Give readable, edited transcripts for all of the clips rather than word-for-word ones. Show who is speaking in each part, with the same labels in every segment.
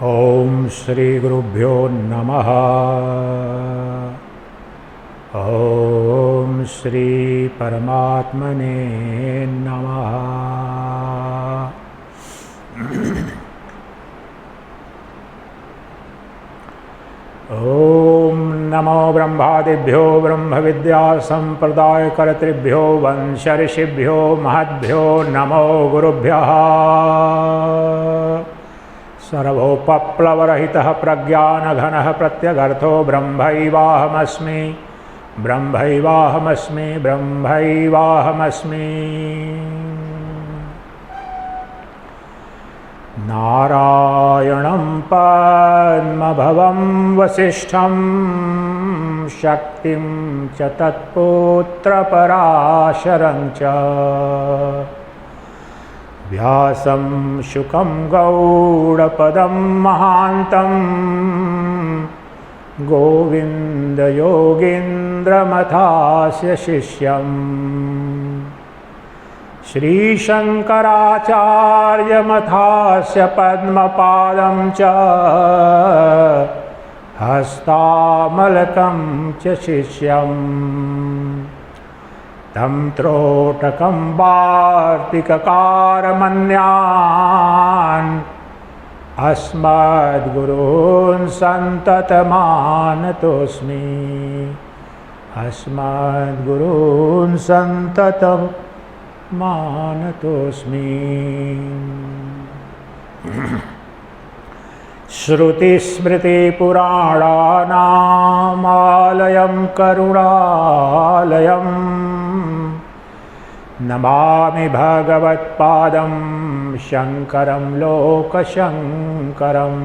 Speaker 1: ओम श्री गुरुभ्यो नमः। ओम श्री परमात्मने नमः। ओम नमो ब्रह्मादिभ्यो ब्रह्म विद्या संप्रदाय कर्तृभ्यो वंश ऋषिभ्यो महद्भ्यो नमो गुरुभ्यः। सर्वोपप्लवरहितः प्रज्ञानघनः प्रत्यगर्थो ब्रह्मैवाहमस्मि ब्रह्मैवाहमस्मि ब्रह्मैवाहमस्मि। नारायणं पद्मभवं वसिष्ठं शक्तिं च तत्पुत्रपराशरं च व्यासं शुकं गौडपदं महान्तं गोविन्दयोगीन्द्रमथास्य शिष्यम् श्रीशङ्कराचार्यमथास्य पद्मपादं च हस्तामलकं च शिष्यम् तं त्रोटकं वार्तिककारमन्यान् अस्मद्गुरून् सन्ततमानतोऽस्मि अस्मद्गुरून् सन्ततमानतोऽस्मि। श्रुतिस्मृतिपुराणानामालयं करुणालयम् नमामि भगवत्पादं शङ्करं लोकशङ्करम्।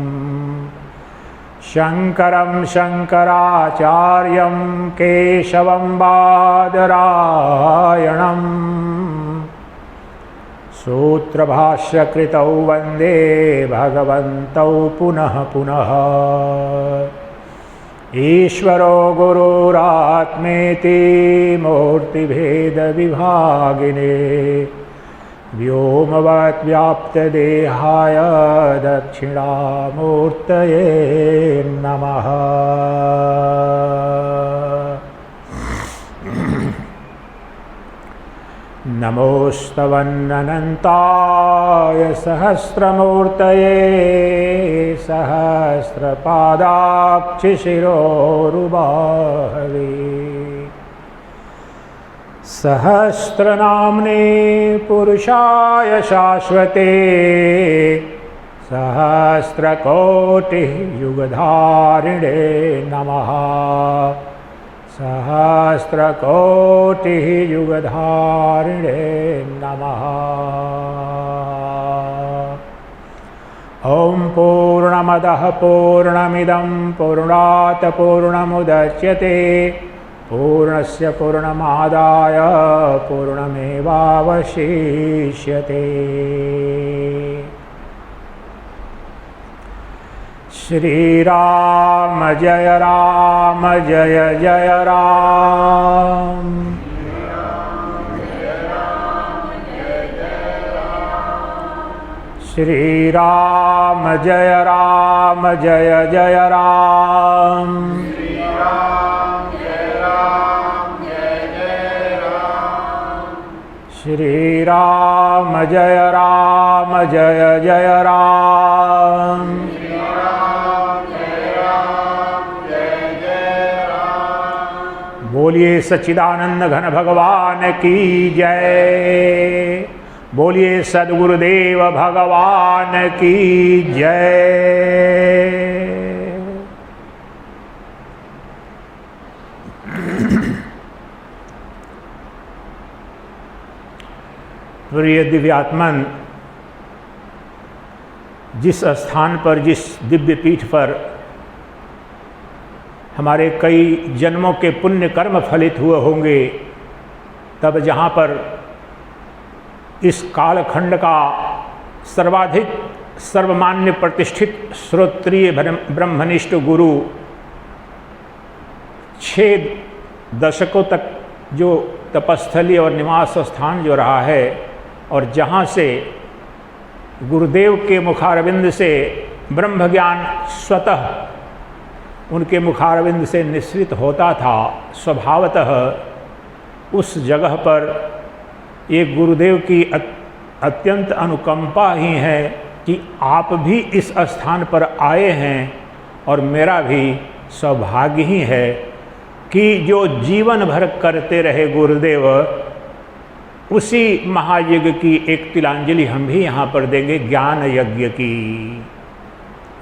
Speaker 1: शङ्करं शङ्कराचार्यं केशवं बादरायणम् सूत्रभाष्यकृतौ वन्दे भगवन्तौ पुनः पुनः। ईश्वरो गुरुरात्मेति मूर्तिभेदविभागिने व्योमवद्व्याप्तदेहाय दक्षिणामूर्तये नमः। नमोस्तवन्नन्ताय सहस्रमूर्तये सहस्रपादाक्षिशिरोरुबाहवे सहस्रनाम्ने पुरुषाय शाश्वते सहस्रकोटिः युगधारिणे नमः। सहस्रकोटिः युगधारिणे नमः। ॐ पूर्णमदः पूर्णमिदं पूर्णात् पूर्णमुदच्यते पूर्णस्य पूर्णमादाय पूर्णमेवावशिष्यते। श्रीराम जय राम जय जय राम। श्रीराम जय राम जय जय राम। श्रीराम जय राम जय जय राम। बोलिए सच्चिदानंद घन भगवान की जय। बोलिए सद्गुरुदेव भगवान की जय। प्रिय दिव्यात्मन, जिस स्थान पर, जिस दिव्य पीठ पर हमारे कई जन्मों के पुण्य कर्म फलित हुए होंगे, तब जहाँ पर इस कालखंड का सर्वाधिक सर्वमान्य प्रतिष्ठित श्रोत्रिय ब्रह्मनिष्ठ गुरु 6 दशकों तक जो तपस्थली और निवास स्थान जो रहा है, और जहाँ से गुरुदेव के मुखारविंद से ब्रह्म ज्ञान स्वतः उनके मुखारविंद से निश्रित होता था स्वभावतः, उस जगह पर ये गुरुदेव की अत्यंत अनुकंपा ही है कि आप भी इस स्थान पर आए हैं और मेरा भी सौभाग्य ही है कि जो जीवन भर करते रहे गुरुदेव, उसी महायज्ञ की एक तिलांजलि हम भी यहाँ पर देंगे, ज्ञान यज्ञ की।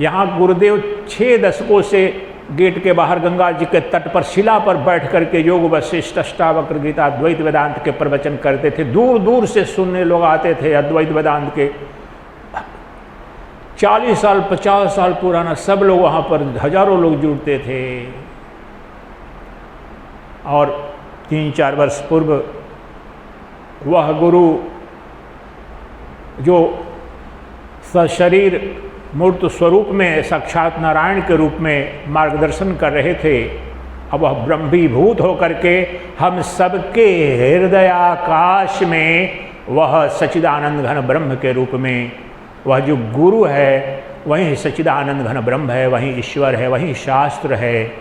Speaker 1: यहाँ गुरुदेव 6 दशकों से गेट के बाहर गंगा जी के तट पर शिला पर बैठ करके योग वशिष्ठ अष्टावक्र गीता अद्वैत वेदांत के प्रवचन करते थे। दूर दूर से सुनने लोग आते थे अद्वैत वेदांत के। 40 साल 50 साल पुराना सब लोग वहाँ पर हजारों लोग जुड़ते थे। और 3-4 वर्ष पूर्व वह गुरु जो सशरीर मूर्त स्वरूप में साक्षात नारायण के रूप में मार्गदर्शन कर रहे थे, अब वह ब्रह्मीभूत होकर के हम सबके हृदयाकाश में वह सच्चिदानंद घन ब्रह्म के रूप में वह जो गुरु है वही सच्चिदानंद घन ब्रह्म है, वही ईश्वर है, वही शास्त्र है।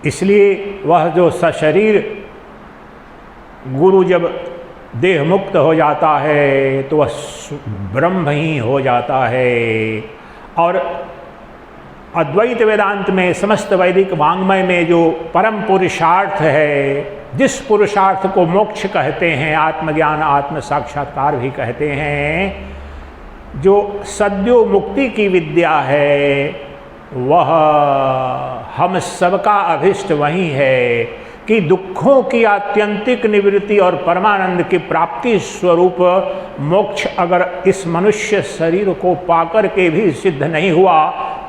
Speaker 1: इसलिए वह जो सशरीर गुरु जब देह मुक्त हो जाता है तो वह ब्रह्म ही हो जाता है। और अद्वैत वेदांत में समस्त वैदिक वाङ्मय में जो परम पुरुषार्थ है, जिस पुरुषार्थ को मोक्ष कहते हैं, आत्मज्ञान आत्म साक्षात्कार भी कहते हैं, जो सद्यो मुक्ति की विद्या है, वह हम सबका अभिष्ट वही है कि दुखों की आत्यंतिक निवृत्ति और परमानंद की प्राप्ति स्वरूप मोक्ष अगर इस मनुष्य शरीर को पाकर के भी सिद्ध नहीं हुआ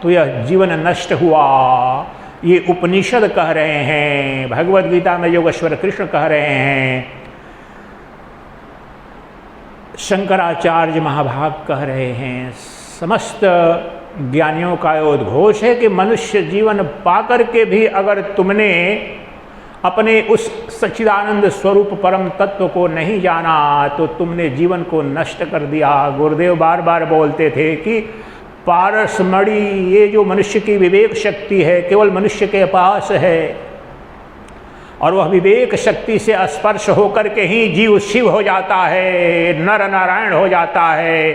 Speaker 1: तो यह जीवन नष्ट हुआ। ये उपनिषद कह रहे हैं, भगवद गीता में योगेश्वर कृष्ण कह रहे हैं, शंकराचार्य महाभाग कह रहे हैं, समस्त ज्ञानियों का उद्घोष है कि मनुष्य जीवन पाकर के भी अगर तुमने अपने उस सच्चिदानंद स्वरूप परम तत्व को नहीं जाना तो तुमने जीवन को नष्ट कर दिया। गुरुदेव बार बार बोलते थे कि पारसमणि, ये जो मनुष्य की विवेक शक्ति है, केवल मनुष्य के पास है, और वह विवेक शक्ति से स्पर्श होकर के ही जीव शिव हो जाता है, नर नारायण हो जाता है।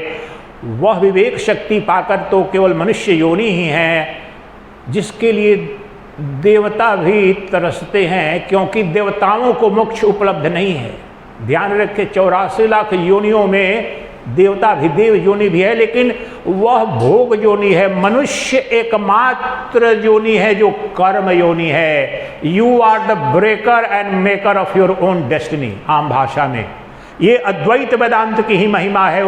Speaker 1: वह विवेक शक्ति पाकर तो केवल मनुष्य योनि ही है, जिसके लिए देवता भी तरसते हैं, क्योंकि देवताओं को मोक्ष उपलब्ध नहीं है। ध्यान रखें, 84 लाख योनियों में देवता भी, देव योनि भी है, लेकिन वह भोग योनि है। मनुष्य एकमात्र योनि है जो कर्म योनि है। You are the breaker and maker of your own destiny, आम भाषा में। ये अद्वैत वेदांत की ही महिमा है,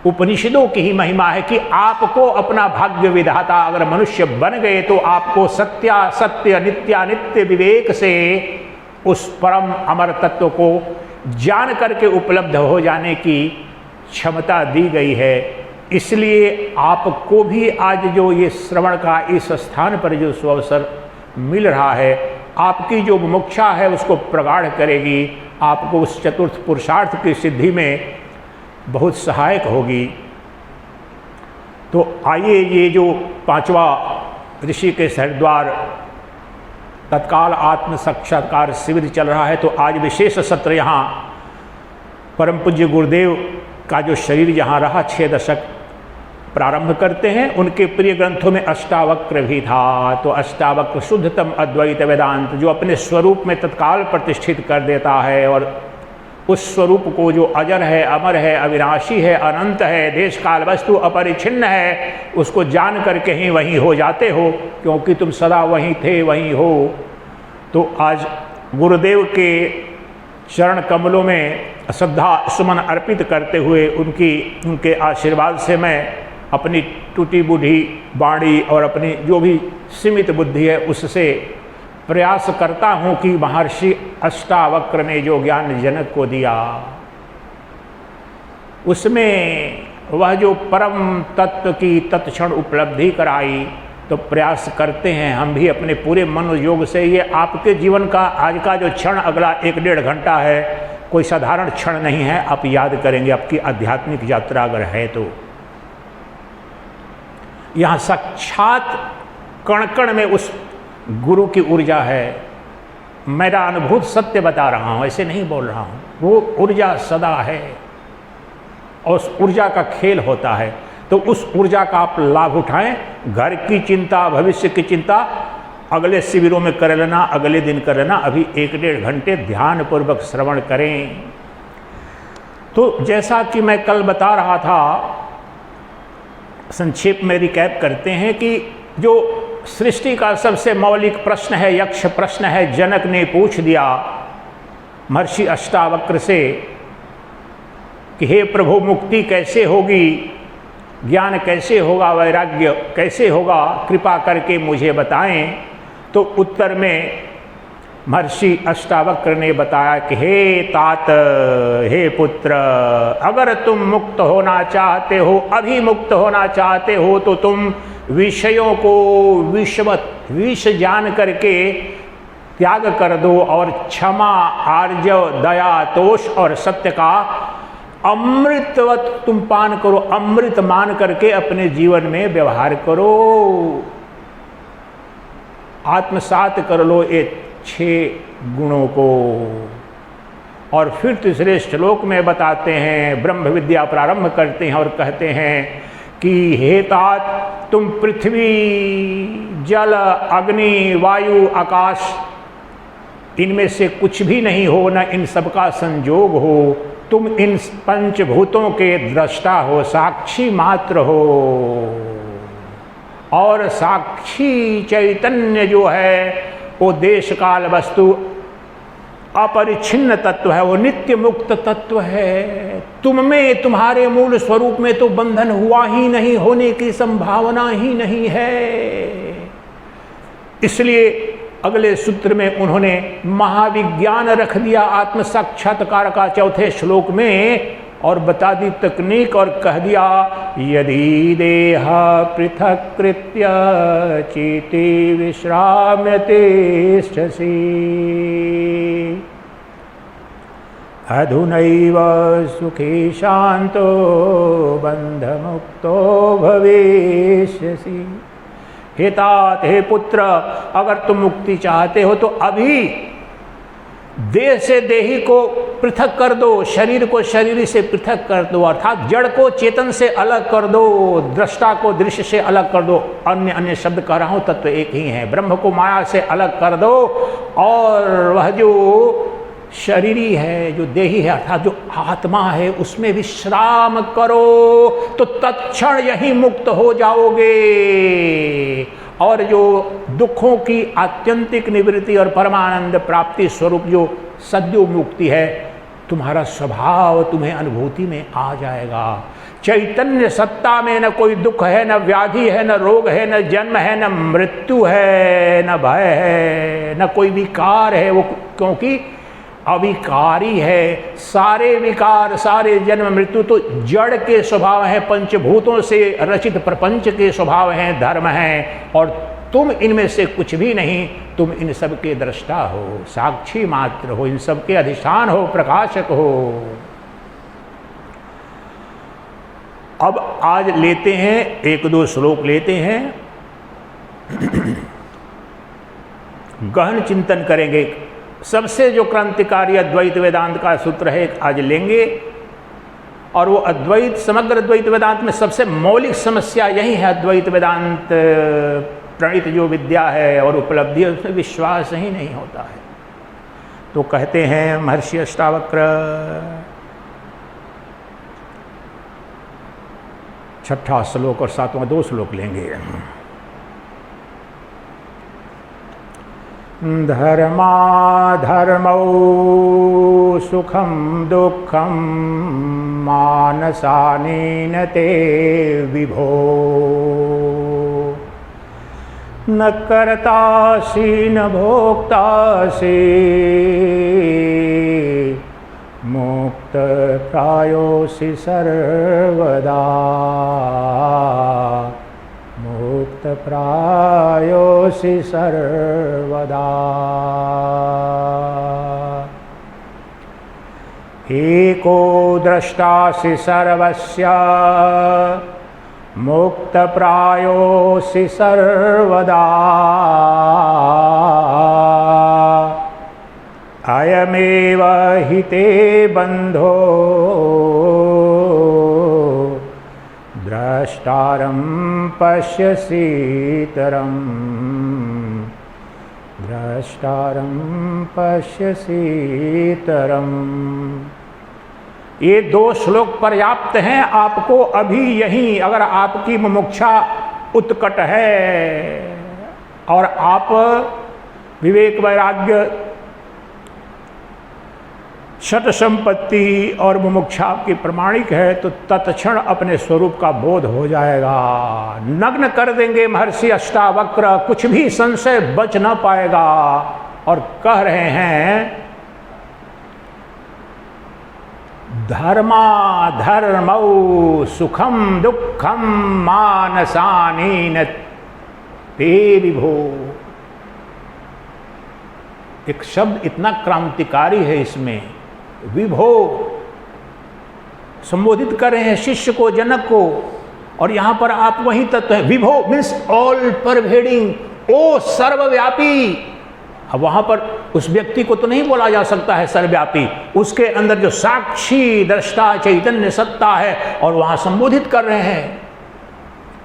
Speaker 1: उपनिषदों की ही महिमा है कि आपको अपना भाग्य विधाता अगर मनुष्य बन गए तो आपको सत्य नित्यानित्य विवेक से उस परम अमर तत्व को जान करके उपलब्ध हो जाने की क्षमता दी गई है। इसलिए आपको भी आज जो ये श्रवण का इस स्थान पर जो सुअवसर मिल रहा है, आपकी जो मुमुक्षा है उसको प्रगाढ़ करेगी, आपको उस चतुर्थ पुरुषार्थ की सिद्धि में बहुत सहायक होगी। तो आइए, ये जो 5वां ऋषिकेश हरिद्वार तत्काल आत्म साक्षात्कार शिविर चल रहा है, तो आज विशेष सत्र यहाँ परम पूज्य गुरुदेव का जो शरीर यहाँ रहा 6 दशक प्रारंभ करते हैं। उनके प्रिय ग्रंथों में अष्टावक्र भी था, तो अष्टावक्र शुद्धतम अद्वैत वेदांत जो अपने स्वरूप में तत्काल प्रतिष्ठित कर देता है, और उस स्वरूप को जो अजर है, अमर है, अविनाशी है, अनंत है, देश काल वस्तु अपरिछिन्न है, उसको जान करके ही वहीं हो जाते हो, क्योंकि तुम सदा वहीं थे वहीं हो। तो आज गुरुदेव के चरण कमलों में श्रद्धा सुमन अर्पित करते हुए उनके आशीर्वाद से मैं अपनी टूटी बूढ़ी वाणी और अपनी जो भी सीमित बुद्धि है उससे प्रयास करता हूँ कि महर्षि अष्टावक्र ने जो ज्ञान जनक को दिया, उसमें वह जो परम तत्व की तत्क्षण उपलब्धि कराई, तो प्रयास करते हैं हम भी अपने पूरे मनोयोग से। ये आपके जीवन का आज का जो क्षण अगला 1-1.5 घंटा है, कोई साधारण क्षण नहीं है। आप याद करेंगे, आपकी आध्यात्मिक यात्रा अगर है यहाँ साक्षात कण कण में उस गुरु की ऊर्जा है। मेरा अनुभूत सत्य बता रहा हूँ, ऐसे नहीं बोल रहा हूँ। वो ऊर्जा सदा है और उस ऊर्जा का खेल होता है, तो उस ऊर्जा का आप लाभ उठाएं। घर की चिंता, भविष्य की चिंता अगले शिविरों में कर लेना, अगले दिन कर लेना। अभी 1-1.5 घंटे ध्यानपूर्वक श्रवण करें। तो जैसा कि मैं कल बता रहा था, संक्षेप में रिकैप करते हैं कि जो सृष्टि का सबसे मौलिक प्रश्न है, यक्ष प्रश्न है, जनक ने पूछ दिया महर्षि अष्टावक्र से कि हे प्रभु, मुक्ति कैसे होगी, ज्ञान कैसे होगा, वैराग्य कैसे होगा, कृपा करके मुझे बताएं। तो उत्तर में महर्षि अष्टावक्र ने बताया कि हे तात, हे पुत्र, अगर तुम मुक्त होना चाहते हो, अभी मुक्त होना चाहते हो, तो तुम विषयों को विषवत, विष जान करके त्याग कर दो और क्षमा, आर्जव, दया, तोष और सत्य का अमृतवत तुम पान करो। अमृत मान करके अपने जीवन में व्यवहार करो, आत्मसात कर लो ये 6 गुणों को। और फिर तीसरे श्लोक में बताते हैं, ब्रह्म विद्या प्रारंभ करते हैं और कहते हैं कि हे तात, तुम पृथ्वी, जल, अग्नि, वायु, आकाश, इनमें से कुछ भी नहीं हो, न इन सबका संयोग हो। तुम इन पंचभूतों के दृष्टा हो, साक्षी मात्र हो। और साक्षी चैतन्य जो है वो देश काल वस्तु अपरिच्छिन्न तत्व है, वो नित्य मुक्त तत्व है। तुम में, तुम्हारे मूल स्वरूप में तो बंधन हुआ ही नहीं, होने की संभावना ही नहीं है। इसलिए अगले सूत्र में उन्होंने महाविज्ञान रख दिया आत्म साक्षात्कार का 4थे श्लोक में, और बता दी तकनीक और कह दिया यदि देह पृथक कृत्य चेति विश्राम्यते शशि अधुनैव सुखी शांतो बंधमुक्तो भविष्यसि। हे तात, हे पुत्र, अगर तुम मुक्ति चाहते हो तो अभी देह से देही को पृथक कर दो, शरीर को शरीर से पृथक कर दो, अर्थात जड़ को चेतन से अलग कर दो, दृष्टा को दृश्य से अलग कर दो। अन्य अन्य शब्द कह रहा हूं, तत्व एक ही है। ब्रह्म को माया से अलग कर दो, और वह जो शरीरी है, जो देही है, अर्थात जो आत्मा है, उसमें विश्राम करो, तो तत्क्षण यही मुक्त हो जाओगे। और जो दुखों की आत्यंतिक निवृत्ति और परमानंद प्राप्ति स्वरूप जो सद्यो मुक्ति है, तुम्हारा स्वभाव तुम्हें अनुभूति में आ जाएगा। चैतन्य सत्ता में न कोई दुख है, न व्याधि है, न रोग है, न जन्म है, न मृत्यु है, न भय है, न कोई विकार है। वो क्योंकि अविकारी है। सारे विकार, सारे जन्म मृत्यु तो जड़ के स्वभाव है, पंचभूतों से रचित प्रपंच के स्वभाव हैं, धर्म हैं, और तुम इनमें से कुछ भी नहीं। तुम इन सब के दृष्टा हो, साक्षी मात्र हो, इन सब के अधिष्ठान हो, प्रकाशक हो। अब आज लेते हैं 1-2 श्लोक लेते हैं, गहन चिंतन करेंगे। सबसे जो क्रांतिकारी अद्वैत वेदांत का सूत्र है आज लेंगे, और वो अद्वैत, समग्र अद्वैत वेदांत में सबसे मौलिक समस्या यही है। अद्वैत वेदांत प्रणीत जो विद्या है और उपलब्धि है, उसमें विश्वास ही नहीं होता है। तो कहते हैं महर्षि अष्टावक्र, 6ठा श्लोक और 7वां 2 श्लोक लेंगे। धर्माधर्मौ सुखं दुःखं मानसानेन ते विभो न कर्तासि न भोक्तासि मुक्त प्रायोसि सर्वदा मुक्त प्रायोसि सर्वदा। एको द्रष्टासि सर्वस्य मुक्त प्रायोसि सर्वदा अयमेव हि ते बन्धो द्रष्टारं पश्यसीतरम् द्रष्टारं पश्यसीतरम्। ये 2 श्लोक पर्याप्त हैं आपको अभी यहीं, अगर आपकी मुमुक्षा उत्कट है और आप विवेक वैराग्य षट संपत्ति और मुमुक्षा आपकी प्रमाणिक है तो तत्क्षण अपने स्वरूप का बोध हो जाएगा। नग्न कर देंगे महर्षि अष्टावक्र, कुछ भी संशय बच न पाएगा। और कह रहे हैं धर्माधर्मौ सुखम दुखम मानसानि ते विभो। एक शब्द इतना क्रांतिकारी है इसमें, विभो संबोधित कर रहे हैं शिष्य को, जनक को, और यहां पर आप वही तत्व है। विभो मीन्स ऑल परवेडिंग, ओ सर्वव्यापी। अब वहां पर उस व्यक्ति को तो नहीं बोला जा सकता है सर्वव्यापी, उसके अंदर जो साक्षी दृष्टा चैतन्य सत्ता है, और वहां संबोधित कर रहे हैं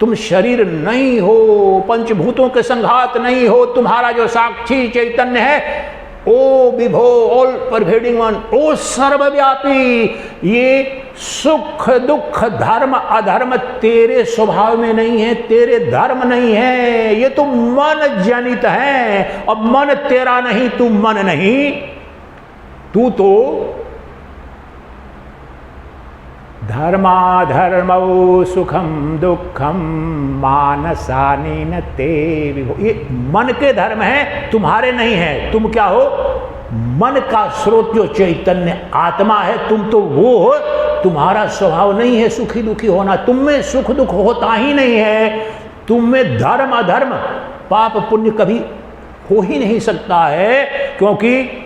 Speaker 1: तुम शरीर नहीं हो, पंचभूतों के संघात नहीं हो, तुम्हारा जो साक्षी चैतन्य है, ओ विभो ऑल परवेडिंग वन, ओ सर्वव्यापी। ये सुख दुख धर्म अधर्म तेरे स्वभाव में नहीं है, तेरे धर्म नहीं है, ये तो मन जनित है। और मन तेरा नहीं, तू मन नहीं, तू तो धर्माधर्मौ सुखम दुखम मानसानि न ते विभो। ये मन के धर्म है, तुम्हारे नहीं है। तुम क्या हो? मन का स्रोत जो चैतन्य आत्मा है, तुम तो वो हो। तुम्हारा स्वभाव नहीं है सुखी दुखी होना, तुम में सुख दुख होता ही नहीं है। तुम में धर्म अधर्म पाप पुण्य कभी हो ही नहीं सकता है, क्योंकि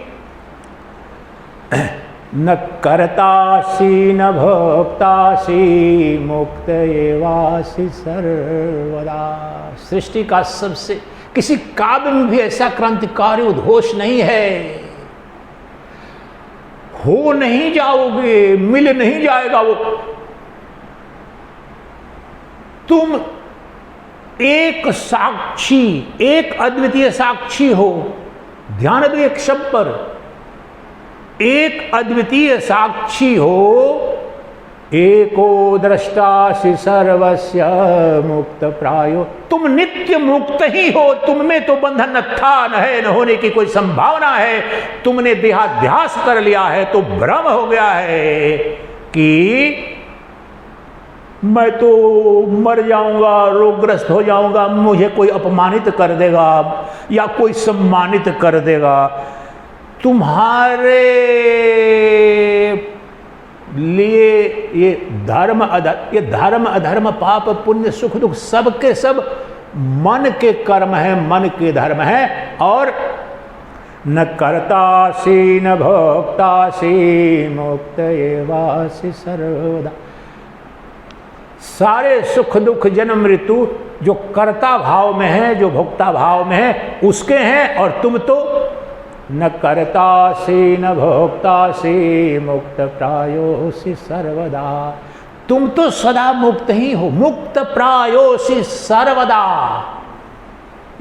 Speaker 1: न कर्तासि न भोक्तासि मुक्त एवासि सर्वदा। सृष्टि का सबसे किसी काव्य में भी ऐसा क्रांतिकारी उद्घोष नहीं है। हो नहीं जाओगे, मिल नहीं जाएगा वो। तुम एक साक्षी, एक अद्वितीय साक्षी हो। ध्यान दो एक शब्द पर, एक अद्वितीय साक्षी हो। एको दृष्टासि सर्वस्य मुक्त प्रायो। तुम नित्य मुक्त ही हो, तुम में तो बंधन न था, न है, न होने की कोई संभावना है। तुमने देहाध्यास कर लिया है तो भ्रम हो गया है कि मैं तो मर जाऊंगा, रोगग्रस्त हो जाऊंगा, मुझे कोई अपमानित कर देगा या कोई सम्मानित कर देगा। तुम्हारे लिए ये धर्म अधर्म पाप पुण्य सुख दुख सब के सब मन के कर्म है, मन के धर्म है। और न कर्तासि न भोक्तासि मुक्त एवासि सर्वदा। सारे सुख दुख जन्म मृत्यु जो कर्ता भाव में है, जो भोक्ता भाव में है, उसके हैं। और तुम तो न कर्तासि न भोक्तासि मुक्त प्रायोसि सर्वदा। तुम तो सदा मुक्त ही हो, मुक्त प्रायोसि सर्वदा।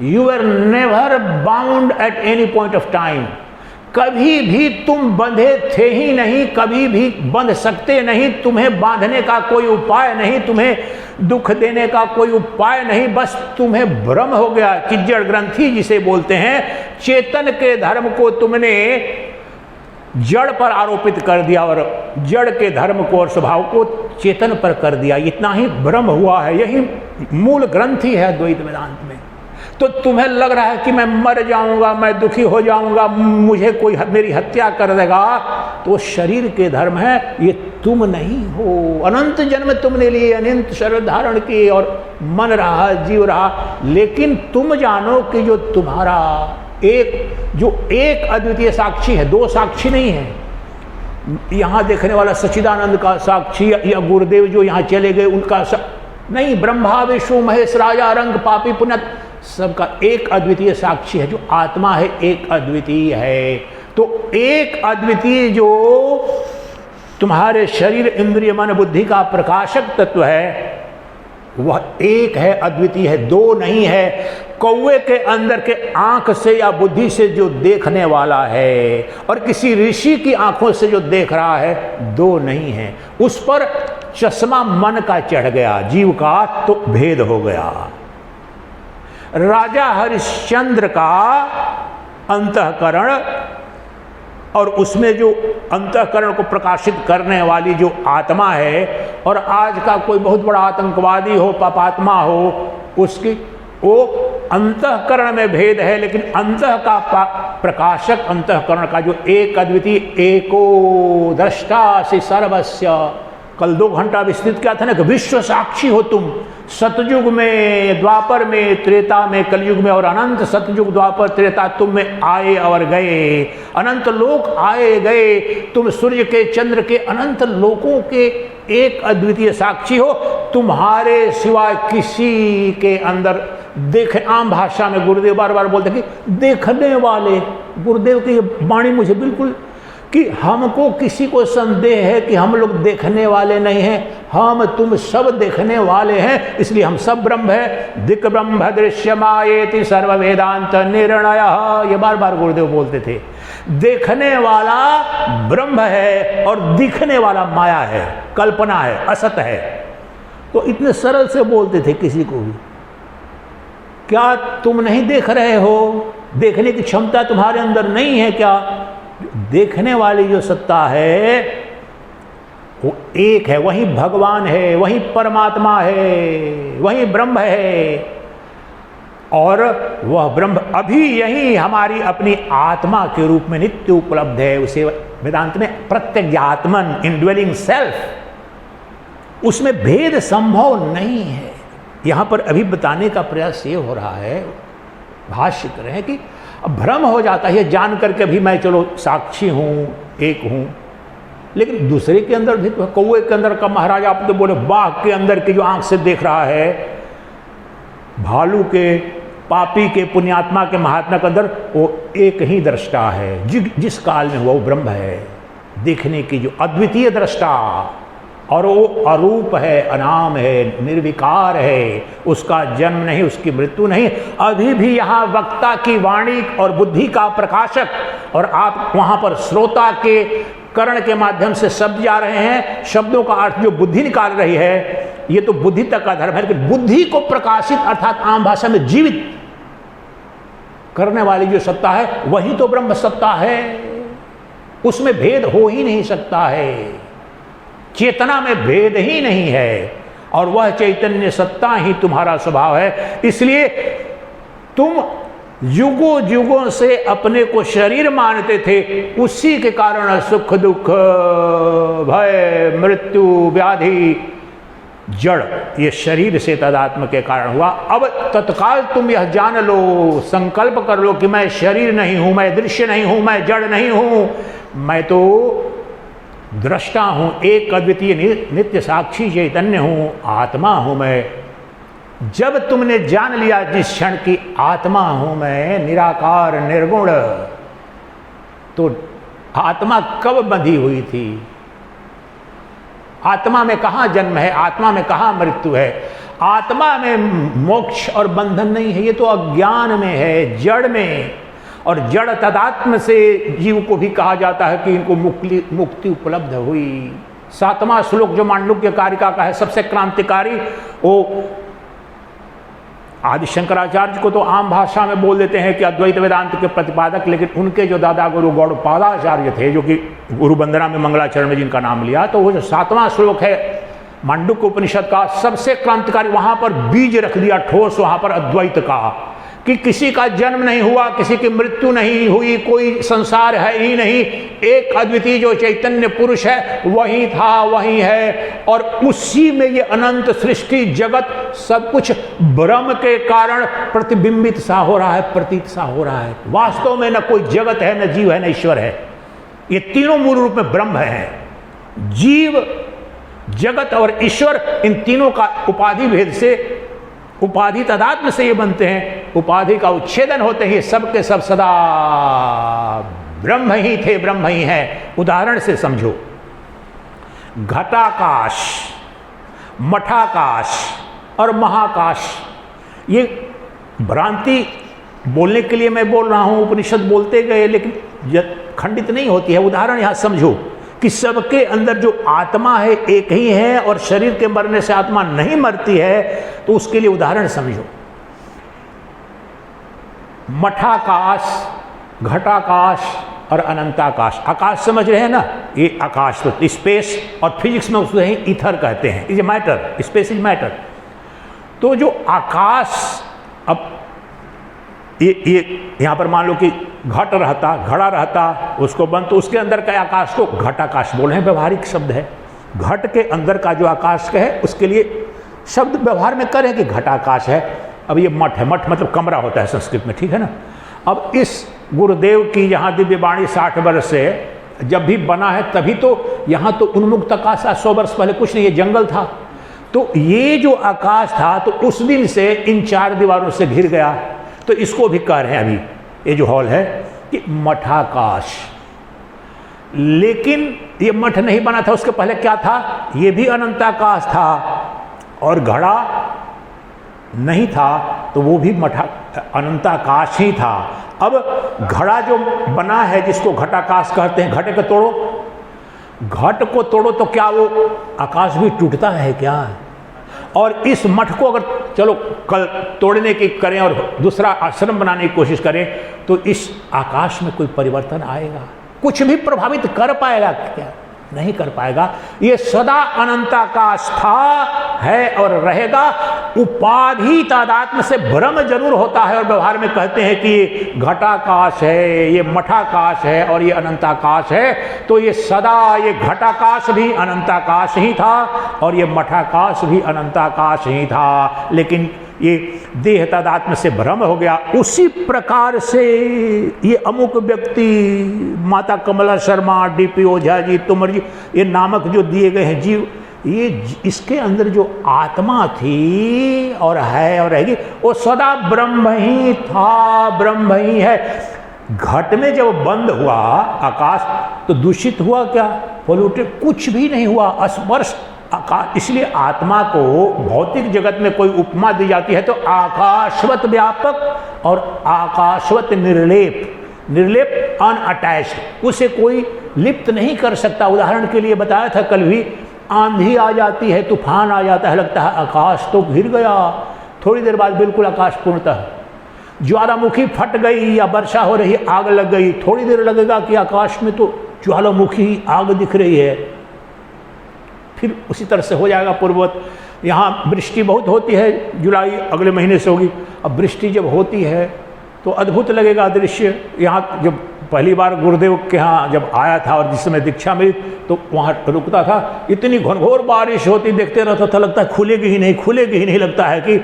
Speaker 1: You are never bound at any point of time. कभी भी तुम बंधे थे ही नहीं, कभी भी बंध सकते नहीं। तुम्हें बांधने का कोई उपाय नहीं, तुम्हें दुख देने का कोई उपाय नहीं। बस तुम्हें भ्रम हो गया, किज्जड़ ग्रंथि जिसे बोलते हैं। चेतन के धर्म को तुमने जड़ पर आरोपित कर दिया और जड़ के धर्म को और स्वभाव को चेतन पर कर दिया। इतना ही भ्रम हुआ है, यही मूल ग्रंथि है द्वैत वेदांत में। तो तुम्हें लग रहा है कि मैं मर जाऊंगा, मैं दुखी हो जाऊंगा, मुझे कोई मेरी हत्या कर देगा, तो शरीर के धर्म है, ये तुम नहीं हो। अनंत जन्म तुमने लिए, अनंत शरीर धारण किए और मन रहा, जीव रहा। लेकिन तुम जानो कि जो तुम्हारा एक अद्वितीय साक्षी है, दो साक्षी नहीं है। यहाँ देखने वाला सच्चिदानंद का साक्षी या गुरुदेव जो यहाँ चले गए उनका नहीं, ब्रह्मा विष्णु महेश राजा रंग पापी पुण्य सबका एक अद्वितीय साक्षी है, जो आत्मा है एक अद्वितीय है। तो एक अद्वितीय जो तुम्हारे शरीर इंद्रिय मन बुद्धि का प्रकाशक तत्व है वह एक है, अद्वितीय है, दो नहीं है। कौवे के अंदर के आंख से या बुद्धि से जो देखने वाला है और किसी ऋषि की आंखों से जो देख रहा है, दो नहीं है। उस पर चश्मा मन का चढ़ गया, जीव का, तो भेद हो गया। राजा हरिश्चंद्र का अंतःकरण और उसमें जो अंतःकरण को प्रकाशित करने वाली जो आत्मा है, और आज का कोई बहुत बड़ा आतंकवादी हो, पापात्मा हो, उसकी वो अंतःकरण में भेद है, लेकिन अंतः का प्रकाशक अंतःकरण का जो एक अद्वितीय एको द्रष्टासि सर्वस्य, कल 2 घंटा विस्तृत क्या था ना कि विश्व साक्षी हो तुम, सतयुग में, द्वापर में, त्रेता में, कलयुग में, और अनंत सतयुग द्वापर त्रेता तुम में आए और गए, अनंत लोक आए गए, तुम सूर्य के चंद्र के अनंत लोकों के एक अद्वितीय साक्षी हो। तुम्हारे सिवाय किसी के अंदर देख, आम भाषा में गुरुदेव बार बार बोलते कि देखने वाले, गुरुदेव की वाणी मुझे बिल्कुल, कि हमको किसी को संदेह है कि हम लोग देखने वाले नहीं हैं, हम तुम सब देखने वाले हैं, इसलिए हम सब ब्रह्म है। दिक् ब्रह्म दृश्यमायेति सर्व वेदांत निर्णय, ये बार बार गुरुदेव बोलते थे। देखने वाला ब्रह्म है और दिखने वाला माया है, कल्पना है, असत है। तो इतने सरल से बोलते थे किसी को भी, क्या तुम नहीं देख रहे हो? देखने की क्षमता तुम्हारे अंदर नहीं है क्या? देखने वाली जो सत्ता है वो एक है, वही भगवान है, वही परमात्मा है, वही ब्रह्म है। और वह ब्रह्म अभी यही हमारी अपनी आत्मा के रूप में नित्य उपलब्ध है। उसे वेदांत में प्रत्यगात्मन, इनड्वेलिंग सेल्फ, उसमें भेद संभव नहीं है। यहां पर अभी बताने का प्रयास ये हो रहा है, भाष्य कर रहे हैं कि अब भ्रम हो जाता है जान करके भी मैं चलो साक्षी हूं, एक हूं, लेकिन दूसरे के अंदर भी तो, कौवे के अंदर का महाराज आप तो बोले, बाघ के अंदर की जो आंख से देख रहा है, भालू के, पापी के, पुण्यात्मा के, महात्मा के अंदर वो एक ही दृष्टा है, जिस काल में वो ब्रह्म है, देखने की जो अद्वितीय दृष्टा, और वो अरूप है, अनाम है, निर्विकार है, उसका जन्म नहीं, उसकी मृत्यु नहीं। अभी भी यहाँ वक्ता की वाणी और बुद्धि का प्रकाशक, और आप वहाँ पर श्रोता के कर्ण के माध्यम से शब्द जा रहे हैं, शब्दों का अर्थ जो बुद्धि निकाल रही है, ये तो बुद्धि तक का धर्म है, लेकिन बुद्धि को प्रकाशित अर्थात आम भाषा में जीवित करने वाली जो सत्ता है वही तो ब्रह्म सत्ता है, उसमें भेद हो ही नहीं सकता है। चेतना में भेद ही नहीं है, और वह चैतन्य सत्ता ही तुम्हारा स्वभाव है। इसलिए तुम युगों युगों से अपने को शरीर मानते थे, उसी के कारण सुख दुख भय मृत्यु व्याधि जड़ ये शरीर से तदात्म के कारण हुआ। अब तत्काल तुम यह जान लो, संकल्प कर लो कि मैं शरीर नहीं हूं, मैं दृश्य नहीं हूं, मैं जड़ नहीं हूं, मैं तो दृष्टा हूं, एक अद्वितीय नित्य साक्षी चैतन्य हूं, आत्मा हूं मैं। जब तुमने जान लिया जिस क्षण की आत्मा हूं मैं, निराकार निर्गुण, तो आत्मा कब बंधी हुई थी? आत्मा में कहां जन्म है, आत्मा में कहां मृत्यु है? आत्मा में मोक्ष और बंधन नहीं है, ये तो अज्ञान में है, जड़ में। और जड़ तदात्म से जीव को भी कहा जाता है कि इनको मुक्ति उपलब्ध हुई। 7वां श्लोक जो मांडुक्य कारिका का है, सबसे क्रांतिकारी, वो आदि शंकराचार्य को तो आम भाषा में बोल देते हैं कि अद्वैत वेदांत के प्रतिपादक, लेकिन उनके जो दादा गुरु गौड़पादाचार्य थे, जो कि गुरु वंदना में मंगलाचरण में जिनका नाम लिया, तो वो जो 7वां श्लोक है मांडुक्य उपनिषद का, सबसे क्रांतिकारी, वहां पर बीज रख दिया ठोस, वहां पर अद्वैत का, कि किसी का जन्म नहीं हुआ, किसी की मृत्यु नहीं हुई, कोई संसार है ही नहीं, एक अद्वितीय जो चैतन्य पुरुष है वही था, वही है, और उसी में ये अनंत सृष्टि जगत सब कुछ ब्रह्म के कारण प्रतिबिंबित सा हो रहा है, प्रतीत सा हो रहा है। वास्तव में न कोई जगत है, न जीव है, न ईश्वर है, ये तीनों मूल रूप में ब्रह्म है। जीव जगत और ईश्वर, इन तीनों का उपाधि भेद से, उपाधि तदात्म से ये बनते हैं। उपाधि का उच्छेदन होते ही सब के सब सदा ब्रह्म ही थे, ब्रह्म ही हैं। उदाहरण से समझो, घटाकाश, मठाकाश और महाकाश, ये भ्रांति बोलने के लिए मैं बोल रहा हूं, उपनिषद बोलते गए, लेकिन खंडित नहीं होती है। उदाहरण यहां समझो कि सबके अंदर जो आत्मा है एक ही है और शरीर के मरने से आत्मा नहीं मरती है, तो उसके लिए उदाहरण समझो। मठाकाश, घटाकाश और अनंताकाश। आकाश समझ रहे हैं ना, ये आकाश तो स्पेस, और फिजिक्स में उसको ईथर कहते हैं, is matter, space is matter. तो जो आकाश, अब ये यहां पर मान लो कि घट रहता, घड़ा रहता, उसको बंद, तो उसके अंदर का आकाश को घटाकाश बोल रहे हैं, व्यवहारिक शब्द है। घट के अंदर का जो आकाश का है उसके लिए शब्द व्यवहार में करें कि घटाकाश है। अब ये मठ है, मठ मतलब कमरा होता है संस्कृत में, ठीक है ना। अब इस गुरुदेव की यहाँ दिव्य वाणी 60 वर्ष से जब भी बना है, तभी तो यहाँ तो उन्मुक्त आकाश, 100 वर्ष पहले कुछ नहीं, ये जंगल था। तो ये जो आकाश था तो उस दिन से इन 4 दीवारों से घिर गया। तो इसको भी कह रहे हैं अभी ये जो हॉल है कि मठाकाश। लेकिन ये मठ नहीं बना था, उसके पहले क्या था? ये भी अनंताकाश था, और घड़ा नहीं था तो वो भी अनंताकाश ही था। अब घड़ा जो बना है जिसको घटाकाश कहते हैं, घटे को तोड़ो, घट को तोड़ो तो क्या वो आकाश भी टूटता है क्या? और इस मठ को अगर चलो कल तोड़ने की करें और दूसरा आश्रम बनाने की कोशिश करें, तो इस आकाश में कोई परिवर्तन आएगा? कुछ भी प्रभावित कर पाएगा क्या? नहीं कर पाएगा। ये सदा अनंताकाश था, है और रहेगा। उपाधि तादात्म्य से भ्रम जरूर होता है, और व्यवहार में कहते हैं कि ये घटाकाश है, ये मठाकाश है और ये अनंताकाश है। तो ये सदा, ये घटाकाश भी अनंताकाश ही था और ये मठाकाश भी अनंताकाश ही था, लेकिन ये देह तादात्म्य से भ्रम हो गया। उसी प्रकार से ये अमुक व्यक्ति, माता कमला शर्मा, डीपी ओझा जी, तुमर जी, ये नामक जो दिए गए हैं जीव, ये इसके अंदर जो आत्मा थी और है और रहेगी, वो सदा ब्रह्म ही था, ब्रह्म ही है। घट में जब बंद हुआ आकाश, तो दूषित हुआ क्या? पोल्यूटेड कुछ भी नहीं हुआ, अस्पर्श आकाश। इसलिए आत्मा को भौतिक जगत में कोई उपमा दी जाती है तो आकाशवत व्यापक और आकाशवत निर्लेप। निर्लेप अनअटैच्ड, उसे कोई लिप्त नहीं कर सकता। उदाहरण के लिए बताया था कल भी, आंधी आ जाती है, तूफान आ जाता है, लगता है आकाश तो घिर गया, थोड़ी देर बाद बिल्कुल आकाश पूर्णतः। ज्वालामुखी फट गई या वर्षा हो रही, आग लग गई, थोड़ी देर लगेगा कि आकाश में तो ज्वालामुखी आग दिख रही है, फिर उसी तरह से हो जाएगा पूर्ववत। यहाँ वृष्टि बहुत होती है, जुलाई अगले महीने से होगी। अब वृष्टि जब होती है तो अद्भुत लगेगा दृश्य। यहाँ जब पहली बार गुरुदेव के यहाँ जब आया था और जिस समय दीक्षा मिली, तो वहाँ रुकता था, इतनी घनघोर बारिश होती, देखते रहता था, लगता है खुलेगी ही नहीं, खुलेगी ही नहीं, लगता है कि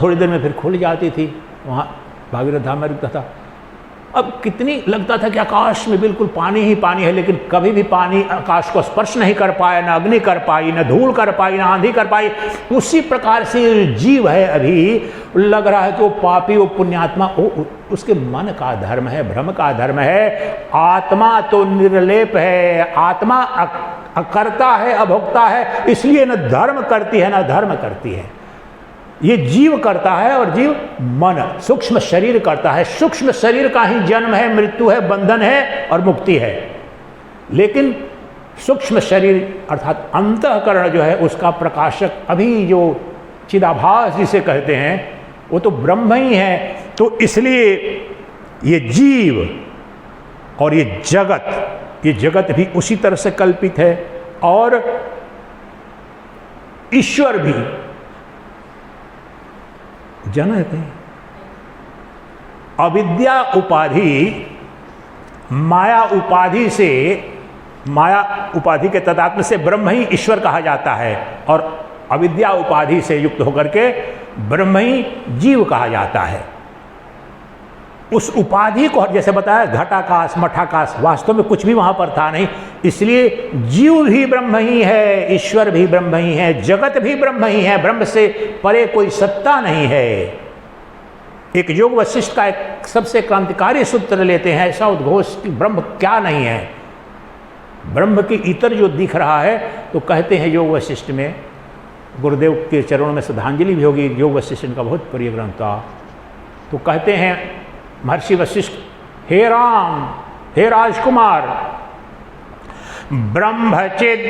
Speaker 1: थोड़ी देर में फिर खुल जाती थी। वहाँ भागीरथ धाम में रुकता था। अब कितनी लगता था कि आकाश में बिल्कुल पानी ही पानी है, लेकिन कभी भी पानी आकाश को स्पर्श नहीं कर पाया, न अग्नि कर पाई, न धूल कर पाई, न आंधी कर पाई। उसी प्रकार से जीव है, अभी लग रहा है कि वो पापी, वो पुण्यात्मा, उसके मन का धर्म है, भ्रम का धर्म है। आत्मा तो निर्लेप है, आत्मा अकर्ता है, अभोक्ता है, इसलिए न धर्म करती है न धर्म करती है। ये जीव करता है और जीव मन, सूक्ष्म शरीर करता है। सूक्ष्म शरीर का ही जन्म है, मृत्यु है, बंधन है और मुक्ति है। लेकिन सूक्ष्म शरीर अर्थात अंतःकरण जो है, उसका प्रकाशक अभी जो चिदाभास जिसे कहते हैं, वो तो ब्रह्म ही है। तो इसलिए ये जीव और ये जगत भी उसी तरह से कल्पित है, और ईश्वर भी जनक है। अविद्या उपाधि, माया उपाधि से, माया उपाधि के तदात्म्य से ब्रह्म ही ईश्वर कहा जाता है, और अविद्या उपाधि से युक्त होकर के ब्रह्म ही जीव कहा जाता है। उस उपाधि को जैसे बताया घटाकाश, मठाकाश, वास्तव में कुछ भी वहां पर था नहीं, इसलिए जीव भी ब्रह्म ही है, ईश्वर भी ब्रह्म ही है, जगत भी ब्रह्म ही है, ब्रह्म से परे कोई सत्ता नहीं है। एक योग वशिष्ठ का एक सबसे क्रांतिकारी सूत्र लेते हैं, ऐसा उद्घोष कि ब्रह्म क्या नहीं है, ब्रह्म की इतर जो दिख रहा है, तो कहते हैं योग वशिष्ठ में, गुरुदेव के चरणों में श्रद्धांजलि भी होगी, योग वशिष्ठ का बहुत प्रिय ग्रंथ था। तो कहते हैं महर्षि वशिष्ठ, हे राम, हे राजकुमार, ब्रह्मचिद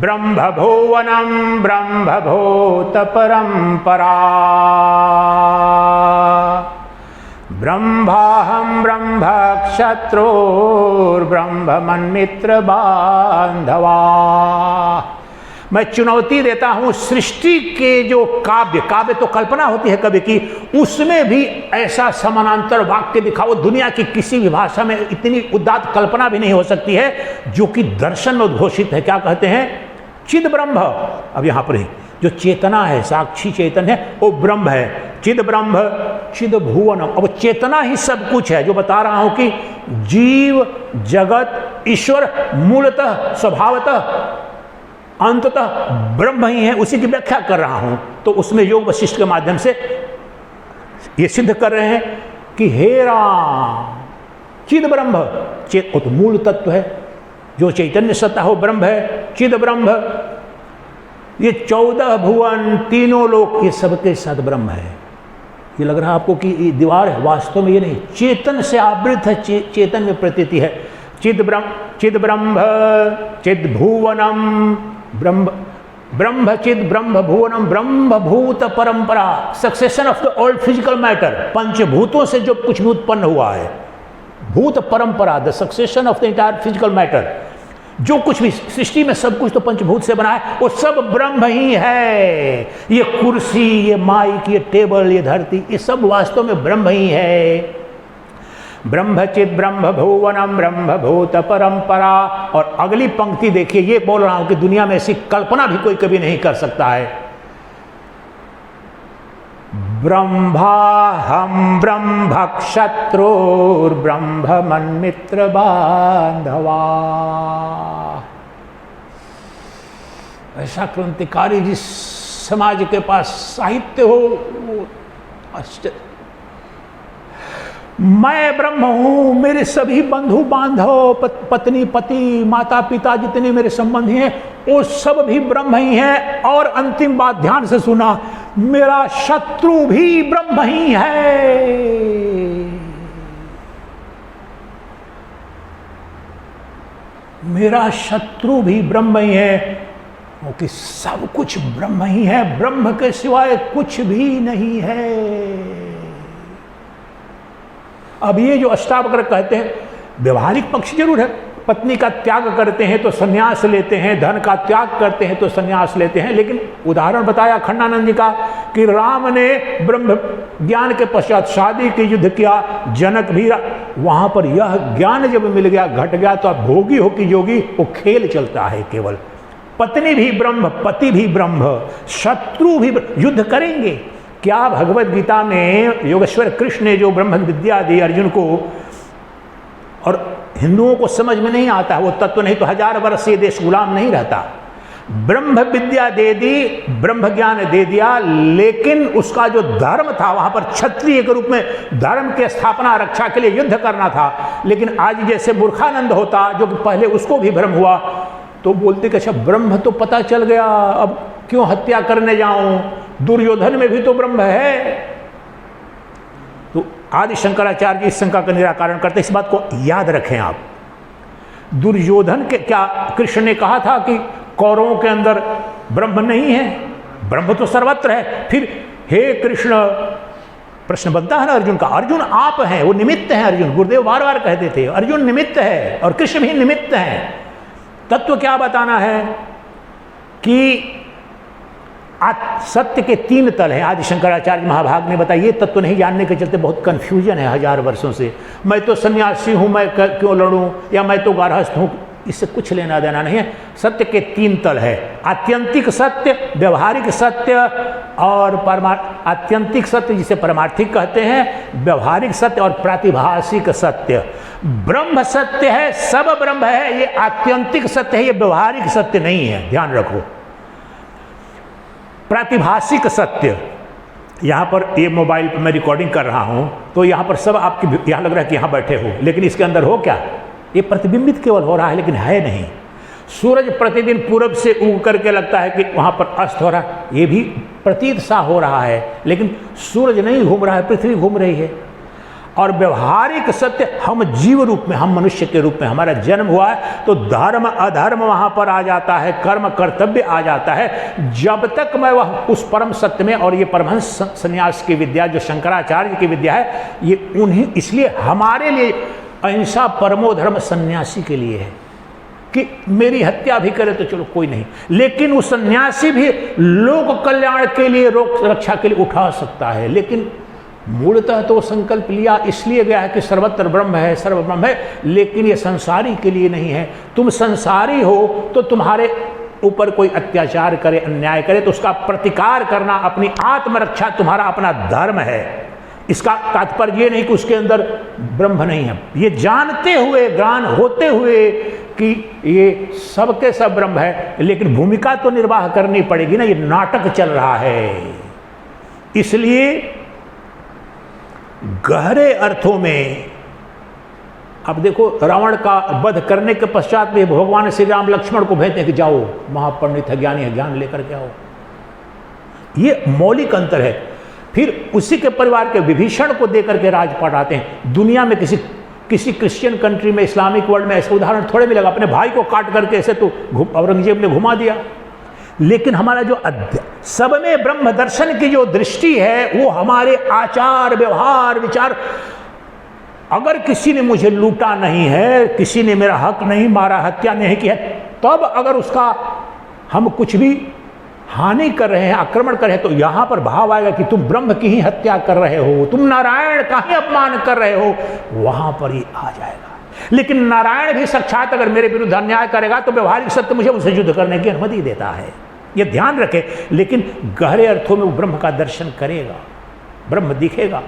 Speaker 1: ब्रह्म भुवनम ब्रह्म भूत परंपरा, ब्रह्माहम ब्रह्म क्षत्रोर्ब्रह्म मन्मित्र बांधवा। मैं चुनौती देता हूं, सृष्टि के जो काव्य तो कल्पना होती है कवि की, उसमें भी ऐसा समानांतर वाक्य दिखाओ। दुनिया की किसी भी भाषा में इतनी उदात्त कल्पना भी नहीं हो सकती है जो कि दर्शन में उद्घोषित है। क्या कहते हैं? चिद ब्रह्म। अब यहां पर ही जो चेतना है, साक्षी चेतन है, वो ब्रह्म है। चिद ब्रह्म चिद भुवनम। अब चेतना ही सब कुछ है। जो बता रहा हूं कि जीव जगत ईश्वर मूलतः स्वभावतः अंततः ब्रह्म ही है, उसी की व्याख्या कर रहा हूं। तो उसमें योग वशिष्ठ के माध्यम से ये सिद्ध कर रहे हैं कि हे राम, चिद ब्रह्म, वो तो मूल तत्व है, जो चैतन्य सत्ता हो ब्रह्म है। चिद ब्रह्म, ये 14 भुवन, तीनों लोक, ये सबके साथ ब्रह्म है। ये लग रहा है आपको कि ये दीवार है, वास्तव में ये नहीं, चेतन से आवृत है, चेतन में प्रतीति है। चिद ब्रह्म चिद भुवनम ब्रह्म, ब्रह्म चिद ब्रह्म भुवनम ब्रह्म भूत परंपरा, succession of the all physical matter. पंचभूतों से जो कुछ भी उत्पन्न हुआ है, भूत परंपरा, the succession of the entire physical matter. जो कुछ भी सृष्टि में सब कुछ तो पंचभूत से बना है, वो सब ब्रह्म ही है। ये कुर्सी, ये माइक, ये टेबल, ये धरती, ये सब वास्तव में ब्रह्म ही है। ब्रह्मचित ब्रह्म भुवनम ब्रह्म भूत परंपरा। और अगली पंक्ति देखिए, ये बोल रहा हूं कि दुनिया में ऐसी कल्पना भी कोई कभी नहीं कर सकता है। ब्रह्माहम ब्रह्म क्षत्रोर्ब्रह्म मन्मित्र बांधवा। ऐसा क्रांतिकारी जिस समाज के पास साहित्य हो, वो आश्चर्य। मैं ब्रह्म हूं, मेरे सभी बंधु बांधव, पत्नी पति, माता पिता, जितने मेरे संबंधी हैं, वो सब भी ब्रह्म ही हैं। और अंतिम बात ध्यान से सुना, मेरा शत्रु भी ब्रह्म ही है। मेरा शत्रु भी ब्रह्म ही है, क्योंकि सब कुछ ब्रह्म ही है, ब्रह्म के सिवाय कुछ भी नहीं है। अब ये जो अष्टावक्र कहते हैं, व्यवहारिक पक्ष जरूर है, पत्नी का त्याग करते हैं तो संन्यास लेते हैं, धन का त्याग करते हैं तो संन्यास लेते हैं। लेकिन उदाहरण बताया खंडानंद जी का कि राम ने ब्रह्म ज्ञान के पश्चात शादी के युद्ध किया, जनक भी, वहां पर यह ज्ञान जब मिल गया, घट गया, तो अब भोगी हो कि योगी, वो खेल चलता है केवल। पत्नी भी ब्रह्म, पति भी ब्रह्म, शत्रु भी युद्ध करेंगे। क्या भगवत गीता में योगेश्वर कृष्ण ने जो ब्रह्म विद्या दी अर्जुन को, और हिंदुओं को समझ में नहीं आता वो तत्व, नहीं तो 1000 वर्ष से देश गुलाम नहीं रहता। ब्रह्म विद्या दे दी, ब्रह्म ज्ञान दे दिया, लेकिन उसका जो धर्म था, वहां पर क्षत्रिय के रूप में धर्म की स्थापना रक्षा के लिए युद्ध करना था। लेकिन आज जैसे मूर्खानंद होता, जो कि पहले उसको भी भ्रम हुआ, तो बोलते कि अच्छा ब्रह्म तो पता चल गया, अब क्यों हत्या करने जाऊं, दुर्योधन में भी तो ब्रह्म है। तो आदि शंकराचार्य जी इस शंका का निराकरण करते, इस बात को याद रखें आप। दुर्योधन के क्या कृष्ण ने कहा था कि कौरवों के अंदर ब्रह्म नहीं है, ब्रह्म तो सर्वत्र है। फिर हे कृष्ण, प्रश्न बनता है ना अर्जुन का, अर्जुन आप हैं, वो निमित्त हैं। अर्जुन, गुरुदेव बार बार कहते थे अर्जुन निमित्त है और कृष्ण भी निमित्त है। तत्व क्या बताना है कि सत्य के 3 तल हैं। आदि शंकराचार्य महाभाग ने बताया, ये तत्व नहीं जानने के चलते बहुत कंफ्यूजन है 1000 वर्षों से। मैं तो सन्यासी हूं, मैं क्यों लड़ूं, या मैं तो गारहस्थ हूं, इससे कुछ लेना देना नहीं है। सत्य के 3 तल है। आत्यंतिक सत्य, व्यवहारिक सत्य और आत्यंतिक सत्य जिसे परमार्थिक कहते हैं, व्यवहारिक सत्य और प्रातिभाषिक सत्य। ब्रह्म सत्य है, सब ब्रह्म है, ये आत्यंतिक सत्य है, ये व्यवहारिक सत्य नहीं है, ध्यान रखो। प्रातिभाषिक सत्य, यहाँ पर ये मोबाइल पर मैं रिकॉर्डिंग कर रहा हूँ तो यहाँ पर सब आपकी, यहाँ लग रहा है कि यहाँ बैठे हो, लेकिन इसके अंदर हो क्या? ये प्रतिबिंबित केवल हो रहा है, लेकिन है नहीं। सूरज प्रतिदिन पूरब से उग करके लगता है कि वहाँ पर अस्त हो रहा है, ये भी प्रतीत सा हो रहा है, लेकिन सूरज नहीं घूम रहा है, पृथ्वी घूम रही है। और व्यवहारिक सत्य, हम जीव रूप में, हम मनुष्य के रूप में हमारा जन्म हुआ है तो धर्म अधर्म वहाँ पर आ जाता है, कर्म कर्तव्य आ जाता है। जब तक मैं वह उस परम सत्य में, और ये परमहंस संन्यास की विद्या जो शंकराचार्य की विद्या है, ये उन्हीं, इसलिए हमारे लिए अहिंसा परमो धर्म सन्यासी के लिए है कि मेरी हत्या भी करे तो चलो कोई नहीं, लेकिन वो सन्यासी भी लोक कल्याण के लिए, रोग रक्षा के लिए उठा सकता है। लेकिन मूलतः तो संकल्प लिया इसलिए गया है कि सर्वत्र ब्रह्म है, सर्व ब्रह्म है, लेकिन ये संसारी के लिए नहीं है। तुम संसारी हो तो तुम्हारे ऊपर कोई अत्याचार करे, अन्याय करे तो उसका प्रतिकार करना अपनी आत्मरक्षा तुम्हारा अपना धर्म है। इसका तात्पर्य ये नहीं कि उसके अंदर ब्रह्म नहीं है, ये जानते हुए, ज्ञान होते हुए कि ये सबके सब ब्रह्म है, लेकिन भूमिका तो निर्वाह करनी पड़ेगी ना, ये नाटक चल रहा है। इसलिए गहरे अर्थों में, अब देखो रावण का वध करने के पश्चात भी भगवान श्री राम लक्ष्मण को भेजते हैं कि जाओ, महापंडित है, ज्ञानी है, ज्ञान लेकर के आओ। ये मौलिक अंतर है। फिर उसी के परिवार के विभीषण को देकर के राजपाट आते हैं। दुनिया में किसी क्रिश्चियन कंट्री में, इस्लामिक वर्ल्ड में ऐसा उदाहरण थोड़े मिलेगा। अपने भाई को काट करके ऐसे तो औरंगजेब ने घुमा दिया। लेकिन हमारा जो सब में ब्रह्म दर्शन की जो दृष्टि है, वो हमारे आचार व्यवहार विचार, अगर किसी ने मुझे लूटा नहीं है, किसी ने मेरा हक नहीं मारा, हत्या नहीं की है, तब अगर उसका हम कुछ भी हानि कर रहे हैं, आक्रमण कर रहे हैं, तो यहां पर भाव आएगा कि तुम ब्रह्म की ही हत्या कर रहे हो, तुम नारायण का ही अपमान कर रहे हो, वहां पर ये आ जाएगा। लेकिन नारायण भी साक्षात अगर मेरे विरुद्ध अन्याय करेगा तो व्यवहारिक सत्य मुझे उनसे युद्ध करने की अनुमति देता है, ये ध्यान रखें। लेकिन गहरे अर्थों में वो ब्रह्म का दर्शन करेगा, ब्रह्म दिखेगा।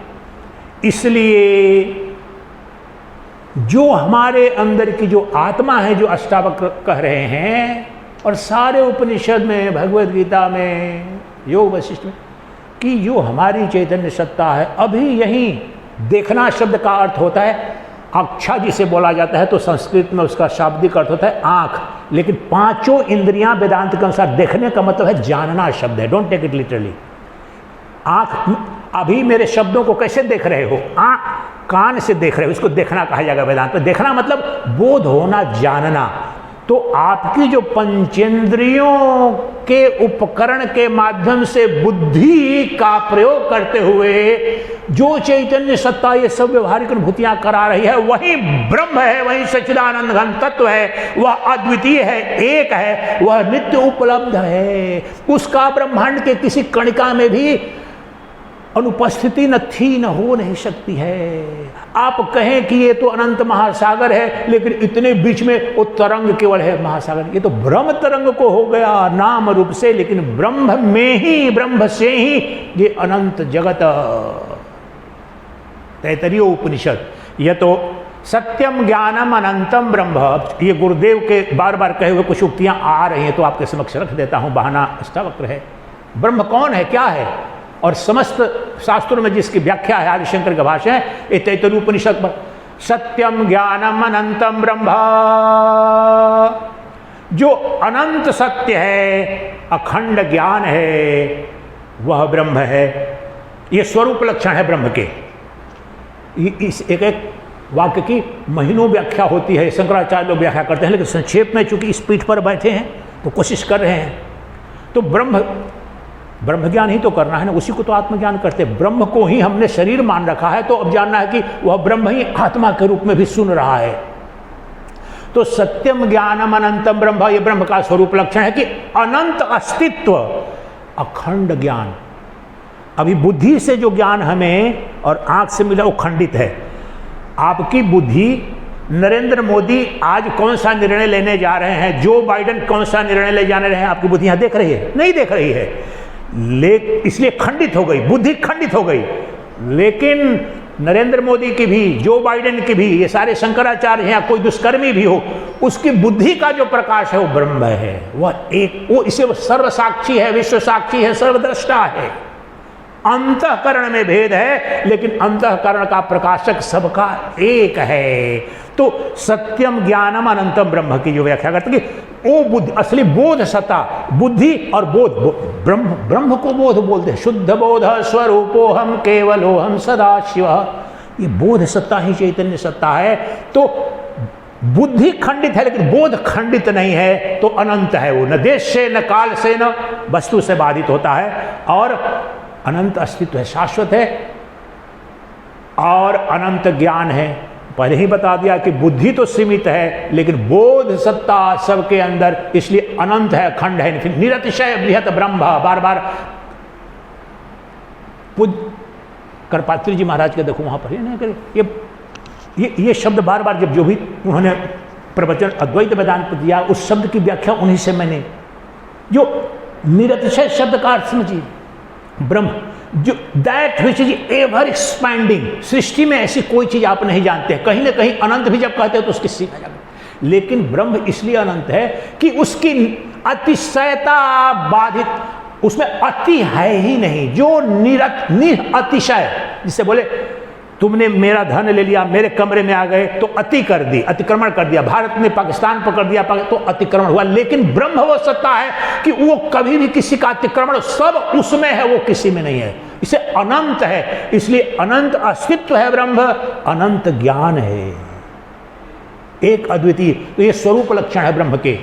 Speaker 1: इसलिए जो हमारे अंदर की जो आत्मा है, जो अष्टावक्र कह रहे हैं, और सारे उपनिषद में, भगवद गीता में, योग वशिष्ठ में, कि जो हमारी चैतन्य सत्ता है, अभी यहीं देखना शब्द का अर्थ होता है अक्षा जिसे बोला जाता है, तो संस्कृत में उसका शाब्दिक अर्थ होता है आंख। लेकिन पांचों इंद्रियां वेदांत के अनुसार देखने का मतलब है जानना शब्द है, डोंट टेक इट लिटरली। आंख, अभी मेरे शब्दों को कैसे देख रहे हो? कान से देख रहे हो, इसको देखना कहा जाएगा वेदांत में। देखना मतलब बोध होना, जानना। तो आपकी जो पंचेंद्रियों के उपकरण के माध्यम से बुद्धि का प्रयोग करते हुए जो चैतन्य सत्ता ये सब व्यवहारिक अनुभूतियां करा रही है, वही ब्रह्म है, वही सच्चिदानंद घन तत्व है, वह अद्वितीय है, एक है, वह नित्य उपलब्ध है। उसका ब्रह्मांड के किसी कणिका में भी अनुपस्थिति न थी, न हो नहीं सकती है। आप कहें कि ये तो अनंत महासागर है, लेकिन इतने बीच में वो तरंग केवल है महासागर, ये तो ब्रह्म तरंग को हो गया नाम रूप से, लेकिन ब्रह्म में ही, ब्रह्म से ही ये अनंत जगत। तैतरीय उपनिषद, यह तो सत्यम ज्ञानम अनंतम ब्रह्म, ये गुरुदेव के बार बार कहे हुए कुछ उक्तियां आ रही हैं तो आपके समक्ष रख देता हूं, बहाना अष्टावक्र है। ब्रह्म कौन है, क्या है? और समस्त शास्त्रों में जिसकी व्याख्या है, आदिशंकर का भाष्य है, ये तैतरीय उपनिषद पर, सत्यम ज्ञानम अनंतम ब्रह्म, जो अनंत सत्य है, अखंड ज्ञान है, वह ब्रह्म है। ये स्वरूप लक्षण है ब्रह्म के। इस एक एक वाक्य की महीनों व्याख्या होती है, शंकराचार्य लोग व्याख्या करते हैं, लेकिन संक्षेप में चूंकि इस पीठ पर बैठे हैं तो कोशिश कर रहे हैं। तो ब्रह्म ज्ञान ही तो करना है ना, उसी को तो आत्मज्ञान करते हैं। ब्रह्म को ही हमने शरीर मान रखा है, तो अब जानना है कि वह ब्रह्म ही आत्मा के रूप में भी सुन रहा है। तो सत्यम ज्ञानम अनंतम ब्रह्म, ये ब्रह्म का स्वरूप लक्षण है कि अनंत अस्तित्व, अखंड ज्ञान। अभी बुद्धि से जो ज्ञान हमें और आंख से मिला वो खंडित है। आपकी बुद्धि नरेंद्र मोदी आज कौन सा निर्णय लेने जा रहे हैं, जो बाइडेन कौन सा निर्णय ले जाने रहे हैं, आपकी बुद्धि यहां देख रही है? नहीं देख रही है, इसलिए खंडित हो गई, बुद्धि खंडित हो गई। लेकिन नरेंद्र मोदी की भी, जो बाइडेन की भी, ये सारे शंकराचार्य हैं या कोई दुष्कर्मी भी हो, उसकी बुद्धि का जो प्रकाश है वो ब्रह्म है। वो इसे सर्व साक्षी है, विश्व साक्षी है, सर्वद्रष्टा है। अंतःकरण में भेद है, लेकिन अंतःकरण का प्रकाशक सबका एक है। तो सत्यम ज्ञानम अनंतम ब्रह्म की जो व्याख्या करते कि वो बुद्धि, असली बोध सत्ता, बुद्धि और बोध, ब्रह्म को बोध बोलते हैं। शुद्ध बोध स्वरूपो हम केवलो हम सदा शिव, ये बोध सत्ता ही चैतन्य सत्ता है। तो बुद्धि खंडित है लेकिन बोध खंडित नहीं है, तो अनंत है वो, न देश से न काल से न वस्तु से बाधित होता है, और अनंत अस्तित्व है, शाश्वत है, और अनंत ज्ञान है। पहले ही बता दिया कि बुद्धि तो सीमित है लेकिन बोध सत्ता सबके अंदर, इसलिए अनंत है, अखंड है, निरतिशय बृहत ब्रह्म। बार बार करपात्री जी महाराज के देखो वहां पर ये शब्द बार बार, जब जो भी उन्होंने प्रवचन अद्वैत वेदांत दिया, उस शब्द की व्याख्या उन्हीं से मैंने, जो निरतिशय शब्द का अर्थ समझिए, ब्रह्म, जो that which is ever expanding. सृष्टि में ऐसी कोई चीज आप नहीं जानते, कहीं ना कहीं अनंत भी जब कहते हो तो उसकी सीमा जाती, लेकिन ब्रह्म इसलिए अनंत है कि उसकी अतिशयता बाधित, उसमें अति है ही नहीं, जो निरतिशय, जिससे बोले तुमने मेरा धन ले लिया, मेरे कमरे में आ गए तो अति कर दी, अतिक्रमण कर दिया, भारत ने पाकिस्तान पकड़ दिया तो अतिक्रमण हुआ। लेकिन ब्रह्म वो सत्ता है कि वो कभी भी किसी का अतिक्रमण, सब उसमें है, वो किसी में नहीं है, इसे अनंत है, इसलिए अनंत अस्तित्व है ब्रह्म, अनंत ज्ञान है, एक अद्वितीय। तो ये स्वरूप लक्षण है ब्रह्म के,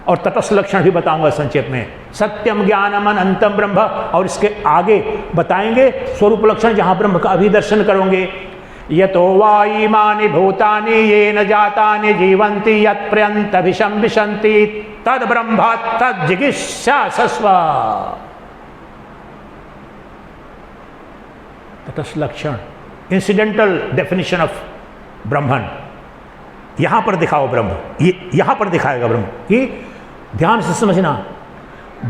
Speaker 1: और तटस्थ लक्षण भी बताऊंगा संक्षेप में। सत्यम ज्ञानम अनंतम ब्रह्म, और इसके आगे बताएंगे स्वरूप लक्षण, जहां ब्रह्म का अभिदर्शन करोगे। यतो वा इमानि भूतानि येन जातानि जीवन्ति यत्पर्यन्तभिषं विशन्ति तद ब्रह्म तद जिगीषासस्व। तटस्थ लक्षण, इंसिडेंटल डेफिनेशन ऑफ ब्रह्मन, यहां पर दिखाओ ब्रह्म, ये यहां पर दिखाएगा ब्रह्म कि ध्यान से समझना,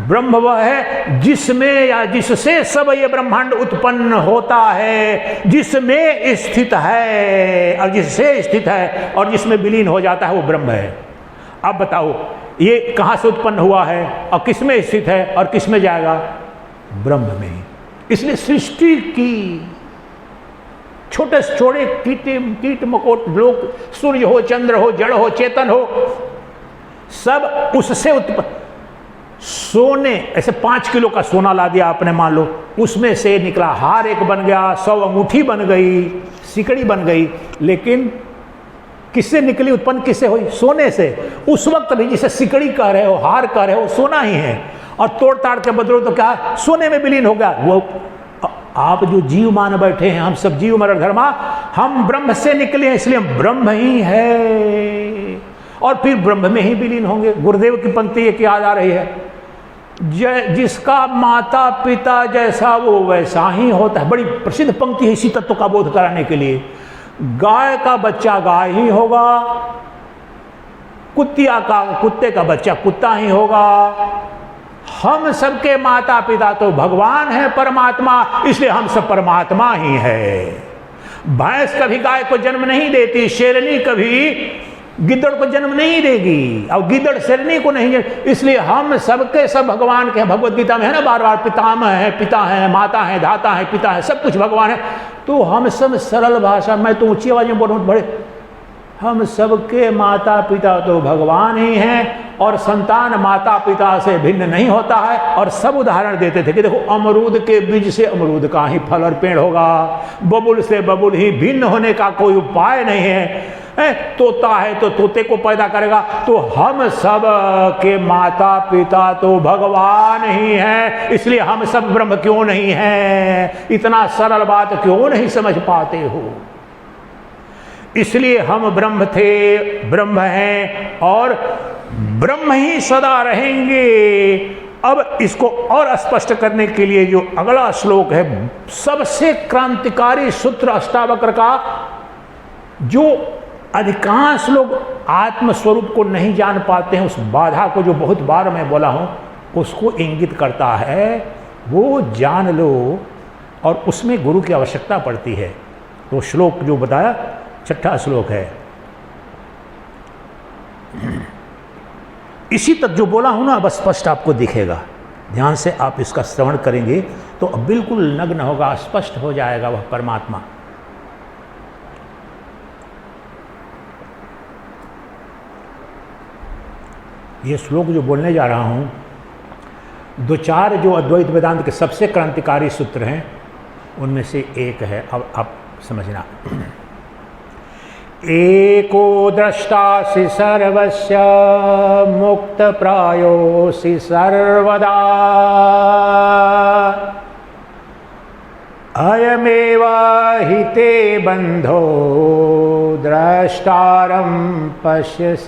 Speaker 1: ब्रह्म वह है जिसमें या जिससे सब ये ब्रह्मांड उत्पन्न होता है, जिसमें स्थित है और जिससे स्थित है और जिसमें विलीन हो जाता है, वो ब्रह्म है। अब बताओ ये कहां से उत्पन्न हुआ है और किस में स्थित है और किस में जाएगा? ब्रह्म में। इसलिए सृष्टि की छोटे से छोटे कीट मकोट, लोग, सूर्य हो, चंद्र हो, जड़ हो, चेतन हो, सब उससे उत्पन्न। सोने, ऐसे 5 किलो का सोना ला दिया आपने, मान लो, उसमें से निकला हार एक बन गया, 100 अंगूठी बन गई, सिकड़ी बन गई, लेकिन किससे निकली, उत्पन्न किससे हुई? सोने से। उस वक्त भी जिसे सिकड़ी कह रहे हो, हार कह रहे हो, सोना ही है, और तोड़ ताड़ के बदलो तो क्या, सोने में विलीन हो गया। वो आप जो जीव मान बैठे हैं, हम सब जीव मरण धर्मा, हम ब्रह्म से निकले हैं, इसलिए हम ब्रह्म ही है, और फिर ब्रह्म में ही विलीन होंगे। गुरुदेव की पंक्ति एक याद आ रही है, जिसका माता पिता जैसा वो वैसा ही होता है। बड़ी प्रसिद्ध पंक्ति है इसी तत्व का बोध कराने के लिए। गाय का बच्चा गाय ही होगा, कुत्ते का बच्चा कुत्ता ही होगा। हम सबके माता पिता तो भगवान है, परमात्मा, इसलिए हम सब परमात्मा ही है। भैंस कभी गाय को जन्म नहीं देती, शेरनी कभी गिद्दड़ को जन्म नहीं देगी, और गिद्दड़ शेरनी को नहीं, इसलिए हम सबके सब भगवान के हैं। भगवत गीता में है ना बार बार, पितामह है, पिता है, माता है, धाता है, पिता है, सब कुछ भगवान है। तो हम सब सरल भाषा, मैं तो ऊंची आवाज में बोलूं बड़े, हम सबके माता पिता तो भगवान ही हैं, और संतान माता पिता से भिन्न नहीं होता है। और सब उदाहरण देते थे कि देखो, अमरूद के बीज से अमरूद का ही फल और पेड़ होगा, बबुल से बबुल ही भिन्न होने का कोई उपाय नहीं है। तोता है तो तोते को पैदा करेगा। तो हम सब के माता पिता तो भगवान ही हैं, इसलिए हम सब ब्रह्म क्यों नहीं हैं? इतना सरल बात क्यों नहीं समझ पाते हो? इसलिए हम ब्रह्म थे, ब्रह्म हैं, और ब्रह्म ही सदा रहेंगे। अब इसको और स्पष्ट करने के लिए जो अगला श्लोक है, सबसे क्रांतिकारी सूत्र अष्टावक्र का, जो अधिकांश लोग आत्मस्वरूप को नहीं जान पाते हैं। उस बाधा को जो बहुत बार मैं बोला हूँ उसको इंगित करता है, वो जान लो, और उसमें गुरु की आवश्यकता पड़ती है। तो श्लोक जो बताया 6ठा श्लोक है, इसी तक जो बोला हूं ना बस स्पष्ट आपको दिखेगा। ध्यान से आप इसका श्रवण करेंगे तो अब बिल्कुल नग्न होगा, स्पष्ट हो जाएगा वह परमात्मा। ये श्लोक जो बोलने जा रहा हूं, 2-4 जो अद्वैत वेदांत के सबसे क्रांतिकारी सूत्र हैं उनमें से एक है। अब आप समझना। एको द्रष्टासि सर्वस्य मुक्त प्रायोसि सर्वदा, अयमेव हि ते बंधो द्रष्टारं पश्यसीतरम्,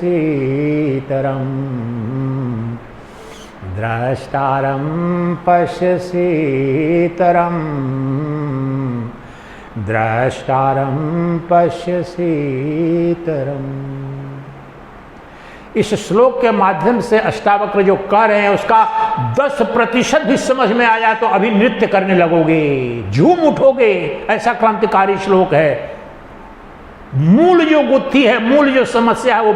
Speaker 1: द्रष्टारं पश्यसीतरम्, द्रष्टारं पश्यसीतरम्। इस श्लोक के माध्यम से अष्टावक्र जो कह रहे हैं उसका 10% भी समझ में आया तो अभी नृत्य करने लगोगे, झूम उठोगे। ऐसा क्रांतिकारी श्लोक है। मूल जो गुत्थी है, मूल जो समस्या है वो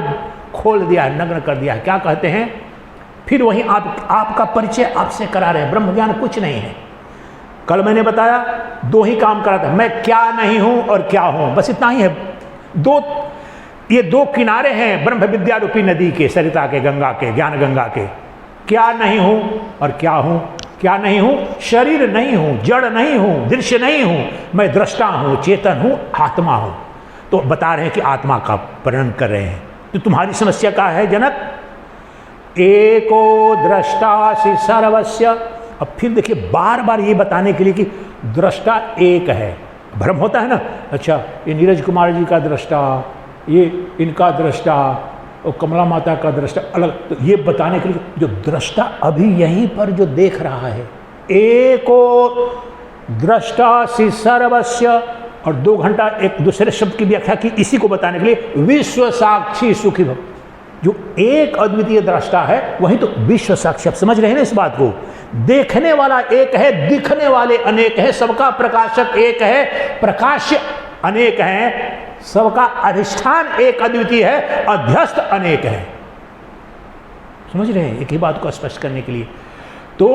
Speaker 1: खोल दिया, नग्न कर दिया। क्या कहते हैं? फिर वही आपका परिचय आपसे करा रहे हैं। ब्रह्म ज्ञान कुछ नहीं है। कल मैंने बताया 2 ही काम करा था, मैं क्या नहीं हूं और क्या हूं, बस इतना ही है। ये 2 किनारे हैं ब्रह्म विद्या रूपी नदी के, सरिता के, गंगा के, ज्ञान गंगा के। क्या नहीं हूं और क्या हूं। क्या नहीं हूं? शरीर नहीं हूं, जड़ नहीं हूं, दृश्य नहीं हूं, मैं दृष्टा हूं, चेतन हूं, आत्मा हूं। तो बता रहे हैं कि आत्मा का वर्णन कर रहे हैं। तो तुम्हारी समस्या क्या है जनक? एको द्रष्टासि सर्वस्य। अब फिर देखिए बार बार ये बताने के लिए कि दृष्टा एक है। भ्रम होता है ना, अच्छा ये नीरज कुमार जी का दृष्टा, ये इनका दृष्टा और कमला माता का दृष्टा अलग। तो ये बताने के लिए जो दृष्टा अभी यहीं पर जो देख रहा है, एको द्रष्टासि सर्वस्य, और 2 घंटा एक दूसरे शब्द की व्याख्या की इसी को बताने के लिए, विश्व साक्षी सुखी भव। जो एक अद्वितीय दृष्टा है वही तो विश्व साक्षी। आप समझ रहे हैं ना इस बात को? देखने वाला एक है, दिखने वाले अनेक हैं, सबका प्रकाशक एक है, प्रकाश्य अनेक हैं, सबका अधिष्ठान एक अद्वितीय है, अध्यस्त अनेक है। समझ रहे हैं? एक ही बात को स्पष्ट करने के लिए। तो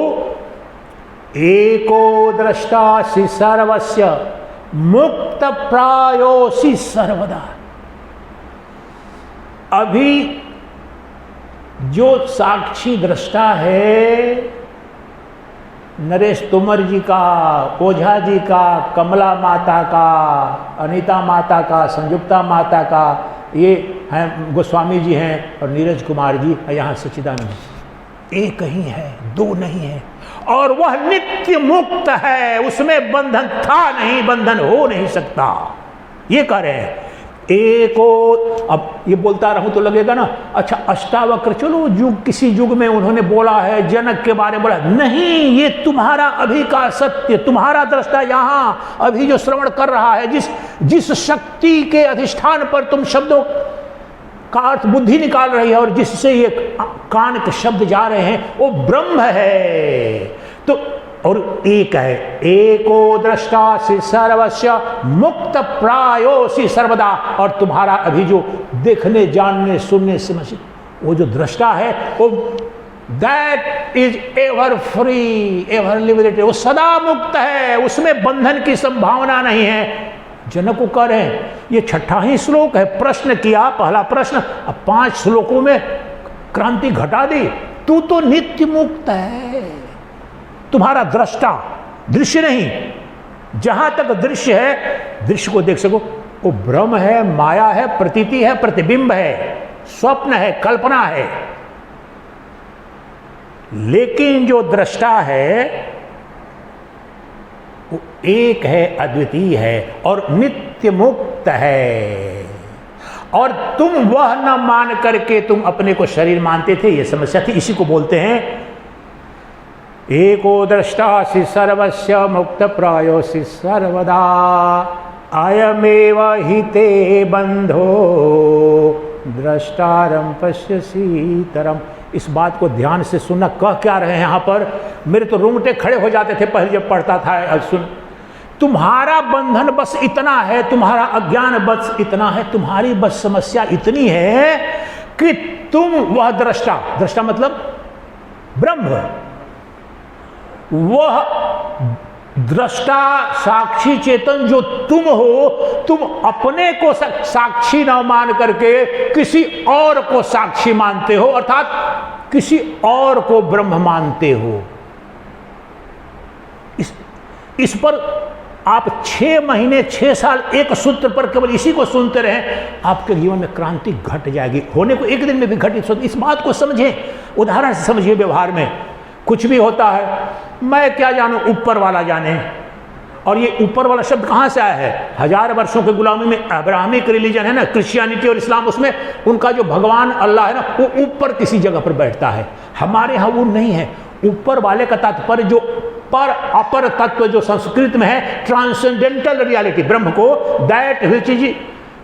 Speaker 1: एको द्रष्टासि सर्वस्य मुक्त प्रायोसि सर्वदा। अभी जो साक्षी दृष्टा है, नरेश तोमर जी का, ओझा जी का, कमला माता का, अनीता माता का, संयुक्ता माता का, ये हैं गोस्वामी जी हैं और नीरज कुमार जी, यहाँ सच्चिदानंद। एक ही है, 2 नहीं है। और वह नित्य मुक्त है, उसमें बंधन था नहीं, बंधन हो नहीं सकता। ये कह रहे हैं एको। अब ये बोलता रहूं तो लगेगा ना, अच्छा अष्टावक्र, चलो युग किसी युग में उन्होंने बोला है, जनक के बारे में बोला नहीं, ये तुम्हारा अभी का सत्य, तुम्हारा दृष्टा यहां अभी जो श्रवण कर रहा है, जिस शक्ति के अधिष्ठान पर तुम शब्दों का अर्थ बुद्धि निकाल रही है और जिससे ये कान के शब्द जा रहे हैं, वो ब्रह्म है। तो और एक है, एको द्रष्टासि सर्वस्य मुक्त प्रायोसि सर्वदा। और तुम्हारा अभी जो देखने, जानने, सुनने, समझने, वो जो दृष्टा है, वो that is ever free, ever liberated, वो सदा मुक्त है, उसमें बंधन की संभावना नहीं है। जनक को कह रहे हैं, ये 6ठा ही श्लोक है। प्रश्न किया, पहला प्रश्न, अब 5 श्लोकों में क्रांति घटा दी। तू तो नित्य मुक्त है, तुम्हारा दृष्टा दृश्य नहीं। जहां तक दृश्य है, दृश्य को देख सको, वो भ्रम है, माया है, प्रतीति है, प्रतिबिंब है, स्वप्न है, कल्पना है। लेकिन जो दृष्टा है वो एक है, अद्वितीय है और नित्य मुक्त है। और तुम वह न मान करके तुम अपने को शरीर मानते थे, ये समस्या थी। इसी को बोलते हैं एको द्रष्टासि सर्वस्य मुक्त प्रायोसि सर्वदा। अयमेव हि ते बंधो द्रष्टारम पश्यसीतरम। इस बात को ध्यान से सुनना। कह क्या रहे हैं यहाँ पर? मेरे तो रोंगटे खड़े हो जाते थे पहले जब पढ़ता था। सुन, तुम्हारा बंधन बस इतना है, तुम्हारा अज्ञान बस इतना है, तुम्हारी बस समस्या इतनी है कि तुम वह दृष्टा, दृष्टा मतलब ब्रह्म, वह दृष्टा साक्षी चेतन जो तुम हो, तुम अपने को साक्षी न मान करके किसी और को साक्षी मानते हो, अर्थात किसी और को ब्रह्म मानते हो। इस पर आप 6 महीने 6 साल एक सूत्र पर केवल इसी को सुनते रहें, आपके जीवन में क्रांति घट जाएगी। होने को एक दिन में भी घटित। इस बात को समझें, उदाहरण से समझिए। व्यवहार में कुछ भी होता है, मैं क्या जानूं, ऊपर वाला जाने। और ये ऊपर वाला शब्द कहाँ से आया है? 1000 वर्षों के गुलामी में अब्राहमिक रिलीजन है ना, क्रिश्चियनिटी और इस्लाम, उसमें उनका जो भगवान अल्लाह है ना, वो ऊपर किसी जगह पर बैठता है। हमारे यहाँ वो नहीं है। ऊपर वाले का तात्पर्य जो पर अपर तत्व जो संस्कृत में है, ट्रांसेंडेंटल रियलिटी, ब्रह्म को, that which is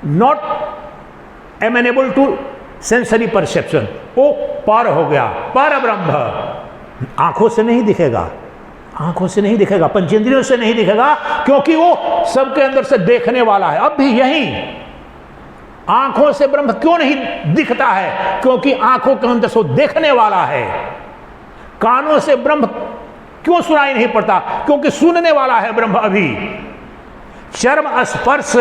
Speaker 1: not amenable to sensory perception, वो पर हो गया, पर ब्रह्म। आंखों से नहीं दिखेगा, आंखों से नहीं दिखेगा, पंचेंद्रियों से नहीं दिखेगा, क्योंकि वो सबके अंदर से देखने वाला है। अब भी यही आंखों से ब्रह्म क्यों नहीं दिखता है? क्योंकि आंखों के अंदर से वो देखने वाला है। कानों से ब्रह्म क्यों सुनाई नहीं पड़ता? क्योंकि सुनने वाला है ब्रह्म अभी। चर्म स्पर्श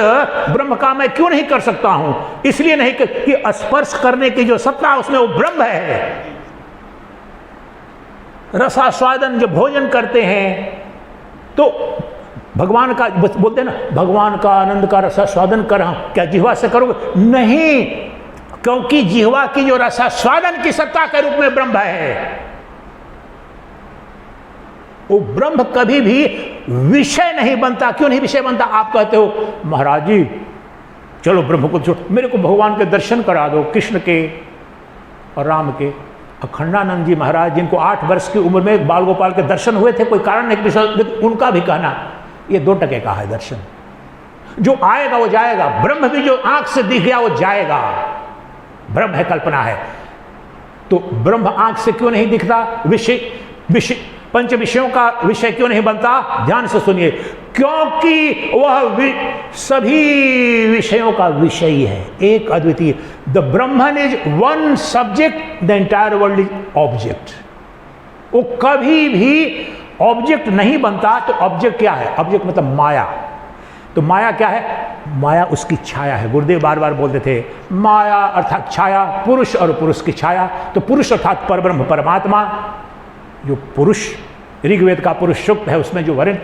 Speaker 1: ब्रह्म का मैं क्यों नहीं कर सकता हूं? इसलिए नहीं कि स्पर्श करने की जो सत्ता है उसमें वो ब्रह्म है। रसास्वादन जो भोजन करते हैं तो भगवान का बोलते हैं ना, भगवान का आनंद का रसास्वादन कर, क्या जिह्वा से करोगे? नहीं, क्योंकि जिह्वा की जो रसास्वादन की सत्ता के रूप में ब्रह्म है, वो ब्रह्म कभी भी विषय नहीं बनता। क्यों नहीं विषय बनता? आप कहते हो महाराज जी चलो ब्रह्म को छोड़, मेरे को भगवान के दर्शन करा दो, कृष्ण के और राम के। अखंडानंद जी महाराज, जिनको 8 वर्ष की उम्र में बाल गोपाल के दर्शन हुए थे, कोई कारण नहीं, उनका भी कहना ये 2 टके का है दर्शन। जो आएगा वो जाएगा। ब्रह्म भी जो आंख से दिख गया वो जाएगा। ब्रह्म है, कल्पना है। तो ब्रह्म आंख से क्यों नहीं दिखता? विषय पंच विषयों का विषय क्यों नहीं बनता? ध्यान से सुनिए, क्योंकि वह सभी विषयों का विषय है, एक अद्वितीय। The Brahman is one subject, the entire world is object. वो कभी भी ऑब्जेक्ट नहीं बनता। तो ऑब्जेक्ट क्या है? ऑब्जेक्ट मतलब माया। तो माया क्या है? माया उसकी छाया है। गुरुदेव बार बार बोलते थे माया अर्थात छाया, पुरुष और पुरुष की छाया। तो पुरुष अर्थात परब्रह्म परमात्मा, जो पुरुष, ऋग्वेद का पुरुष सूक्त है उसमें जो वर्ण,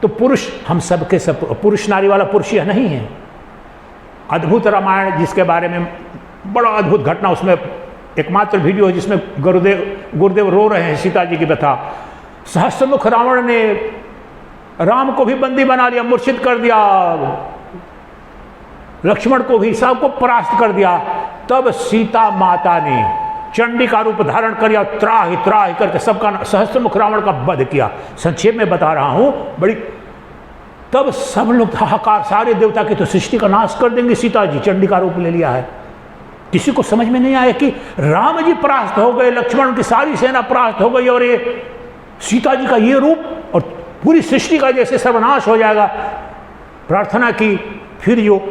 Speaker 1: तो पुरुष हम सबके सब, पुरुष नारी वाला पुरुष यह नहीं है। अद्भुत रामायण जिसके बारे में बड़ा अद्भुत घटना, उसमें एकमात्र वीडियो है जिसमें गुरुदेव रो रहे हैं सीता जी की व्यथा। सहस्त्रमुख रावण ने राम को भी बंदी बना लिया, मूर्छित कर दिया, लक्ष्मण को भी, सबको परास्त कर दिया। तब सीता माता ने चंडी का रूप धारण कर त्राहि त्राहि करके सबका सहस्त्रमुख रावण का वध किया। संक्षेप में बता रहा हूं बड़ी। तब सब लोग हाहाकार, सारे देवता की तो सृष्टि का नाश कर देंगे सीता जी, चंडी का रूप ले लिया है। किसी को समझ में नहीं आया कि राम जी परास्त हो गए, लक्ष्मण की सारी सेना परास्त हो गई, और ये सीता जी का ये रूप, और पूरी सृष्टि का जैसे सर्वनाश हो जाएगा। प्रार्थना की, फिर जो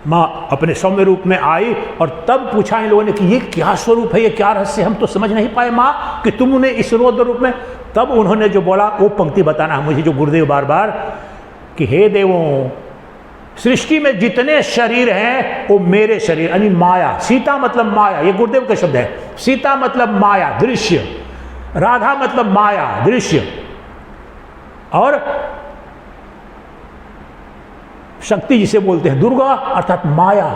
Speaker 1: माँ अपने सौम्य रूप में आई, और तब पूछा इन लोगों ने कि ये क्या स्वरूप है, ये क्या रहस्य, हम तो समझ नहीं पाए माँ कि तुम उन्हें इस रौद्र रूप में। तब उन्होंने जो बोला वो पंक्ति बताना है मुझे, जो गुरुदेव बार बार, कि हे देवों, सृष्टि में जितने शरीर हैं वो मेरे शरीर, यानी माया। सीता मतलब माया, ये गुरुदेव का शब्द है। सीता मतलब माया, दृश्य। राधा मतलब माया, दृश्य। और शक्ति जिसे बोलते हैं दुर्गा अर्थात माया।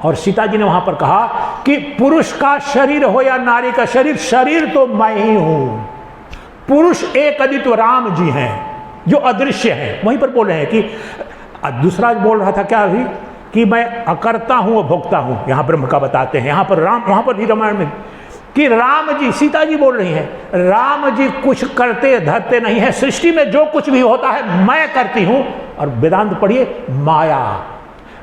Speaker 1: और सीता जी ने वहां पर कहा कि पुरुष का शरीर हो या नारी का शरीर, शरीर तो मैं ही हूं। पुरुष एक अद्वितीय राम जी हैं जो अदृश्य हैं। वहीं पर बोल रहे हैं कि दूसरा बोल रहा था क्या अभी, कि मैं अकर्ता हूं और भोक्ता हूं। यहां ब्रह्म का बताते हैं, यहां पर राम, वहां पर भी रामायण में कि राम जी, सीता जी बोल रही हैं, राम जी कुछ करते धरते नहीं है। सृष्टि में जो कुछ भी होता है मैं करती हूं, और वेदांत पढ़िए, माया।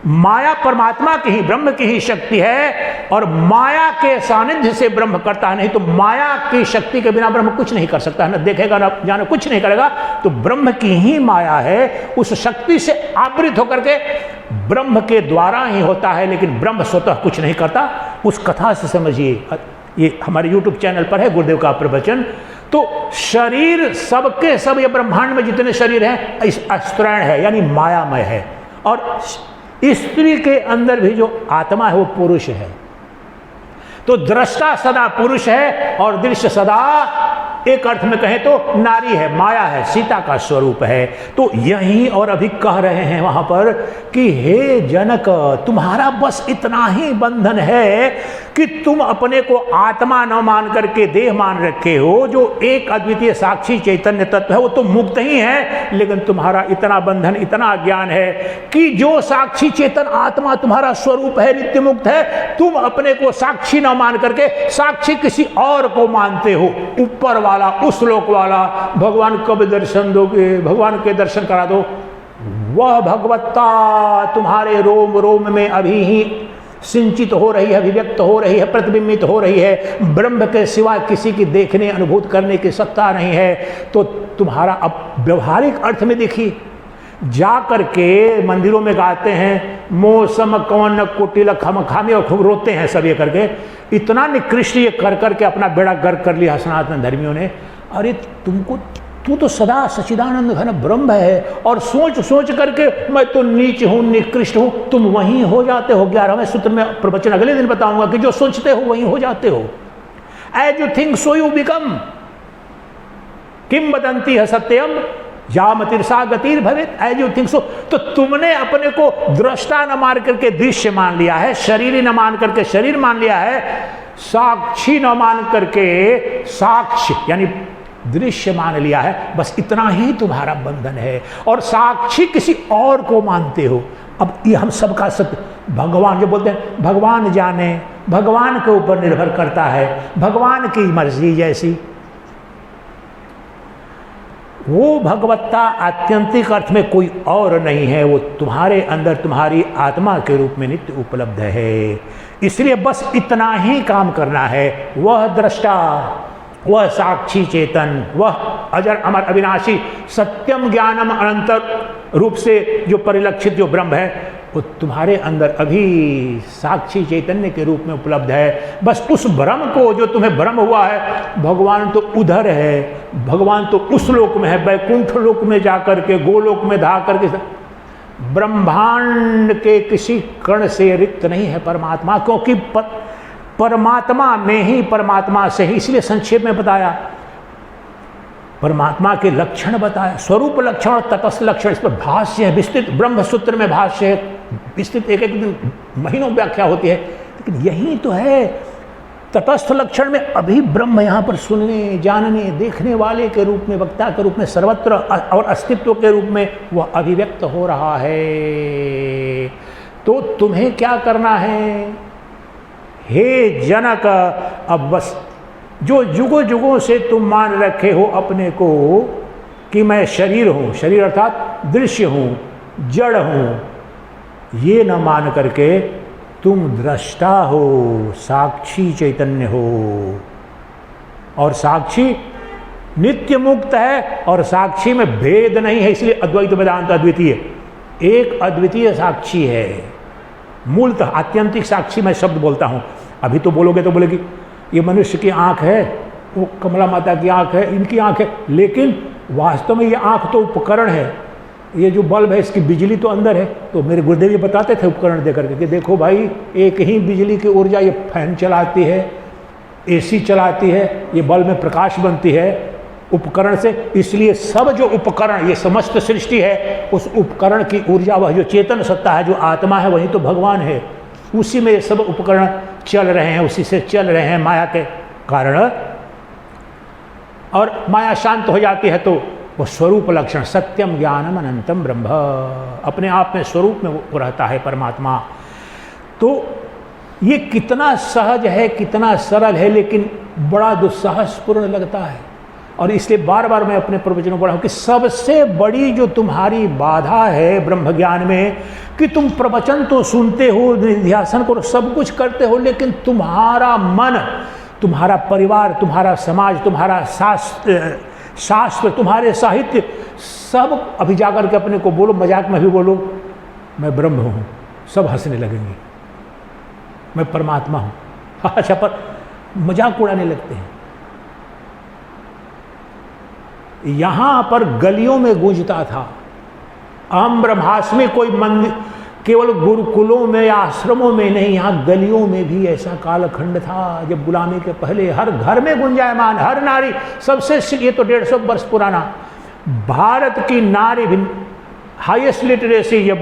Speaker 1: माया परमात्मा की ही, ब्रह्म की ही शक्ति है और माया के सानिध्य से ब्रह्म करता है। नहीं तो माया की शक्ति के बिना ब्रह्म कुछ नहीं कर सकता है, ना देखेगा ना जाने कुछ नहीं करेगा। तो ब्रह्म की ही माया है, उस शक्ति से आवृत होकर के ब्रह्म के द्वारा ही होता है, लेकिन ब्रह्म स्वतः कुछ नहीं करता। उस कथा से समझिए, ये हमारे YouTube चैनल पर है गुरुदेव का प्रवचन। तो शरीर सबके सब, ये ब्रह्मांड में जितने शरीर हैं अस्त्रैण है, यानी मायामय है। और स्त्री के अंदर भी जो आत्मा है वो पुरुष है। तो दृष्टा सदा पुरुष है और दृश्य सदा, एक अर्थ में कहें तो नारी है, माया है, सीता का स्वरूप है। तो यही और अभी कह रहे हैं वहां पर कि हे जनक, तुम्हारा बस इतना ही बंधन है कि तुम अपने को आत्मा न मान करके देह मान रखे हो। जो एक अद्वितीय साक्षी चैतन्य तत्व है वो तो मुक्त ही है, लेकिन तुम्हारा इतना बंधन, इतना ज्ञान है कि जो साक्षी चेतन आत्मा तुम्हारा स्वरूप है, नित्य मुक्त है, तुम अपने को साक्षी न मान करके साक्षी किसी और को मानते हो। ऊपर वाला, उस लोक वाला, भगवान कब दर्शन दोगे, भगवान के दर्शन करा दो। वह भगवत्ता तुम्हारे रोम रोम में अभी ही सिंचित हो रही है, अभिव्यक्त हो रही है, प्रतिबिंबित हो रही है। ब्रह्म के सिवा किसी की देखने, अनुभूत करने की सत्ता नहीं है। तो तुम्हारा अब व्यवहारिक अर्थ में देखिए, जा करके मंदिरों में गाते हैं मौसम कौन कुटिल खम खामी, और खूब रोते हैं सब ये करके। इतना निकृष्ट ये कर करके अपना बेड़ा गर्क कर लिया सनातन धर्मियों ने। अरे तू तो सदा सच्चिदानंद घन ब्रह्म है, और सोच सोच करके मैं तो नीच हूं, निकृष्ट हूं। तुम वहीं हो जाते हो। 11वें सूत्र में प्रवचन अगले दिन बताऊंगा कि जो सोचते हो वहीं हो जाते हो। As you think so you become. किम बदंती है सत्यम जामतिर्षा गतिर भवेत, एज यू थिंक सो। तो तुमने अपने को दृष्टा न मान करके दृश्य मान लिया है, शरीर न मान करके शरीर मान लिया है, साक्षी न मान करके साक्ष्य यानी दृश्य मान लिया है। बस इतना ही तुम्हारा बंधन है, और साक्षी किसी और को मानते हो। अब ये हम सबका सत्य, भगवान जो बोलते हैं भगवान जाने, भगवान के ऊपर निर्भर करता है, भगवान की मर्जी जैसी। वो भगवत्ता आत्यंतिक अर्थ में कोई और नहीं है, वो तुम्हारे अंदर तुम्हारी आत्मा के रूप में नित्य उपलब्ध है। इसलिए बस इतना ही काम करना है। वह दृष्टा, वह साक्षी चेतन, वह अजर अमर अविनाशी सत्यम ज्ञानम अनंत रूप से जो परिलक्षित जो ब्रह्म है, वो तुम्हारे अंदर अभी साक्षी चैतन्य के रूप में उपलब्ध है। बस उस ब्रह्म को, जो तुम्हें ब्रह्म हुआ है, भगवान तो उधर है, भगवान तो उस लोक में है, वैकुंठ लोक में जाकर के, गोलोक में धा करके, ब्रह्मांड के किसी कण से रिक्त नहीं है परमात्मा। क्योंकि परमात्मा में ही परमात्मा से ही, इसलिए संक्षेप में बताया, परमात्मा के लक्षण बताया, स्वरूप लक्षण और तटस्थ लक्षण। इस पर भाष्य है विस्तृत, ब्रह्म सूत्र में भाष्य है विस्तृत, एक एक दिन महीनों व्याख्या होती है। लेकिन यही तो है, तटस्थ लक्षण में अभी ब्रह्म यहाँ पर सुनने, जानने, देखने वाले के रूप में, वक्ता के रूप में, सर्वत्र और अस्तित्व के रूप में वह अभिव्यक्त हो रहा है। तो तुम्हें क्या करना है हे जनक? अब बस जो युगों युगों से तुम मान रखे हो अपने को कि मैं शरीर हूँ, शरीर अर्थात दृश्य हूँ, जड़ हूँ, ये न मान करके तुम दृष्टा हो, साक्षी चैतन्य हो। और साक्षी नित्य मुक्त है, और साक्षी में भेद नहीं है। इसलिए अद्वैत वेदांत अद्वितीय, एक अद्वितीय साक्षी है। मूलतः आत्यंतिक साक्षी मैं शब्द बोलता हूँ। अभी तो बोलोगे तो बोलेगी ये मनुष्य की आँख है, वो कमला माता की आँख है, इनकी आँख है, लेकिन वास्तव में ये आँख तो उपकरण है। ये जो बल्ब है इसकी बिजली तो अंदर है। तो मेरे गुरुदेव ये बताते थे उपकरण दे करके कि देखो भाई, एक ही बिजली की ऊर्जा ये फैन चलाती है, एसी चलाती है, ये बल्ब में प्रकाश बनती है उपकरण से। इसलिए सब जो उपकरण, ये समस्त सृष्टि है, उस उपकरण की ऊर्जा, वह जो चेतन सत्ता है, जो आत्मा है, वही तो भगवान है। उसी में सब उपकरण चल रहे हैं, उसी से चल रहे हैं माया के कारण। और माया शांत हो जाती है तो वो स्वरूप लक्षण, सत्यम ज्ञानम अनंतम ब्रह्म, अपने आप में स्वरूप में वो रहता है परमात्मा। तो ये कितना सहज है, कितना सरल है, लेकिन बड़ा दुस्साहसपूर्ण लगता है। और इसलिए बार बार मैं अपने प्रवचनों पढ़ा हूं कि सबसे बड़ी जो तुम्हारी बाधा है ब्रह्म ज्ञान में, कि तुम प्रवचन तो सुनते हो, निध्यासन करो, सब कुछ करते हो, लेकिन तुम्हारा मन, तुम्हारा परिवार, तुम्हारा समाज, तुम्हारा शास्त्र, तुम्हारे साहित्य, सब अभी जाकर के अपने को बोलो, मजाक में भी बोलो मैं ब्रह्म हूँ, सब हंसने लगेंगे, मैं परमात्मा हूँ। अच्छा, पर मजाक उड़ाने लगते हैं। यहां पर गलियों में गूंजता था अहम ब्रह्मास्मि, कोई मंदिर केवल गुरुकुलों में या आश्रमों में नहीं, यहां गलियों में भी ऐसा कालखंड था जब गुलामी के पहले हर घर में गुंजायमान, हर नारी, सबसे, ये तो 150 वर्ष पुराना, भारत की नारी भी हाईएस्ट लिटरेसी, जब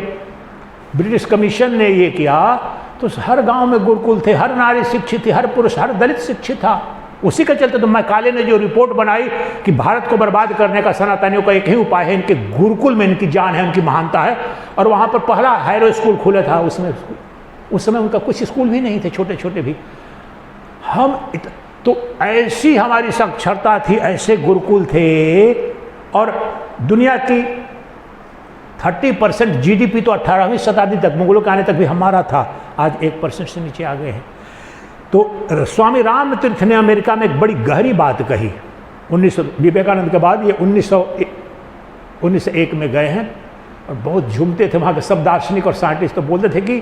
Speaker 1: ब्रिटिश कमीशन ने ये किया तो हर गांव में गुरुकुल थे, हर नारी शिक्षित थी, हर पुरुष, हर दलित शिक्षित था। उसी के चलते तो मैकाले ने जो रिपोर्ट बनाई कि भारत को बर्बाद करने का सनातनियों का एक ही उपाय है, इनके गुरुकुल में इनकी जान है, उनकी महानता है, और वहाँ पर पहला हायरो स्कूल खुला था। उसमें उस समय उनका कुछ स्कूल भी नहीं थे, छोटे छोटे भी। तो ऐसी हमारी साक्षरता थी, ऐसे गुरुकुल थे, और दुनिया की 30% GDP तो 18वीं शताब्दी तक, मुगलों के आने तक भी हमारा था, आज 1% से नीचे आ गए हैं। तो स्वामी रामतीर्थ ने अमेरिका में एक बड़ी गहरी बात कही, 1900 विवेकानंद के बाद, ये 1901 में गए हैं, और बहुत झूमते थे वहाँ के सब दार्शनिक और साइंटिस्ट। तो बोलते थे कि,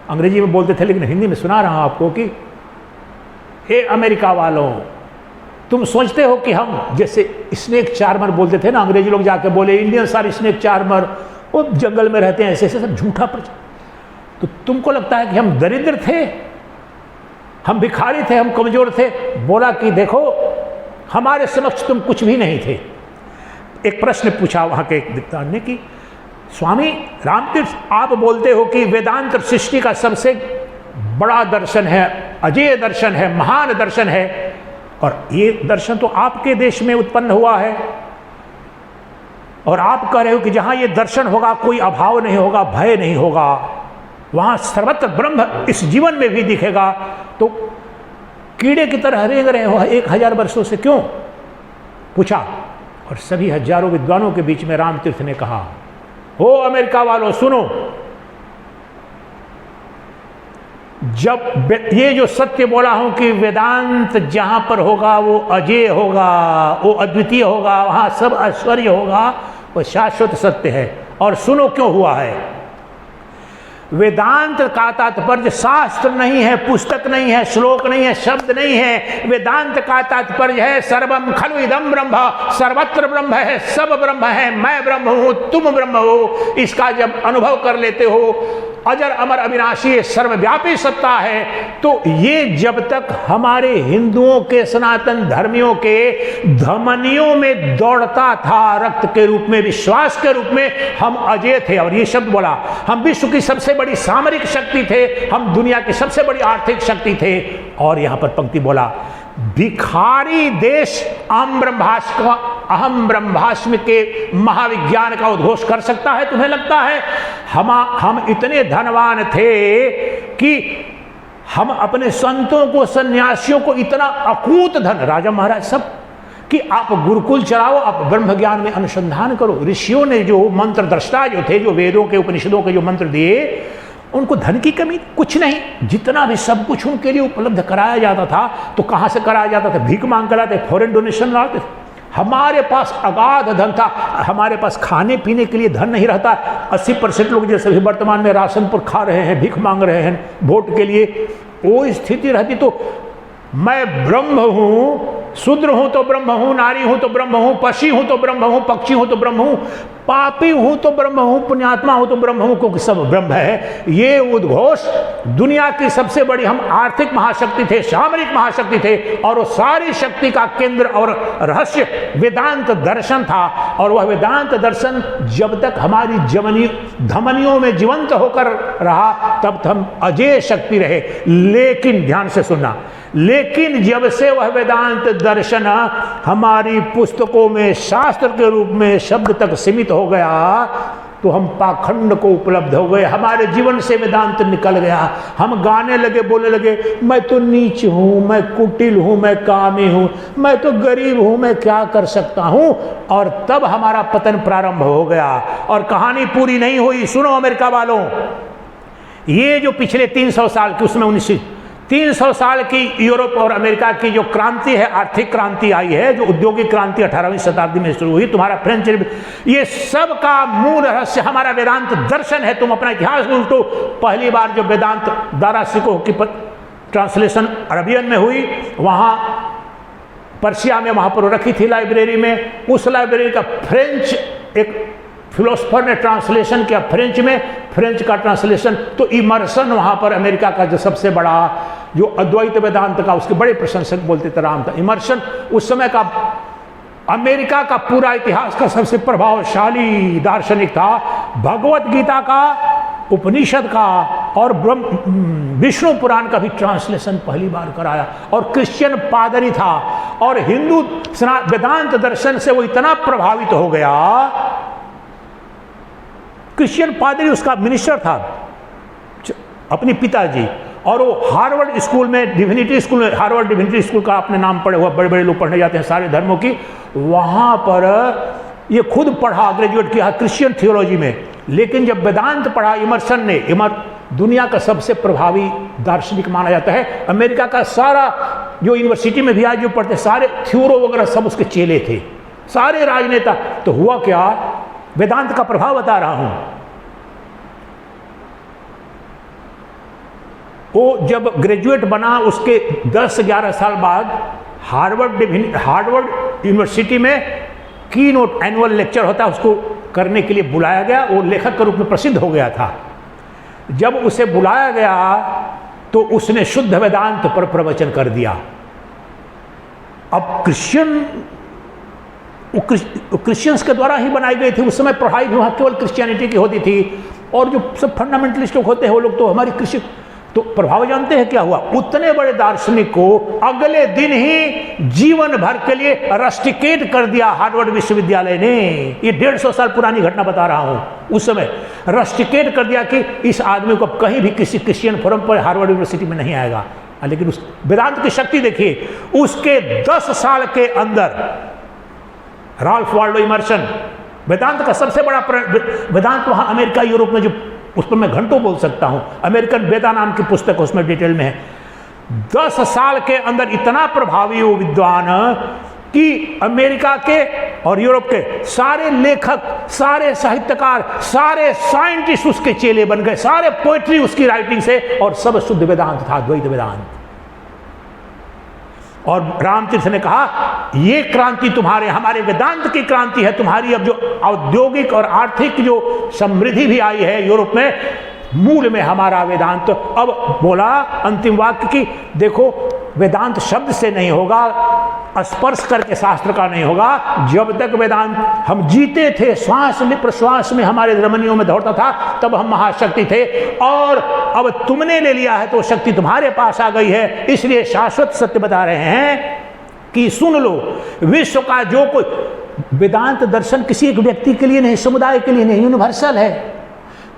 Speaker 1: अंग्रेजी में बोलते थे लेकिन हिंदी में सुना रहा हूँ आपको, कि हे अमेरिका वालों, तुम सोचते हो कि हम जैसे स्नेक चार्मर बोलते थे ना, अंग्रेजी लोग जाके बोले इंडियंस आर स्नेक चार्मर, वो जंगल में रहते हैं, ऐसे ऐसे सब झूठा प्रचार। तो तुमको लगता है कि हम दरिद्र थे, हम भिखारी थे, हम कमजोर थे? बोला कि देखो हमारे समक्ष तुम कुछ भी नहीं थे। एक प्रश्न पूछा वहाँ के एक विद्वान ने कि स्वामी रामतीर्थ, आप बोलते हो कि वेदांत सृष्टि का सबसे बड़ा दर्शन है, अजेय दर्शन है, महान दर्शन है, और ये दर्शन तो आपके देश में उत्पन्न हुआ है, और आप कह रहे हो कि जहाँ ये दर्शन होगा कोई अभाव नहीं होगा, भय नहीं होगा, वहाँ सर्वत्र ब्रह्म इस जीवन में भी दिखेगा, तो कीड़े की तरह रेंग रहे हो 1000 वर्षों से क्यों? पूछा। और सभी हजारों विद्वानों के बीच में रामतीर्थ ने कहा, हो अमेरिका वालों सुनो, जब ये जो सत्य बोला हूं कि वेदांत जहां पर होगा वो अजेय होगा, वो अद्वितीय होगा, वहां सब ऐश्वर्य होगा, वो शाश्वत सत्य है। और सुनो क्यों हुआ है। वेदांत का तात्पर्य शास्त्र नहीं है, पुस्तक नहीं है, श्लोक नहीं है, शब्द नहीं है। वेदांत का तात्पर्य है सर्वम खलु इदम ब्रह्म, सर्वत्र ब्रह्म है, सब ब्रह्म है, मैं ब्रह्म हूं, तुम ब्रह्म हो। इसका जब अनुभव कर लेते हो, अजर अमर अविनाशी सर्वव्यापी सत्ता है, तो ये जब तक हमारे हिंदुओं के, सनातन धर्मियों के धमनियों में दौड़ता था, रक्त के रूप में, विश्वास के रूप में, हम अजेय थे। और ये शब्द बोला, हम विश्व की सबसे बड़ी सामरिक शक्ति थे, हम दुनिया की सबसे बड़ी आर्थिक शक्ति थे। और यहां पर पंक्ति बोला, भिखारी देश अहम ब्रह्मास्मि के महाविज्ञान का उद्घोष कर सकता है? तुम्हें लगता है हम इतने धनवान थे कि हम अपने संतों को, सन्यासियों को इतना अकूत धन, राजा महाराज सब, कि आप गुरुकुल चलाओ, आप ब्रह्म ज्ञान में अनुसंधान करो। ऋषियों ने जो मंत्र दृष्टा जो थे, जो वेदों के उपनिषदों के जो मंत्र दिए, उनको धन की कमी कुछ नहीं, जितना भी सब कुछ उनके लिए उपलब्ध कराया जाता था। तो कहाँ से कराया जाता था? भीख मांग कर लाते, फॉरेन डोनेशन लाते। हमारे पास अगाध धन था, हमारे पास खाने पीने के लिए धन नहीं रहता। 80% लोग जैसे भी वर्तमान में राशन पर खा रहे हैं, भीख मांग रहे हैं वोट के लिए, वो स्थिति रहती तो मैं ब्रह्म हूँ, शूद्र हूँ तो ब्रह्म हूँ, नारी हूँ तो ब्रह्म हूँ, पक्षी हूँ तो ब्रह्म हूँ, पक्षी हूँ तो ब्रह्म हूँ, पापी हूँ तो ब्रह्म हूँ, पुण्यात्मा हूँ तो ब्रह्म हूँ, क्योंकि सब ब्रह्म है। ये उद्घोष, दुनिया की सबसे बड़ी हम आर्थिक महाशक्ति थे, सामरिक महाशक्ति थे, और वो सारी शक्ति का केंद्र और रहस्य वेदांत दर्शन था। और वह वेदांत दर्शन जब तक हमारी धमनियों में जीवंत होकर रहा, तब तक हम अजेय शक्ति रहे। लेकिन ध्यान से सुनना, लेकिन जब से वह वेदांत दर्शन हमारी पुस्तकों में शास्त्र के रूप में शब्द तक सीमित हो गया, तो हम पाखंड को उपलब्ध हो गए, हमारे जीवन से वेदांत निकल गया। हम गाने लगे, बोलने लगे, मैं तो नीच हूँ, मैं कुटिल हूँ, मैं कामी हूँ, मैं तो गरीब हूँ, मैं क्या कर सकता हूँ। और तब हमारा पतन प्रारंभ हो गया। और कहानी पूरी नहीं हुई, सुनो अमेरिका वालों, ये जो पिछले 300 साल की, उसमें 300 साल की यूरोप और अमेरिका की जो क्रांति है, आर्थिक क्रांति आई है, जो औद्योगिक क्रांति 18वीं शताब्दी में शुरू हुई, तुम्हारा फ्रेंच, ये सब का मूल रहस्य हमारा वेदांत दर्शन है। तुम अपना इतिहास उल्टो, पहली बार जो वेदांत दारासिको की ट्रांसलेशन अरबियन में हुई, वहाँ पर्शिया में वहाँ पर रखी थी लाइब्रेरी में। उस लाइब्रेरी का फ्रेंच एक फिलोसफर ने ट्रांसलेशन किया फ्रेंच में, फ्रेंच का ट्रांसलेशन। तो इमर्सन वहाँ पर अमेरिका का जो सबसे बड़ा जो अद्वैत वेदांत का उसके बड़े प्रशंसक बोलते थे, राम था इमर्सन, उस समय का अमेरिका का पूरा इतिहास का सबसे प्रभावशाली दार्शनिक था। भगवत गीता का, उपनिषद का और विष्णु पुराण का भी ट्रांसलेशन पहली बार कराया। और क्रिश्चियन पादरी था, और हिंदू वेदांत दर्शन से वो इतना प्रभावित हो गया। क्रिश्चियन पादरी उसका मिनिस्टर था, अपने पिताजी, और वो हार्वर्ड स्कूल में, डिविनिटी स्कूल में, हार्वर्ड डिविनिटी स्कूल का आपने नाम पढ़े हुआ, बड़े बड़े लोग पढ़ने जाते हैं सारे धर्मों की, वहाँ पर ये खुद पढ़ा, ग्रेजुएट किया क्रिश्चियन थियोलॉजी में। लेकिन जब वेदांत पढ़ा इमर्सन ने, दुनिया का सबसे प्रभावी दार्शनिक माना जाता है। अमेरिका का सारा जो यूनिवर्सिटी में भी आज जो पढ़ते सारे थ्योरो वगैरह सब उसके चेले थे, सारे राजनेता। तो हुआ क्या, वेदांत का प्रभाव बता रहा हूं। वो जब ग्रेजुएट बना, उसके 10-11 साल बाद हार्वर्ड यूनिवर्सिटी में की नोट एनुअल लेक्चर होता है, उसको करने के लिए बुलाया गया। वो लेखक के रूप में प्रसिद्ध हो गया था। जब उसे बुलाया गया तो उसने शुद्ध वेदांत पर प्रवचन कर दिया। अब क्रिश्चियंस के द्वारा ही बनाई गई थी उस समय पढ़ाई भी, वहाँ केवल क्रिश्चियनिटी की होती थी। और जो सब फंडामेंटलिस्ट लोग होते हैं वो लोग तो हमारी तो प्रभाव जानते हैं क्या हुआ। उतने बड़े दार्शनिक को अगले दिन ही जीवन भर के लिए रस्टिकेट कर दिया हार्वर्ड विश्वविद्यालय ने। ये 150 साल पुरानी घटना बता रहा हूं। उस समय रस्टिकेट कर दिया कि इस आदमी को कहीं भी किसी क्रिश्चियन फोरम पर हार्वर्ड यूनिवर्सिटी में नहीं आएगा। लेकिन उस वेदांत की शक्ति देखिए, उसके 10 साल के अंदर राल्फ वाल्डो इमर्सन, वेदांत का सबसे बड़ा वेदांत वहां अमेरिका यूरोप में, जो उस पर मैं घंटों बोल सकता हूं, अमेरिकन वेदा नाम की पुस्तक उसमें डिटेल में है। 10 साल के अंदर इतना प्रभावी वो विद्वान कि अमेरिका के और यूरोप के सारे लेखक, सारे साहित्यकार, सारे साइंटिस्ट उसके चेले बन गए, सारे पोएट्री उसकी राइटिंग से, और सब शुद्ध वेदांत था, द्वैत वेदांत। और रामतीर्थ ने कहा ये क्रांति तुम्हारे, हमारे वेदांत की क्रांति है तुम्हारी। अब जो औद्योगिक और आर्थिक जो समृद्धि भी आई है यूरोप में, मूल में हमारा वेदांत। अब बोला अंतिम वाक्य की देखो, वेदांत शब्द से नहीं होगा, स्पर्श करके शास्त्र का नहीं होगा। जब तक वेदांत हम जीते थे, श्वास में प्रश्वास में हमारे धमनियों में दौड़ता था, तब हम महाशक्ति थे। और अब तुमने ले लिया है तो शक्ति तुम्हारे पास आ गई है। इसलिए शाश्वत सत्य बता रहे हैं कि सुन लो, विश्व का जो कोई वेदांत दर्शन किसी एक व्यक्ति के लिए नहीं, समुदाय के लिए नहीं, यूनिवर्सल है।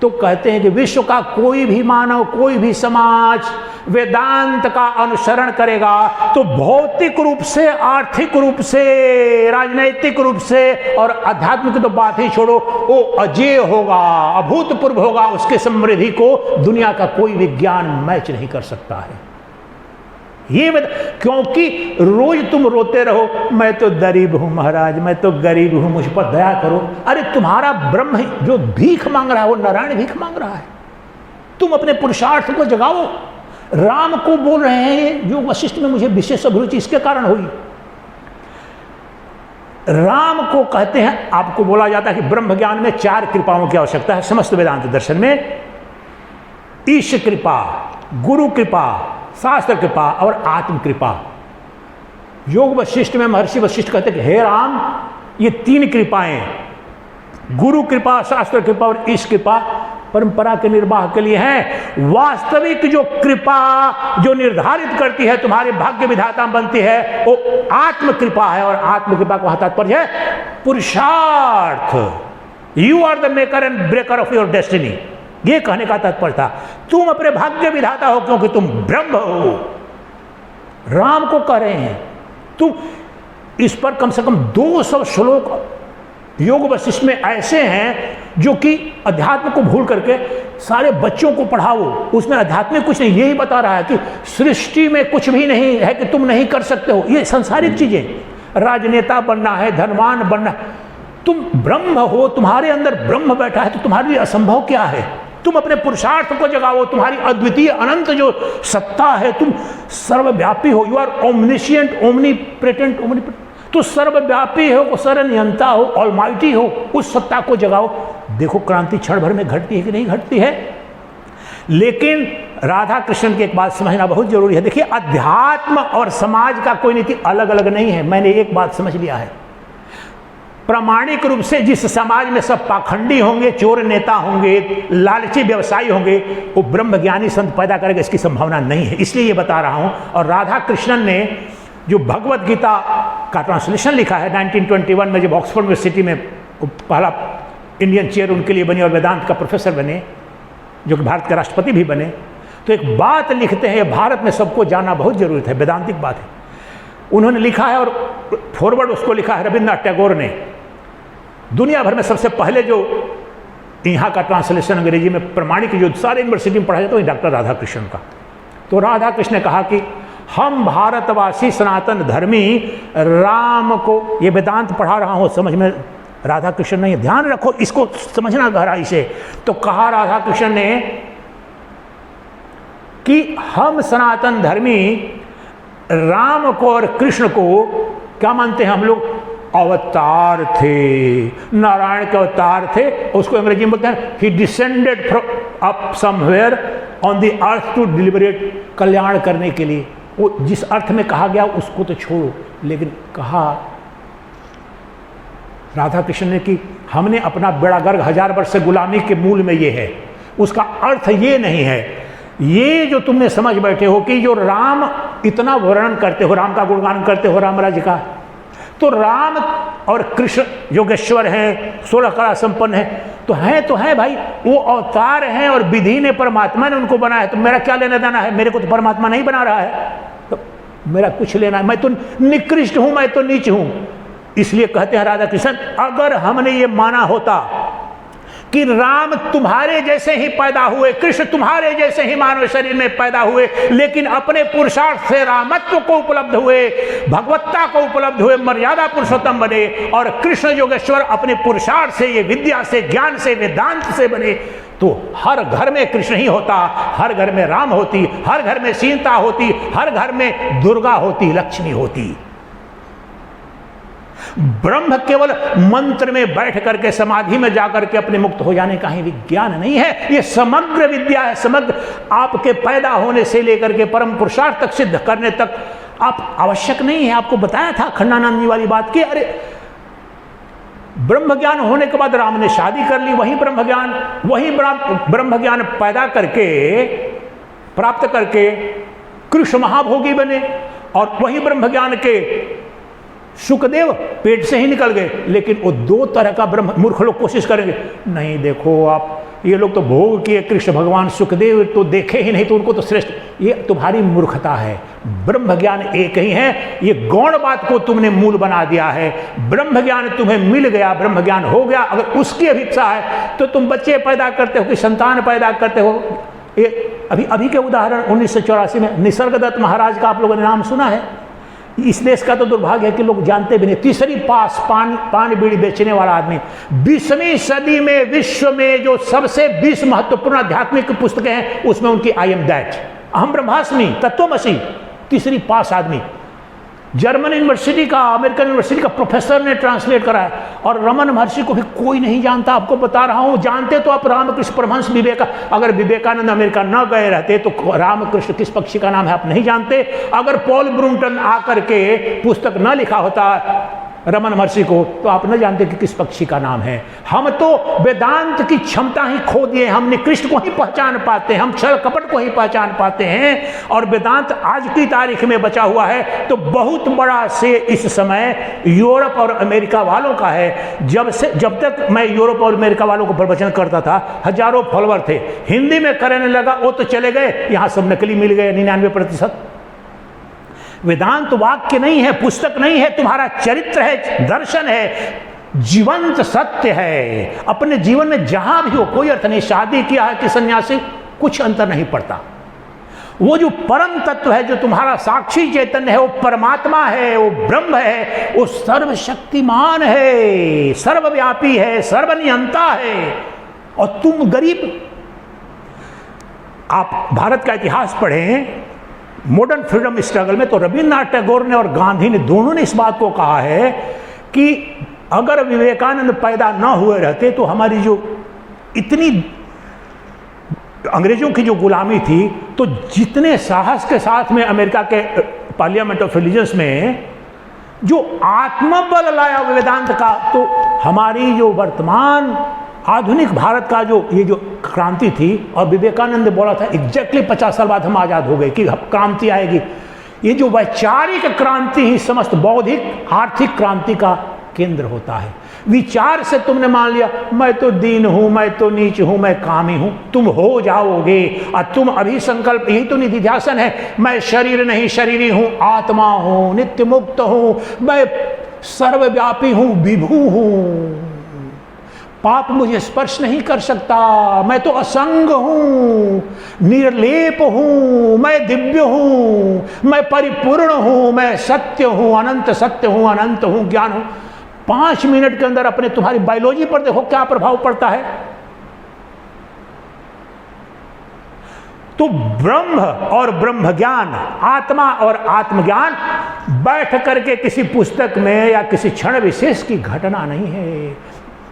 Speaker 1: तो कहते हैं कि विश्व का कोई भी मानव, कोई भी समाज वेदांत का अनुसरण करेगा तो भौतिक रूप से, आर्थिक रूप से, राजनैतिक रूप से और आध्यात्मिक तो बात ही छोड़ो, वो अजेय होगा, अभूतपूर्व होगा। उसके समृद्धि को दुनिया का कोई विज्ञान मैच नहीं कर सकता है। ये क्योंकि रोज तुम रोते रहो, मैं तो गरीब हूं महाराज, मैं तो गरीब हूं, मुझ पर दया करो। अरे तुम्हारा ब्रह्म जो भीख मांग रहा है वो नारायण भीख मांग रहा है। तुम अपने पुरुषार्थ को जगाओ। राम को बोल रहे हैं जो वशिष्ठ में मुझे विशेष अभिरुचि इसके कारण हुई। राम को कहते हैं, आपको बोला जाता है कि ब्रह्म ज्ञान में 4 कृपाओं की आवश्यकता है समस्त वेदांत दर्शन में। ईश कृपा, गुरु कृपा, शास्त्र कृपा और आत्म कृपा। योग वशिष्ठ में महर्षि वशिष्ठ कहते हैं कि हे राम, ये 3 कृपाएं, गुरु कृपा, शास्त्र कृपा और ईश कृपा, परंपरा के निर्वाह के लिए हैं। वास्तविक जो कृपा जो निर्धारित करती है, तुम्हारे भाग्य विधाता बनती है, वो आत्म कृपा है। और आत्म कृपा का तात्पर्य है पुरुषार्थ। You are the maker and breaker of your destiny. ये कहने का तात्पर्य था, तुम अपने भाग्य विधाता हो क्योंकि तुम ब्रह्म हो। राम को कह रहे हैं। तुम इस पर कम से कम 200 श्लोक योग वशिष्ठ में ऐसे हैं जो कि अध्यात्म को भूल करके सारे बच्चों को पढ़ाओ। उसमें अध्यात्मिक कुछ नहीं, यही बता रहा है कि सृष्टि में कुछ भी नहीं है कि तुम नहीं कर सकते हो। ये संसारिक चीजें, राजनेता बनना है, धनवान बनना है, तुम ब्रह्म हो, तुम्हारे अंदर ब्रह्म बैठा है, तो तुम्हारे लिए असंभव क्या है। तुम अपने पुरुषार्थ को जगाओ, तुम्हारी अद्वितीय अनंत जो सत्ता है, तुम सर्वव्यापी हो। यू आर ओमनिशिएंट, ओमनीप्रेटेंट, तो सर्वव्यापी हो, सर्वनियंता हो, ऑलमाइटी हो, उस सत्ता को जगाओ। देखो क्रांति क्षण भर में घटती है कि नहीं घटती है। लेकिन राधा कृष्ण की एक बात समझना बहुत जरूरी है। देखिए, अध्यात्म और समाज का कोई नीति अलग अलग नहीं है। मैंने एक बात समझ लिया है, प्रामाणिक रूप से जिस समाज में सब पाखंडी होंगे, चोर नेता होंगे, लालची व्यवसायी होंगे, वो ब्रह्म ज्ञानी संत पैदा करेगा, इसकी संभावना नहीं है। इसलिए ये बता रहा हूं। और राधा कृष्णन ने जो भगवत गीता का ट्रांसलेशन लिखा है 1921 में, जब ऑक्सफोर्ड यूनिवर्सिटी में पहला इंडियन चेयर उनके लिए बनी और वेदांत का प्रोफेसर बने, जो कि भारत के राष्ट्रपति भी बने, तो एक बात लिखते हैं, भारत में सबको जानना बहुत जरूरी है, वेदांतिक बात है। उन्होंने लिखा है और फॉरवर्ड उसको लिखा है रविन्द्रनाथ टैगोर ने। दुनिया भर में सबसे पहले जो यहाँ का ट्रांसलेशन अंग्रेजी में प्रमाणिक जो सारे यूनिवर्सिटी में पढ़ा जाता है, डॉक्टर राधा कृष्ण का। तो राधा कृष्ण ने कहा कि हम भारतवासी सनातन धर्मी राम को, ये वेदांत पढ़ा रहा हूँ, समझ में राधा कृष्ण ने, ध्यान रखो, इसको समझना गहराई से। तो कहा राधा कृष्ण ने कि हम सनातन धर्मी राम को और कृष्ण को क्या मानते हैं हम लोग? अवतार थे, नारायण के अवतार थे। उसको अंग्रेजी में बोलते हैं ही descended from up somewhere on the earth to deliberate, कल्याण करने के लिए। वो जिस अर्थ में कहा गया उसको तो छोड़ो, लेकिन कहा राधा कृष्ण ने कि हमने अपना बेड़ा गर्क 1000 वर्ष से गुलामी के मूल में ये है। उसका अर्थ ये नहीं है, ये जो तुमने समझ बैठे हो कि जो राम इतना वर्णन करते हो, राम का गुणगान करते हो, राम राज्य का, तो राम और कृष्ण योगेश्वर हैं, 16 कला संपन्न है, तो है भाई, वो अवतार हैं और विधि ने, परमात्मा ने उनको बनाया है। तो मेरा क्या लेना देना है? मेरे को तो परमात्मा नहीं बना रहा है, तो मेरा कुछ लेना है? मैं तो निकृष्ट हूं, मैं तो नीच हूं। इसलिए कहते हैं राधा कृष्ण, अगर हमने ये माना होता कि राम तुम्हारे जैसे ही पैदा हुए, कृष्ण तुम्हारे जैसे ही मानव शरीर में पैदा हुए, लेकिन अपने पुरुषार्थ से रामत्व को उपलब्ध हुए, भगवत्ता को उपलब्ध हुए, मर्यादा पुरुषोत्तम बने, और कृष्ण योगेश्वर अपने पुरुषार्थ से, ये विद्या से, ज्ञान से, वेदांत से बने, तो हर घर में कृष्ण ही होता, हर घर में राम होती, हर घर में सीता होती, हर घर में दुर्गा होती, लक्ष्मी होती। ब्रह्म केवल मंत्र में बैठ करके, समाधि में जाकर के अपने मुक्त हो जाने का ही विज्ञान नहीं है, ये समग्र विद्या है। समग्र आपके पैदा होने से लेकर के परम पुरुषार्थ तक सिद्ध करने तक आप आवश्यक नहीं है। आपको बताया था खन्नानंद जी वाली बात की, अरे ब्रह्म ज्ञान होने के बाद राम ने शादी कर ली, वही ब्रह्म ज्ञान पैदा करके, प्राप्त करके कृष्ण महाभोगी बने, और वही ब्रह्म ज्ञान के सुखदेव पेट से ही निकल गए। लेकिन वो 2 तरह का ब्रह्म, मूर्ख लोग कोशिश करेंगे, नहीं देखो आप, ये लोग तो भोग किए, कृष्ण भगवान सुखदेव तो देखे ही नहीं, तो उनको तो श्रेष्ठ। ये तुम्हारी मूर्खता है। ब्रह्म ज्ञान एक ही है, ये गौण बात को तुमने मूल बना दिया है। ब्रह्म ज्ञान तुम्हें मिल गया, ब्रह्म ज्ञान हो गया, अगर उसकी अभिप्सा है तो तुम बच्चे पैदा करते हो कि संतान पैदा करते हो। ये अभी के उदाहरण 1984 में निसर्गदत्त महाराज का आप लोगों ने नाम सुना है। इस देश का तो दुर्भाग्य है कि लोग जानते भी नहीं। तीसरी पास पान बीड़ी बेचने वाला आदमी, 20वीं सदी में विश्व में जो सबसे 20 महत्वपूर्ण आध्यात्मिक पुस्तकें हैं, उसमें उनकी आई एम दैट, अहम ब्रह्मास्मि, तत्वमसि, तीसरी पास आदमी, जर्मन यूनिवर्सिटी का, अमेरिकन यूनिवर्सिटी का प्रोफेसर ने ट्रांसलेट करा है। और रमन महर्षि को भी कोई नहीं जानता, आपको बता रहा हूं। जानते तो आप रामकृष्ण परमहंस अगर विवेकानंद अमेरिका न गए रहते तो रामकृष्ण किस पक्षी का नाम है आप नहीं जानते। अगर पॉल ब्रूमटन आकर के पुस्तक न लिखा होता, रमन महर्षि को, तो आप न जानते कि किस पक्षी का नाम है। हम तो वेदांत की क्षमता ही खो दिए, हम निकृष्ट को ही पहचान पाते हैं, हम छल कपट को ही पहचान पाते हैं, और वेदांत आज की तारीख में बचा हुआ है तो बहुत बड़ा से इस समय यूरोप और अमेरिका वालों का है। जब तक मैं यूरोप और अमेरिका वालों को प्रवचन करता था, हजारों फॉलोअर थे, हिंदी में करने लगा वो तो चले गए, यहाँ सब नकली मिल गए 99%। वेदांत वाक्य नहीं है, पुस्तक नहीं है, तुम्हारा चरित्र है, दर्शन है, जीवंत सत्य है। अपने जीवन में जहां भी हो, कोई अर्थ नहीं, शादी किया है कि सन्यासी, कुछ अंतर नहीं पड़ता। वो जो परम तत्व है, जो तुम्हारा साक्षी चैतन्य है, वो परमात्मा है, वो ब्रह्म है, वो सर्वशक्तिमान है, सर्वव्यापी है, सर्वनियंता है। और तुम गरीब, आप भारत का इतिहास पढ़ें, मॉडर्न फ्रीडम स्ट्रगल में तो रविन्द्रनाथ टैगोर ने और गांधी ने, दोनों ने इस बात को कहा है कि अगर विवेकानंद पैदा न हुए रहते तो हमारी जो इतनी अंग्रेजों की जो गुलामी थी, तो जितने साहस के साथ में अमेरिका के पार्लियामेंट ऑफ रिलीजन्स में जो आत्मबल लाया वेदांत का, तो हमारी जो वर्तमान आधुनिक भारत का जो ये जो क्रांति थी, और विवेकानंद ने बोला था एग्जैक्टली 50 साल बाद हम आज़ाद हो गए कि क्रांति आएगी। ये जो वैचारिक क्रांति ही समस्त बौद्धिक आर्थिक क्रांति का केंद्र होता है। विचार से तुमने मान लिया मैं तो दीन हूं, मैं तो नीच हूं, मैं कामी हूं, तुम हो जाओगे। और तुम अभी संकल्प, यही तो निधिध्यासन है, मैं शरीर नहीं शरीरी हूं, आत्मा हूं, नित्य मुक्त हूं, मैं सर्वव्यापी हूं, विभू हूं, पाप मुझे स्पर्श नहीं कर सकता, मैं तो असंग हूं, निर्लेप हूं, मैं दिव्य हूं, मैं परिपूर्ण हूं, मैं सत्य हूं, अनंत सत्य हूं, अनंत हूं, ज्ञान हूं। 5 मिनट के अंदर अपने तुम्हारी बायोलॉजी पर देखो क्या प्रभाव पड़ता है। तो ब्रह्म और ब्रह्म ज्ञान, आत्मा और आत्मज्ञान बैठ करके किसी पुस्तक में या किसी क्षण विशेष की घटना नहीं है,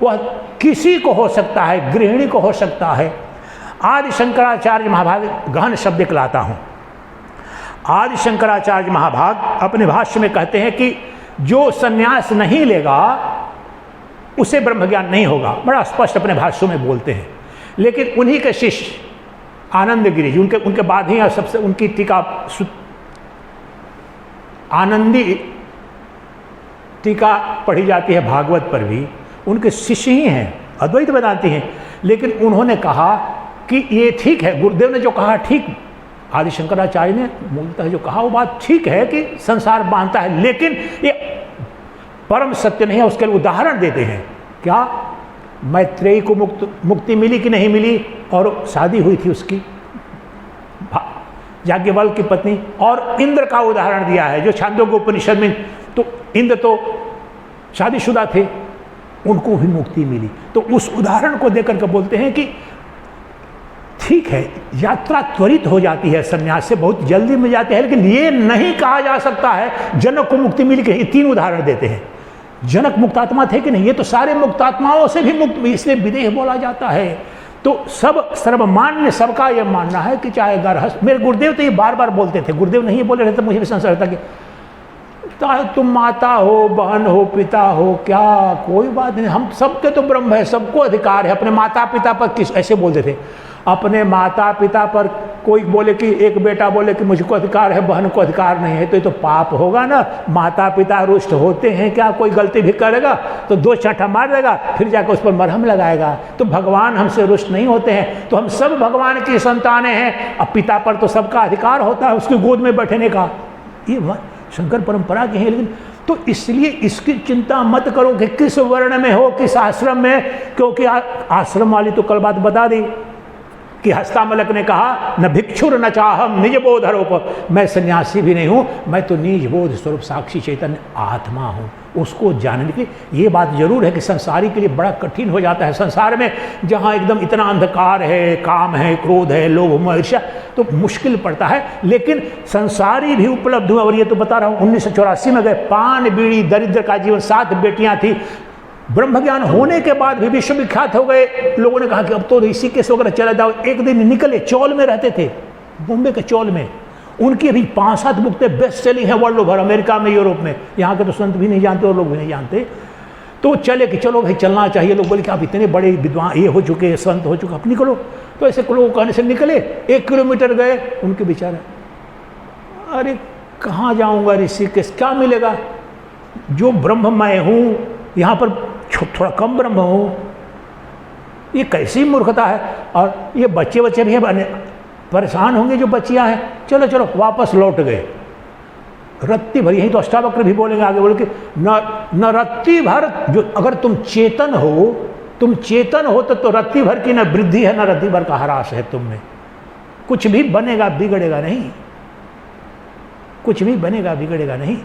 Speaker 1: वह किसी को हो सकता है, गृहिणी को हो सकता है। आदि शंकराचार्य महाभाग, गहन शब्द लाता हूं, आदि शंकराचार्य महाभाग अपने भाष्य में कहते हैं कि जो सन्यास नहीं लेगा उसे ब्रह्म ज्ञान नहीं होगा, बड़ा स्पष्ट अपने भाष्यों में बोलते हैं। लेकिन उन्हीं के शिष्य आनंद गिरी जी, उनके बाद ही सबसे उनकी टीका, आनंदी टीका पढ़ी जाती है भागवत पर भी, उनके शिष्य ही हैं, अद्वैत वेदांती हैं। लेकिन उन्होंने कहा कि ये ठीक है, गुरुदेव ने जो कहा ठीक, आदि शंकराचार्य ने मूलतः जो कहा वो बात ठीक है कि संसार बांधता है, लेकिन ये परम सत्य नहीं है। उसके लिए उदाहरण देते हैं, क्या मैत्रेयी को मुक्ति मिली कि नहीं मिली, और शादी हुई थी उसकी, याज्ञवल्क्य की पत्नी, और इंद्र का उदाहरण दिया है जो छांदोग्य उपनिषद में, तो इंद्र तो शादीशुदा थे, उनको भी मुक्ति मिली। तो उस उदाहरण को देकर के बोलते हैं कि ठीक है, यात्रा त्वरित हो जाती है, संन्यास से बहुत जल्दी मिल जाती है, लेकिन ये नहीं कहा जा सकता है जनक को मुक्ति मिली कि। ये 3 उदाहरण देते हैं। जनक मुक्तात्मा थे कि नहीं, ये तो सारे मुक्तात्माओं से भी मुक्त, इसलिए विदेह बोला जाता है। तो सब सर्वमान्य, सबका ये मानना है कि चाहे गृहस्थ, मेरे गुरुदेव तो ये बार बार बोलते थे, गुरुदेव नहीं बोले रहे तो मुझे भी संशय रहता कि तुम माता हो, बहन हो, पिता हो, क्या कोई बात नहीं, हम सबके तो ब्रह्म है, सबको अधिकार है। अपने माता पिता पर किस ऐसे बोलते थे, अपने माता पिता पर कोई बोले कि, एक बेटा बोले कि मुझको अधिकार है, बहन को अधिकार नहीं है, तो ये तो पाप होगा ना। माता पिता रुष्ट होते हैं क्या, कोई गलती भी करेगा तो 2 चांटा मार देगा, फिर जाकर उस पर मरहम लगाएगा। तो भगवान हमसे रुष्ट नहीं होते हैं, तो हम सब भगवान की संतानें हैं। अब पिता पर तो सबका अधिकार होता है उसकी गोद में बैठने का, ये शंकर परंपरा के हैं। लेकिन तो इसलिए इसकी चिंता मत करो कि किस वर्ण में हो, किस आश्रम में, क्योंकि आश्रम वाली तो कल बात बता दी कि हस्तामलक ने कहा न भिक्षुर न चाहम निज बोधरूप, मैं सन्यासी भी नहीं हूँ, मैं तो निज बोध स्वरूप साक्षी चैतन्य आत्मा हूँ। उसको जानने के लिए ये बात जरूर है कि संसारी के लिए बड़ा कठिन हो जाता है। संसार में जहाँ एकदम इतना अंधकार है, काम है, क्रोध है, लोभ मोह ईर्ष्या, तो मुश्किल पड़ता है। लेकिन संसारी भी उपलब्ध हुआ, और ये तो बता रहा हूँ 1984 में गए, पान बीड़ी दरिद्र का जीवन, 7 बेटियाँ थी, ब्रह्म ज्ञान होने के बाद भी विश्वविख्यात हो गए। लोगों ने कहा कि अब तो ऋषिकेश वगैरह चला जाओ। एक दिन निकले, चौल में रहते थे, बॉम्बे के चौल में, उनकी अभी 5-7 बुकें बेस्ट सेलिंग है वर्ल्ड ओवर, अमेरिका में, यूरोप में। यहाँ के तो संत भी नहीं जानते और लोग भी नहीं जानते। तो चले कि चलो भाई चलना चाहिए। लोग बोले कि आप इतने बड़े विद्वान ये हो चुके हैं, संत हो चुके, आप निकलो। तो ऐसे लोग कहने से निकले, 1 किलोमीटर गए, उनके बेचारे अरे कहाँ जाऊँगा ऋषिकेश, क्या मिलेगा? जो ब्रह्म मैं हूँ यहाँ पर थोड़ा कम ब्रह्म हूँ, ये कैसी मूर्खता है। और ये बच्चे भी हैं, परेशान होंगे जो बच्चियाँ हैं। चलो चलो वापस लौट गए। रत्ती भर, यही तो अष्टावक्र भी बोलेंगे आगे बोले कि न रत्ती भर, जो अगर तुम चेतन हो तो रत्ती भर की न वृद्धि है न रत्ती भर का ह्रास है तुम में। कुछ भी बनेगा बिगड़ेगा नहीं, कुछ भी बनेगा बिगड़ेगा नहीं।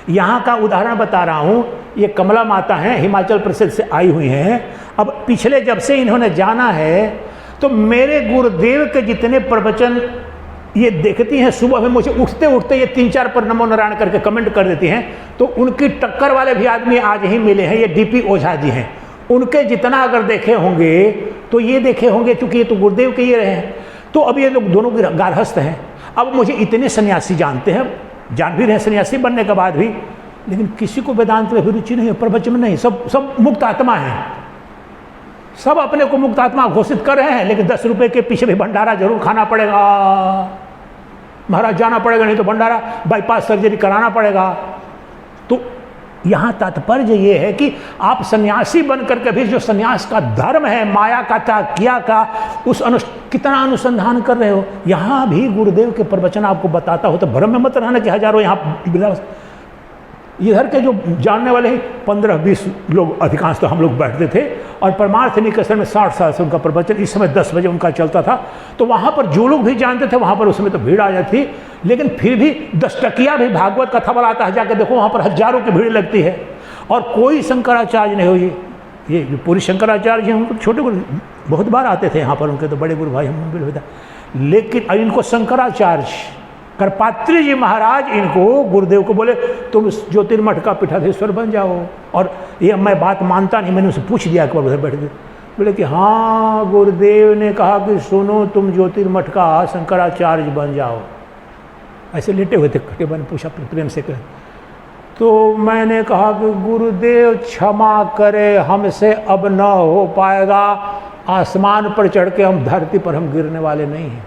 Speaker 1: यहाँ का उदाहरण बता रहा हूँ। ये कमला माता हैं, हिमाचल प्रदेश से आई हुई हैं। अब पिछले जब से इन्होंने जाना है तो मेरे गुरुदेव के जितने प्रवचन ये देखती हैं, सुबह में मुझे उठते उठते ये 3-4 पर नमो नारायण करके कमेंट कर देती हैं। तो उनकी टक्कर वाले भी आदमी आज ही मिले हैं, ये डीपी ओझा जी हैं। उनके जितना अगर देखे होंगे तो ये देखे होंगे, चूंकि ये तो गुरुदेव के ये रहे हैं। तो अब ये लोग दोनों गारहस्थ हैं। अब मुझे इतने सन्यासी जानते हैं, जान भी रहे सन्यासी बनने के बाद भी, लेकिन किसी को वेदांत में रुचि नहीं है, प्रवचन में नहीं। सब मुक्त आत्मा हैं, सब अपने को मुक्त आत्मा घोषित कर रहे हैं। लेकिन 10 रुपए के पीछे भी भंडारा जरूर खाना पड़ेगा, महाराज जाना पड़ेगा, नहीं तो भंडारा बाईपास सर्जरी कराना पड़ेगा। तो यहाँ तात्पर्य ये है कि आप सन्यासी बन करके भी जो सन्यास का धर्म है, माया का त्याग किया का, कितना अनुसंधान कर रहे हो। यहाँ भी गुरुदेव के प्रवचन आपको बताता हो तो भ्रम में मत रहना कि हजारों यहाँ इधर के जो जानने वाले ही 15-20 लोग अधिकांश तो हम लोग बैठते थे। और परमार्थ निकेतन में 60 साल से उनका प्रवचन, इस समय 10 बजे उनका चलता था। तो वहाँ पर जो लोग भी जानते थे वहाँ पर उस समय तो भीड़ आ जाती थी। लेकिन फिर भी 10 टकिया भी भागवत कथा बनाता है, जाकर देखो वहाँ पर हजारों की भीड़ लगती है। और कोई शंकराचार्य नहीं हो। ये जो पूरी शंकराचार्य जी उनको छोटे गुरु बहुत बार आते थे यहाँ पर, उनके तो बड़े गुरु भाई हम भी होता। लेकिन इनको शंकराचार्य करपात्री जी महाराज इनको गुरुदेव को बोले तुम ज्योतिर्मठ का पीठाधीश्वर बन जाओ। और ये मैं बात मानता नहीं, मैंने उसे पूछ दिया एक बार उधर बैठे थे। बोले कि हाँ गुरुदेव ने कहा कि सुनो तुम ज्योतिर्मठ का शंकराचार्य बन जाओ। ऐसे लेटे हुए थे, खटे बन पूछा प्रेम से कहे। तो मैंने कहा कि गुरुदेव क्षमा करे, हमसे अब न हो पाएगा। आसमान पर चढ़ के हम धरती पर हम गिरने वाले नहीं हैं।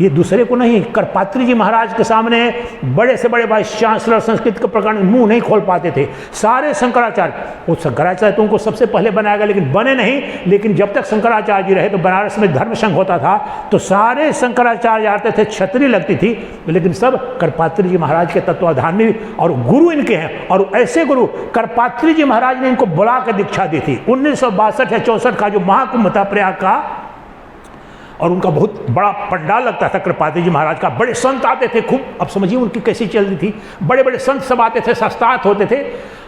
Speaker 1: ये दूसरे को नहीं, करपात्री जी महाराज के सामने बड़े से बड़े वाइस चांसलर संस्कृत के प्रकार मुंह नहीं खोल पाते थे। सारे शंकराचार्य, वो शंकराचार्य तो उनको सबसे पहले बनाया गया लेकिन बने नहीं। लेकिन जब तक शंकराचार्य जी रहे तो बनारस में धर्म संघ होता था, तो सारे शंकराचार्य आते थे, छतरी लगती थी। लेकिन सब करपात्री जी महाराज के तत्वाधान में और गुरु इनके हैं। और ऐसे गुरु करपात्री जी महाराज ने इनको बुला कर दीक्षा दी थी। 1962 या 64 का जो महाकुंभ था प्रयाग का, और उनका बहुत बड़ा पंडाल लगता था कृपात्री जी महाराज का। बड़े संत आते थे खूब। अब समझिए उनकी कैसी चल रही थी। बड़े बड़े संत सब आते थे, शास्त्रार्थ होते थे।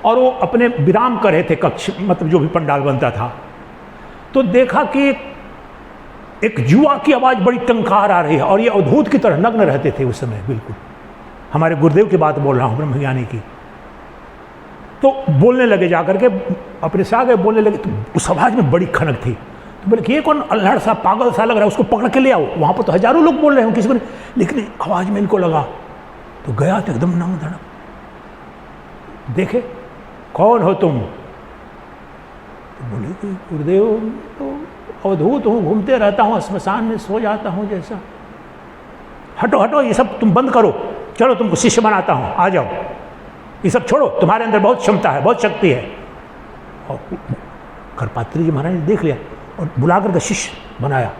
Speaker 1: और वो अपने विराम कर रहे थे कक्ष, मतलब जो भी पंडाल बनता था। तो देखा कि एक जुआ की आवाज़ बड़ी टंकार आ रही है और ये अवधूत की तरह नग्न रहते थे उस समय। बिल्कुल हमारे गुरुदेव की बात बोल रहा हूँ, ब्रह्मज्ञानी की। तो बोलने लगे जाकर के, अपने से आगे बोलने लगे। तो उस आवाज़ में बड़ी खनक थी। तो बोले कि ये कौन अल्हड़ सा पागल सा लग रहा है, उसको पकड़ के ले आओ। वहाँ पर तो हजारों लोग बोल रहे हैं, किसी को नहीं, लेकिन आवाज़ में इनको लगा। तो गया तो एकदम नम धड़क, देखे कौन हो तुम? तो बोले कि गुरुदेव तो अवधूत हूँ, घूमते रहता हूँ, श्मशान में सो जाता हूँ जैसा। हटो हटो ये सब तुम बंद करो, चलो तुमको शिष्य बनाता हूँ, आ जाओ। ये सब छोड़ो, तुम्हारे अंदर बहुत क्षमता है, बहुत शक्ति है। और करपात्री जी महाराज ने देख लिया और बुला करके शिष्य बनाया।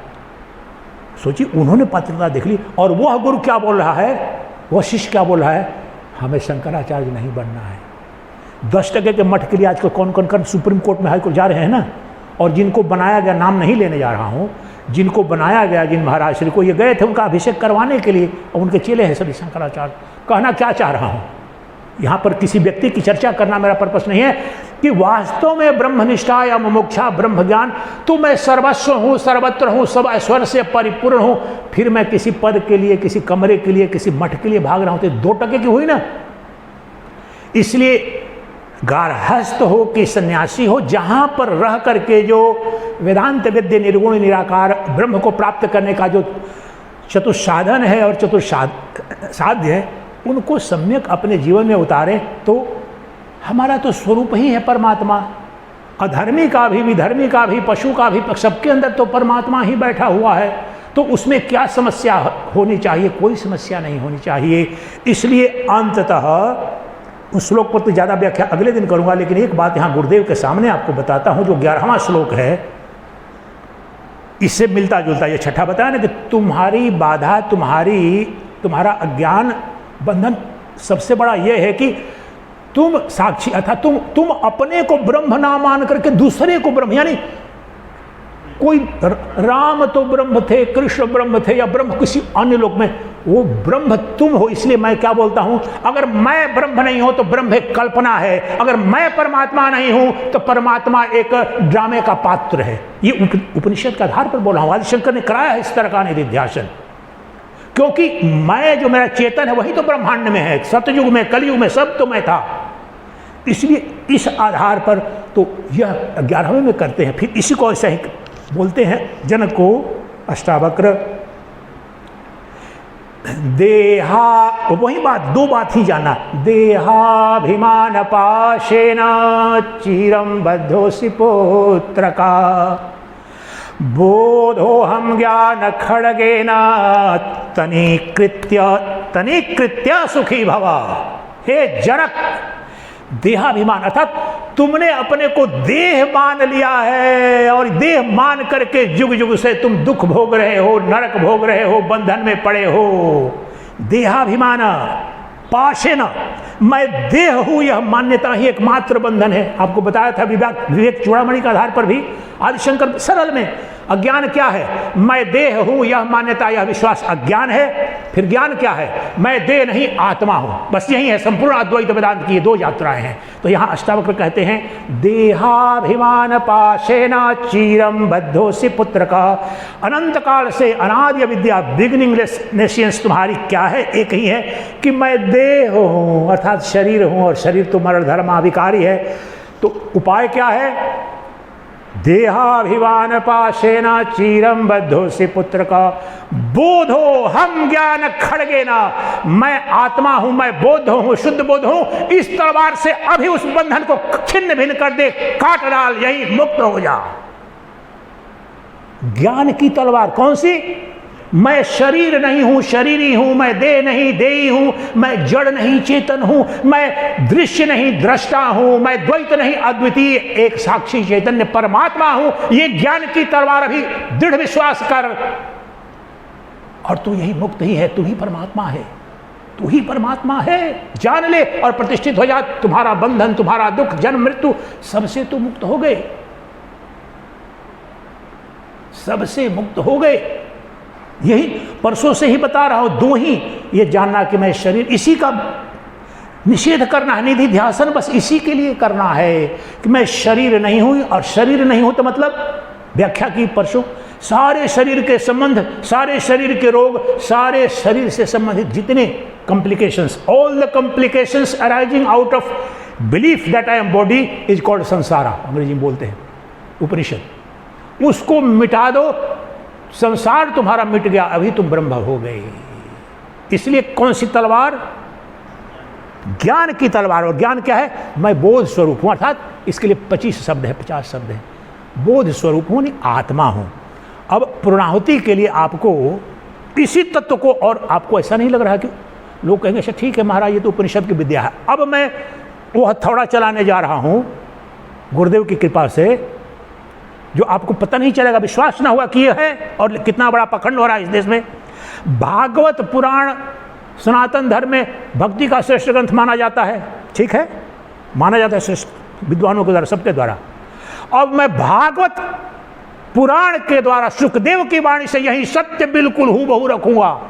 Speaker 1: सोचिए उन्होंने पात्रता देख ली। और वह गुरु क्या बोल रहा है, वह शिष्य क्या बोल रहा है, हमें शंकराचार्य नहीं बनना है। 10% के मठ के लिए आजकल कौन कौन कौन सुप्रीम कोर्ट में हाई कोर्ट जा रहे हैं ना। और जिनको बनाया गया, नाम नहीं लेने जा रहा हूँ, जिनको बनाया गया, जिन महाराज श्री को ये गए थे उनका अभिषेक करवाने के लिए, और उनके चेले हैं सभी शंकराचार्य। कहना क्या चाह रहा हूँ, यहाँ पर किसी व्यक्ति की चर्चा करना मेरा पर्पस नहीं है कि वास्तव में ब्रह्मनिष्ठा या मुमुक्षा ब्रह्म ज्ञान तो मैं सर्वस्व हूँ, सर्वत्र हूँ, सब ऐश्वर्य से परिपूर्ण हूँ। फिर मैं किसी पद के लिए, किसी कमरे के लिए, किसी मठ के लिए भाग रहा हूँ, तो 2% की हुई ना। इसलिए गारहस्थ हो कि सन्यासी हो, जहाँ पर रह करके जो वेदांत विद्य निर्गुण निराकार ब्रह्म को प्राप्त करने का जो चतुस्साधन है और चतुस्साध्य है, उनको सम्यक अपने जीवन में उतारें तो हमारा तो स्वरूप ही है परमात्मा। अधर्मी का भी, विधर्मी का भी, पशु का भी, सबके अंदर तो परमात्मा ही बैठा हुआ है। तो उसमें क्या समस्या होनी चाहिए? कोई समस्या नहीं होनी चाहिए। इसलिए अंततः उस श्लोक पर तो ज़्यादा व्याख्या अगले दिन करूँगा, लेकिन एक बात यहाँ गुरुदेव के सामने आपको बताता हूँ। जो 11वां श्लोक है, इससे मिलता जुलता ये छठा बताया ना कि तुम्हारी बाधा, तुम्हारा अज्ञान बंधन सबसे बड़ा ये है कि तुम साक्षी, अर्थात तुम अपने को ब्रह्म ना मान करके दूसरे को ब्रह्म, यानी कोई राम तो ब्रह्म थे, कृष्ण ब्रह्म थे, या ब्रह्म किसी अन्य लोक में, वो ब्रह्म तुम हो। इसलिए मैं क्या बोलता हूं, अगर मैं ब्रह्म नहीं हूं तो ब्रह्म एक कल्पना है, अगर मैं परमात्मा नहीं हूं तो परमात्मा एक ड्रामे का पात्र है। ये उपनिषद के आधार पर बोला हूं। आदिशंकर ने कराया है इस तरह का निधिध्यासन, क्योंकि मैं जो मेरा चेतन है वही तो ब्रह्मांड में है, सतयुग में, कलयुग में सब तो मैं था। इसलिए इस आधार पर तो यह 11वें में करते हैं। फिर इसी को ऐसा ही बोलते हैं जनक को अष्टावक्र देहा, वही बात, दो बात ही जाना, देहाभिमान पाशेन चिरं बद्धोऽसि पुत्र का, बोधोऽहं ज्ञान खड्गेन तनीकृत्य सुखी भव। हे जनक, देहाभिमान अर्थात तुमने अपने को देह मान लिया है, और देह मान करके जुग जुग से तुम दुख भोग रहे हो, नरक भोग रहे हो, बंधन में पड़े हो। देहाभिमान पाशेन, मैं देह हूं, यह मान्यता ही एकमात्र बंधन है। आपको बताया था विवेक चूड़ामणि के आधार पर भी आदिशंकर सरल में, अज्ञान क्या है? मैं देह हूं, यह मान्यता, यह विश्वास अज्ञान है। फिर ज्ञान क्या है? मैं देह नहीं आत्मा हूं। बस यही है संपूर्ण अद्वैत वेदांत की ये दो यात्राएं हैं। तो यहां अष्टावक्र कहते हैं देहाभिमान पाशेन चिरं बद्धोऽसि पुत्र का, अनंत काल से अनादि विद्या, बिगिनिंगलेसनेस तुम्हारी क्या है? एक ही है कि मैं देह हूं, अर्थात शरीर हूं, और शरीर तो मरण धर्माविकारी है। तो उपाय क्या है? देहाभिमान पाशेन चिरं बद्धोऽसि पुत्र का, बोधो हम ज्ञान खड्गेन, मैं आत्मा हूं, मैं बोध हूं, शुद्ध बोध हूं, इस तलवार से अभी उस बंधन को छिन्न भिन्न कर दे, काट डाल, यही मुक्त हो जा। ज्ञान की तलवार कौन सी? मैं शरीर नहीं हूं, शरीरी हूं, मैं देह नहीं, देही हूं, मैं जड़ नहीं, चेतन हूं, मैं दृश्य नहीं, दृष्टा हूं, मैं द्वैत नहीं, अद्वितीय एक साक्षी चैतन्य परमात्मा हूं। ये ज्ञान की तलवार अभी दृढ़ विश्वास कर, और तू यही मुक्त ही है, तू ही परमात्मा है, तू ही परमात्मा है, जान ले और प्रतिष्ठित हो जा। तुम्हारा बंधन, तुम्हारा दुख, जन्म मृत्यु, सबसे तू मुक्त हो गए, सबसे मुक्त हो गए। यही परसों से ही बता रहा हूं, दो ही ये जानना कि मैं शरीर, इसी का निषेध करना है, निधिध्यासन बस इसी के लिए करना है कि मैं शरीर नहीं हूं। और शरीर नहीं हूं तो मतलब व्याख्या की परसों, सारे शरीर के संबंध, सारे शरीर के रोग, सारे शरीर से संबंधित जितने complications, all the complications arising out of belief that I am body is called संसारा, अंग्रेजी में बोलते हैं उपनिषद। उसको मिटा दो, संसार तुम्हारा मिट गया, अभी तुम ब्रह्म हो गए। इसलिए कौन सी तलवार? ज्ञान की तलवार। और ज्ञान क्या है? मैं बोध स्वरूप हूं, अर्थात इसके लिए 25 शब्द है, 50 शब्द है। बोध स्वरूप हूं, आत्मा हूं। अब पूर्णाहुति के लिए आपको इसी तत्व को, और आपको ऐसा नहीं लग रहा कि लोग कहेंगे अच्छा ठीक है महाराज ये तो उपनिषद की विद्या है। अब मैं वो हथौड़ा चलाने जा रहा हूं गुरुदेव की कृपा से, जो आपको पता नहीं चलेगा, विश्वास ना हुआ कि ये है, और कितना बड़ा पखंड हो रहा है इस देश में। भागवत पुराण सनातन धर्म में भक्ति का श्रेष्ठ ग्रंथ माना जाता है, ठीक है, माना जाता है श्रेष्ठ विद्वानों के द्वारा, सबके द्वारा। अब मैं भागवत पुराण के द्वारा सुखदेव की वाणी से यही सत्य बिल्कुल हूबहू रखूंगा।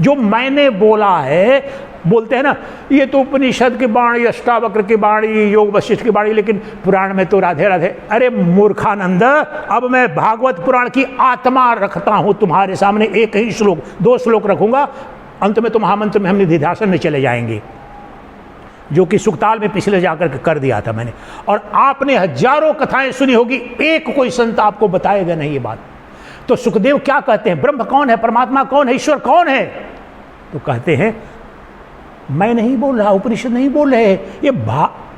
Speaker 1: जो मैंने बोला है, बोलते हैं ना ये तो उपनिषद की वाणी, अष्टावक्र की वाणी, योग वशिष्ठ की वाणी, लेकिन पुराण में तो राधे राधे। अरे मूर्खानंद, अब मैं भागवत पुराण की आत्मा रखता हूं तुम्हारे सामने। एक ही श्लोक, 2 श्लोक रखूंगा, अंत में तो महामंत्र में हम निधिध्यासन में चले जाएंगे, जो कि सुखताल में पिछले जाकर कर दिया था मैंने। और आपने हजारों कथाएं सुनी होगी, एक कोई संत आपको बताएगा नहीं ये बात। तो सुखदेव क्या कहते हैं, ब्रह्म कौन है, परमात्मा कौन है, ईश्वर कौन है? तो कहते हैं मैं नहीं बोल रहा, उपनिषद नहीं बोल रहे, ये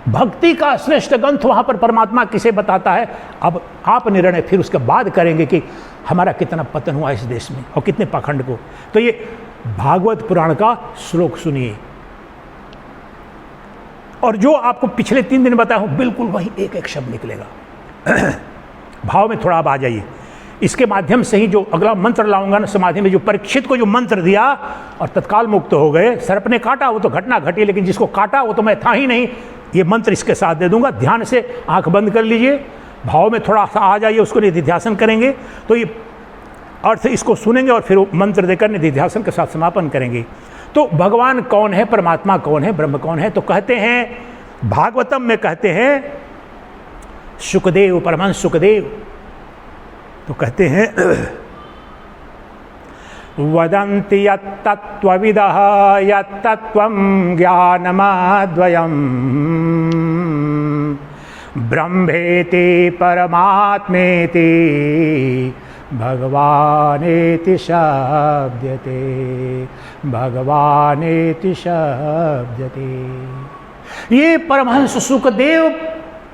Speaker 1: भक्ति का श्रेष्ठ ग्रंथ वहां पर परमात्मा किसे बताता है। अब आप निर्णय फिर उसके बाद करेंगे कि हमारा कितना पतन हुआ इस देश में और कितने पाखंड को। तो ये भागवत पुराण का श्लोक सुनिए, और जो आपको पिछले 3 दिन बताया हूं बिल्कुल वही एक एक शब्द निकलेगा। भाव में थोड़ा आप आ जाइए। इसके माध्यम से ही जो अगला मंत्र लाऊंगा ना समाधि में, जो परीक्षित को जो मंत्र दिया और तत्काल मुक्त हो गए, सर्प ने काटा वो तो घटना घटी, लेकिन जिसको काटा वो तो मैं था ही नहीं। ये मंत्र इसके साथ दे दूंगा, ध्यान से आंख बंद कर लीजिए, भाव में थोड़ा सा आ जाइए, उसको निधिध्यासन करेंगे। तो ये अर्थ इसको सुनेंगे और फिर मंत्र देकर निधिध्यासन के साथ समापन करेंगे। तो भगवान कौन है, परमात्मा कौन है, ब्रह्म कौन है? तो कहते हैं भागवतम में कहते हैं सुखदेव, परमहंस सुखदेव तो कहते हैं वदन्ति यत्तत्त्वविदः यत्तत्त्वं ज्ञानमद्वयम् ब्रह्मेति परमात्मेति भगवानेति शब्दते, भगवानेति शब्दते। ये परमहंस सुखदेव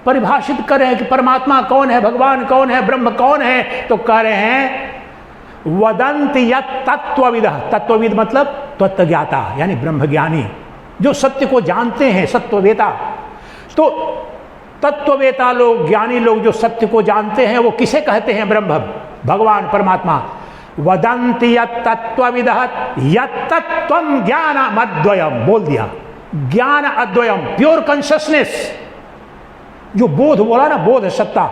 Speaker 1: परिभाषित कर रहे हैं कि परमात्मा कौन है, भगवान कौन है, ब्रह्म कौन है। तो कह रहे हैं वदन्ति यत् तत्त्वविदः, तत्त्वविद मतलब तत्वज्ञाता यानी ब्रह्मज्ञानी, जो सत्य को जानते हैं, सत्ववेता। तो तत्ववेता लोग, ज्ञानी लोग जो सत्य को जानते हैं वो किसे कहते हैं? ब्रह्म, भगवान, परमात्मा। वदन्ति यत् तत्त्वविदः यत् तत्त्वं ज्ञानमद्वयम्, बोल दिया, ज्ञान अद्वयम्, प्योर कॉन्शियसनेस, जो बोध बोला ना, बोध सत्ता,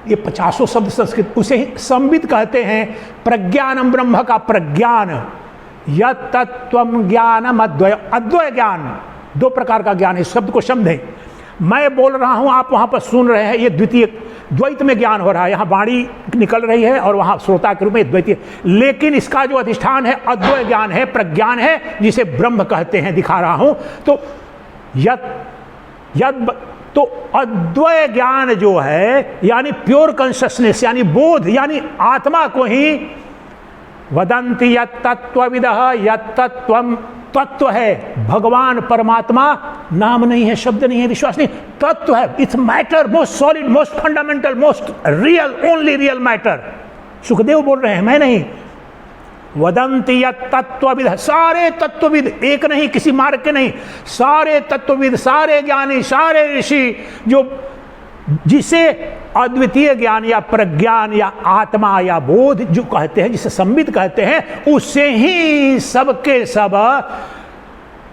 Speaker 1: ये 50 शब्द संस्कृत, उसे ही संविद कहते हैं। प्रज्ञानम, ब्रह्म का प्रज्ञान, यत् तत्त्वं ज्ञानम अद्वय, अद्वय ज्ञान, 2 प्रकार का ज्ञान है। इस शब्द को समझें, मैं बोल रहा हूं, आप वहां पर सुन रहे हैं, ये द्वितीय, द्वैत में ज्ञान हो रहा है। यहाँ वाणी निकल रही है और वहां श्रोता के रूप में द्वैतीय, लेकिन इसका जो अधिष्ठान है अद्वय ज्ञान है, प्रज्ञान है, जिसे ब्रह्म कहते हैं, दिखा रहा हूं। तो तो अद्वय ज्ञान जो है यानी प्योर कॉन्शियसनेस, यानी बोध, यानी आत्मा को ही वदन्ति यत् तत्त्वविदः यत् तत्त्वं, तत्व है, भगवान परमात्मा नाम नहीं है, शब्द नहीं है, विश्वास नहीं, तत्व है। It's matter, most solid, most fundamental, most real, only real matter. Sukhdev बोल रहे हैं, मैं नहीं। वदन्ति यत् तत्त्वविद, सारे तत्वविद, एक नहीं, किसी मार्ग के नहीं, सारे तत्वविद, सारे ज्ञानी, सारे ऋषि, जो जिसे अद्वितीय ज्ञान या प्रज्ञान या आत्मा या बोध जो कहते हैं, जिसे संविद कहते हैं, उससे ही सबके सब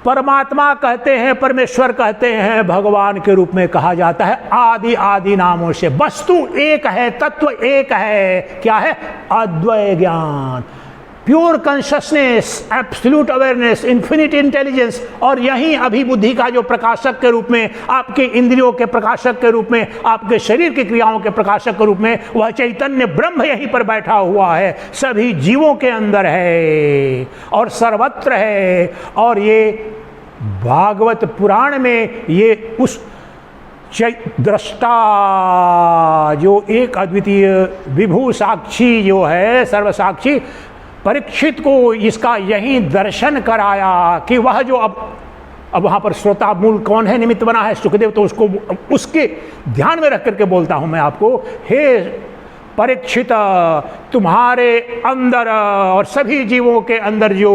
Speaker 1: परमात्मा कहते हैं, परमेश्वर कहते हैं, भगवान के रूप में कहा जाता है। आदि आदि नामों से वस्तु एक है, तत्व एक है, क्या है? अद्वय ज्ञान, pure consciousness, absolute awareness, infinite intelligence. और यहीं अभिबुद्धि का जो प्रकाशक के रूप में, आपके इंद्रियों के प्रकाशक के रूप में, आपके शरीर की क्रियाओं के प्रकाशक के रूप में वह चैतन्य ब्रह्म यहीं पर बैठा हुआ है, सभी जीवों के अंदर है और सर्वत्र है। और ये भागवत पुराण में ये उस दृष्टा जो एक अद्वितीय विभू साक्षी जो है, सर्वसाक्षी, परीक्षित को इसका यही दर्शन कराया कि वह जो अब वहां पर श्रोता मूल कौन है, निमित्त बना है सुखदेव, तो उसको उसके ध्यान में रख करके बोलता हूं मैं आपको, हे परीक्षित, तुम्हारे अंदर और सभी जीवों के अंदर जो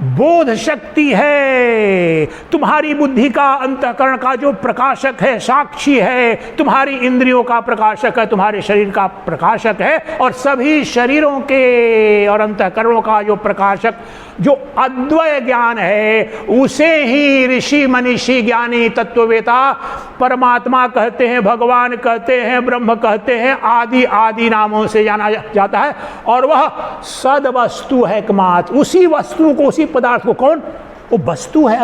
Speaker 1: बोध शक्ति है, तुम्हारी बुद्धि का, अंतःकरण का जो प्रकाशक है, साक्षी है, तुम्हारी इंद्रियों का प्रकाशक है, तुम्हारे शरीर का प्रकाशक है, और सभी शरीरों के और अंतःकरणों का जो प्रकाशक, जो अद्वय ज्ञान है, उसे ही ऋषि मनीषी ज्ञानी तत्ववेता परमात्मा कहते हैं, भगवान कहते हैं, ब्रह्म कहते हैं, आदि आदि नामों से जाना जाता है। और वह सद वस्तु है एकमात्र, उसी वस्तु को, उसी पदार्थ को, कौन? वो वस्तु है।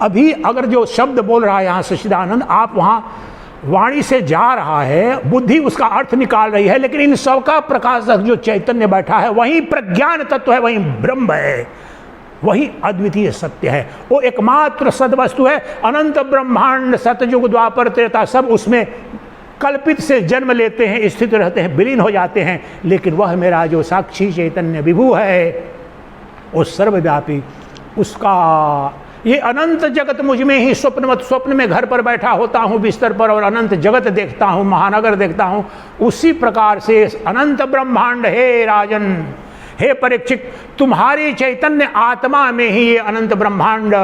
Speaker 1: अभी अगर जो शब्द बोल रहा है यहाँ सच्चिदानंद, आप वहाँ वाणी से जा रहा है, बुद्धि उसका अर्थ निकाल रही है, लेकिन इन सब का प्रकाशक जो चैतन्य बैठा है, वही प्रज्ञान तत्व है, वही ब्रह्म है, वही अद्वितीय सत्य है, वो एकमात्र सद वस्तु है। अनंत ब्रह्मांड, सतयुग, द्वापर, त्रेता, सब उसमें कल्पित से जन्म लेते हैं, स्थित रहते हैं, विलीन हो जाते हैं, लेकिन वह मेरा जो साक्षी चैतन्य विभु है, वो सर्वव्यापी, उसका ये अनंत जगत मुझ में ही स्वप्न में घर पर बैठा होता हूँ बिस्तर पर और अनंत जगत देखता हूँ, महानगर देखता हूँ, उसी प्रकार से अनंत ब्रह्मांड, हे राजन, हे परीक्षित, तुम्हारी चैतन्य आत्मा में ही ये अनंत ब्रह्मांड,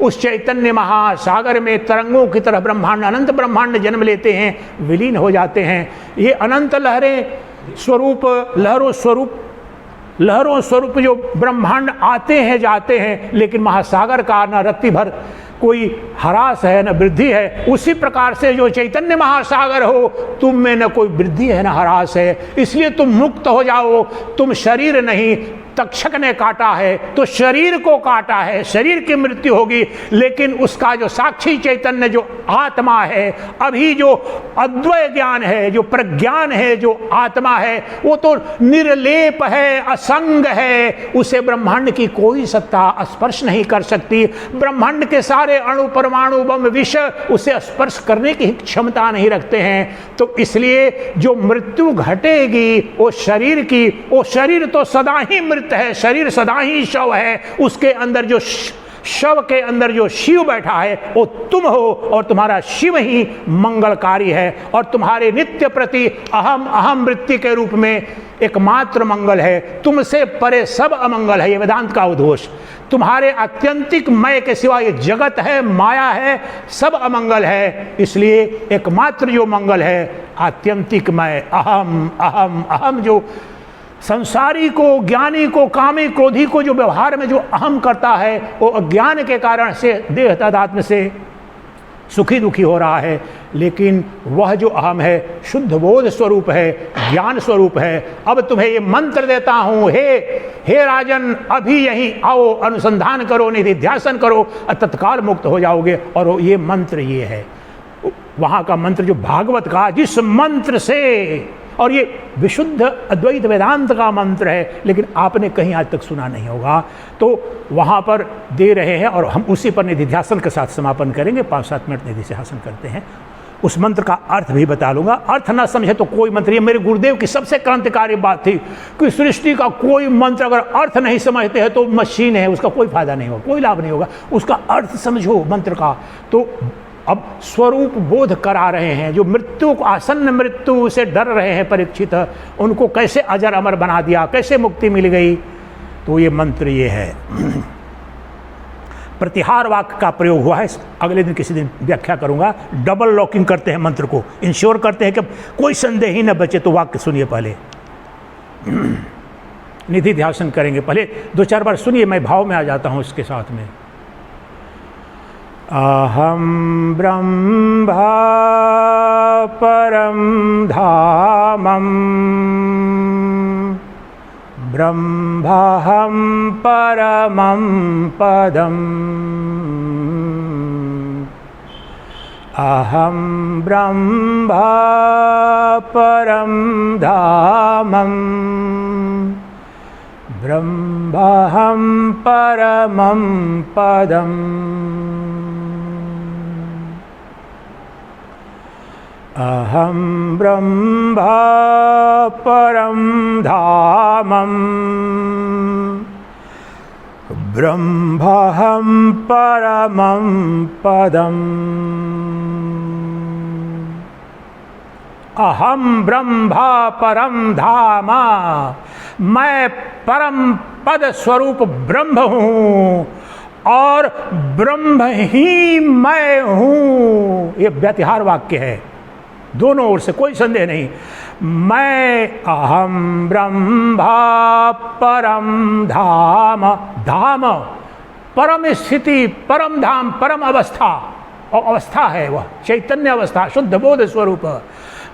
Speaker 1: उस चैतन्य महासागर में तरंगों की तरह ब्रह्मांड, अनंत ब्रह्मांड जन्म लेते हैं, विलीन हो जाते हैं। ये अनंत लहरें स्वरूप, लहरों स्वरूप जो ब्रह्मांड आते हैं जाते हैं, लेकिन महासागर का न रत्ती भर कोई ह्रास है न वृद्धि है। उसी प्रकार से जो चैतन्य महासागर हो, तुम में न कोई वृद्धि है न ह्रास है, इसलिए तुम मुक्त हो जाओ। तुम शरीर नहीं, तक्षक ने काटा है तो शरीर को काटा है, शरीर की मृत्यु होगी, लेकिन उसका जो साक्षी चैतन्य जो आत्मा है, अभी जो अद्वय ज्ञान है, जो प्रज्ञान है, जो आत्मा है, वो तो निर्लेप है, असंग है, उसे ब्रह्मांड की कोई सत्ता स्पर्श नहीं कर सकती। ब्रह्मांड के सारे अणु परमाणु बम विष उसे स्पर्श करने की क्षमता नहीं रखते हैं। तो इसलिए जो मृत्यु घटेगी वो शरीर की, वो शरीर तो सदा ही मृत्यु है, शरीर सदा ही शव है, उसके अंदर जो शव के अंदर जो शिव बैठा है वो तुम हो, और तुम्हारा शिव ही मंगलकारी है, और तुम्हारे नित्य प्रति अहम अहम वृत्ति के रूप में एकमात्र मंगल है, तुमसे परे सब अमंगल है। ये वेदांत का उद्घोष, तुम्हारे आत्यंतिक मय के सिवा ये जगत है, माया है, सब अमंगल है, इसलिए एकमात्र जो मंगल है आत्यंतिक मय अहम अहम अहम। जो संसारी को, ज्ञानी को, कामी क्रोधी को जो व्यवहार में जो अहम करता है, वो अज्ञान के कारण से देह तादात्म्य से सुखी दुखी हो रहा है, लेकिन वह जो अहम है शुद्ध बोध स्वरूप है, ज्ञान स्वरूप है। अब तुम्हें ये मंत्र देता हूँ, हे राजन, अभी यहीं आओ, अनुसंधान करो, निधिध्यासन करो, तत्काल मुक्त हो जाओगे। और ये मंत्र ये है, वहाँ का मंत्र जो भागवत का, जिस मंत्र से, और ये विशुद्ध अद्वैत वेदांत का मंत्र है, लेकिन आपने कहीं आज तक सुना नहीं होगा, तो वहाँ पर दे रहे हैं, और हम उसी पर निधिध्यासन के साथ समापन करेंगे। 5-7 मिनट निधिध्यासन करते हैं। उस मंत्र का अर्थ भी बता लूँगा। अर्थ ना समझे तो कोई मंत्र, ये मेरे गुरुदेव की सबसे क्रांतिकारी बात थी कि सृष्टि का कोई मंत्र अगर अर्थ नहीं समझते हैं तो मशीन है, उसका कोई फायदा नहीं होगा, कोई लाभ नहीं होगा। उसका अर्थ समझो मंत्र का। तो अब स्वरूप बोध करा रहे हैं, जो मृत्यु को, आसन्न मृत्यु से डर रहे हैं परीक्षित, उनको कैसे अजर अमर बना दिया, कैसे मुक्ति मिल गई। तो ये मंत्र ये है। प्रतिहार वाक्य का प्रयोग हुआ है, अगले दिन किसी दिन व्याख्या करूंगा। डबल लॉकिंग करते हैं मंत्र को, इंश्योर करते हैं कि कोई संदेह ही न बचे। तो वाक्य सुनिए पहले, निधि ध्यान करेंगे। पहले 2-4 बार सुनिए, मैं भाव में आ जाता हूँ इसके साथ में। अहम ब्रह्मा परम धामम ब्रह्महं परमं पदम् अहं ब्रह्मा परं धामं ब्रह्महं परमं पदम् अहं ब्रह्मा परं धामं ब्रह्महं परमं पदम् अहं ब्रह्मा परं धाम, मैं परम पद स्वरूप ब्रह्म हूँ और ब्रह्म ही मैं हूँ। ये व्यतिहार वाक्य है, दोनों ओर से कोई संदेह नहीं। मैं अहम ब्रह्मा परम धाम, धाम परम स्थिति, परम धाम, परम अवस्था, और अवस्था है वह चैतन्य अवस्था, शुद्ध बोध स्वरूप।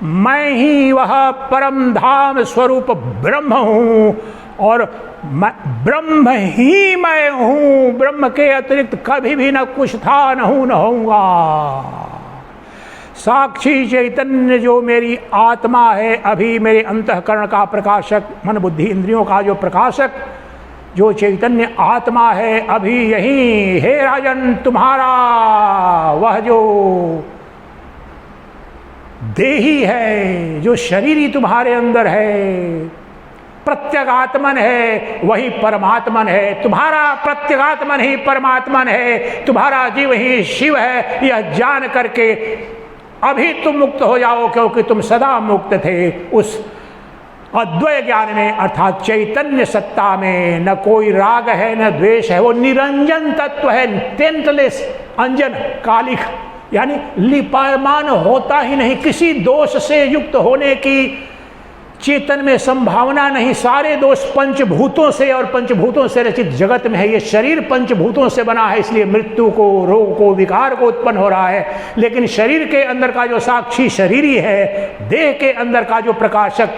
Speaker 1: मैं ही वह परम धाम स्वरूप ब्रह्म हूँ और मैं ब्रह्म ही मैं हूँ। ब्रह्म के अतिरिक्त कभी भी न कुछ था, न हूँ, न होऊंगा। साक्षी चैतन्य जो मेरी आत्मा है, अभी मेरे अंतःकरण का प्रकाशक, मन बुद्धि इंद्रियों का जो प्रकाशक, जो चैतन्य आत्मा है, अभी यही हे राजन तुम्हारा वह जो देही है, जो शरीरी तुम्हारे अंदर है, प्रत्यगात्मन है वही परमात्मन है। तुम्हारा प्रत्यगात्मन ही परमात्मन है, तुम्हारा जीव ही शिव है। यह जान करके अभी तुम मुक्त हो जाओ, क्योंकि तुम सदा मुक्त थे। उस अद्वय ज्ञान में अर्थात चैतन्य सत्ता में न कोई राग है न द्वेष है, वो निरंजन तत्व है, टेंटलेस, अंजन, कालिक, यानी लिपायमान होता ही नहीं। किसी दोष से युक्त होने की चेतन में संभावना नहीं। सारे दोष पंचभूतों से और पंचभूतों से रचित जगत में है। ये शरीर पंचभूतों से बना है, इसलिए मृत्यु को, रोग को, विकार को उत्पन्न हो रहा है। लेकिन शरीर के अंदर का जो साक्षी शरीरी है, देह के अंदर का जो प्रकाशक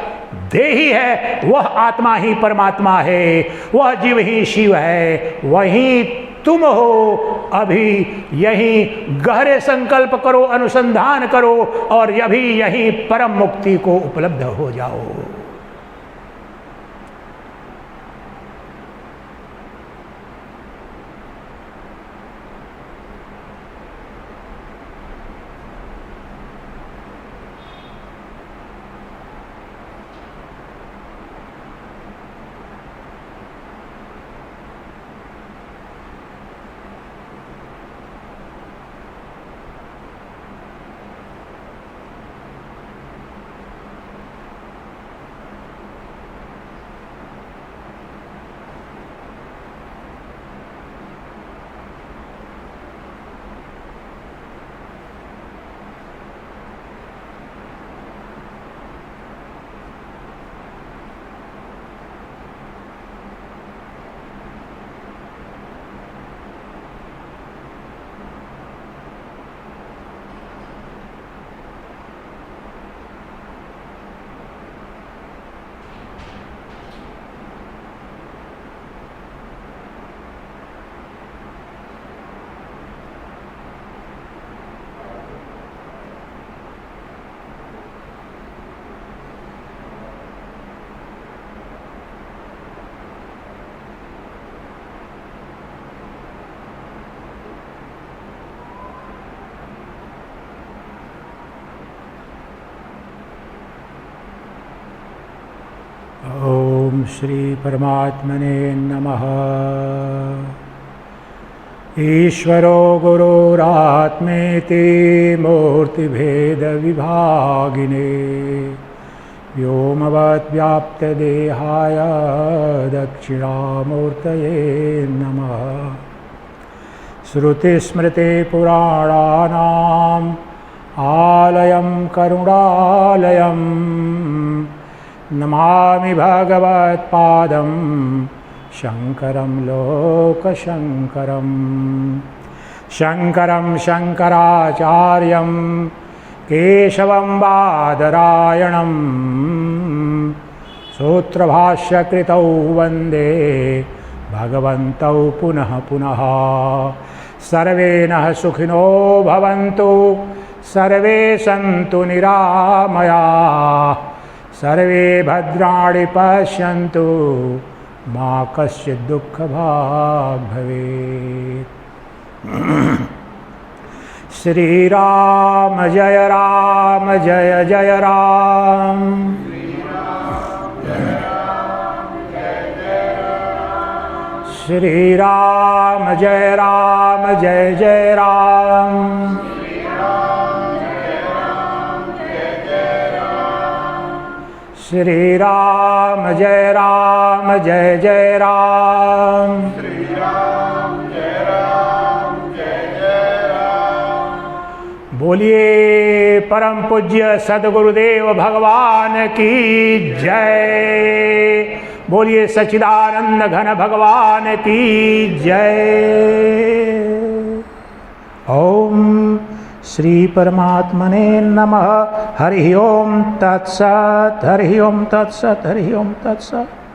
Speaker 1: देही है, वह आत्मा ही परमात्मा है, वह जीव ही शिव है, वही तुम हो। अभी यही गहरे संकल्प करो, अनुसंधान करो और अभी यही परम मुक्ति को उपलब्ध हो जाओ। ओम श्री परमात्मने नमः। ईश्वरो गुरुरात्मेति मूर्तिभेद विभागिने व्योमवद्व्याप्तदेहाय दक्षिणामूर्तये नमः। श्रुतिस्मृतिपुराणानाम् आलयं करुणालयं नमामि भगवत्पादं शंकरं लोकशंकरं। शंकरं शंकराचार्यं केशवं बादरायणं सूत्रभाष्यकृतौ वन्दे भगवन्तौ पुनः पुनः। सर्वे नः सुखिनो भवन्तु, सर्वे सन्तु निरामयाः, सर्वे भद्राणि पश्यन्तु, मा कश्चित् दुःखभाग् भवेत्। श्री राम जय जय राम। श्री राम जय जय राम। श्री राम जय जय राम।
Speaker 2: श्री राम जय जय राम।
Speaker 1: बोलिए परम पूज्य सद्गुरुदेव भगवान की जय। बोलिए सच्चिदानंद घन भगवान की जय। ओम श्री परमात्मने नमः। हरि ओम तत्सत्, हरि ओम तत्सत्, हरि ओम तत्सत्।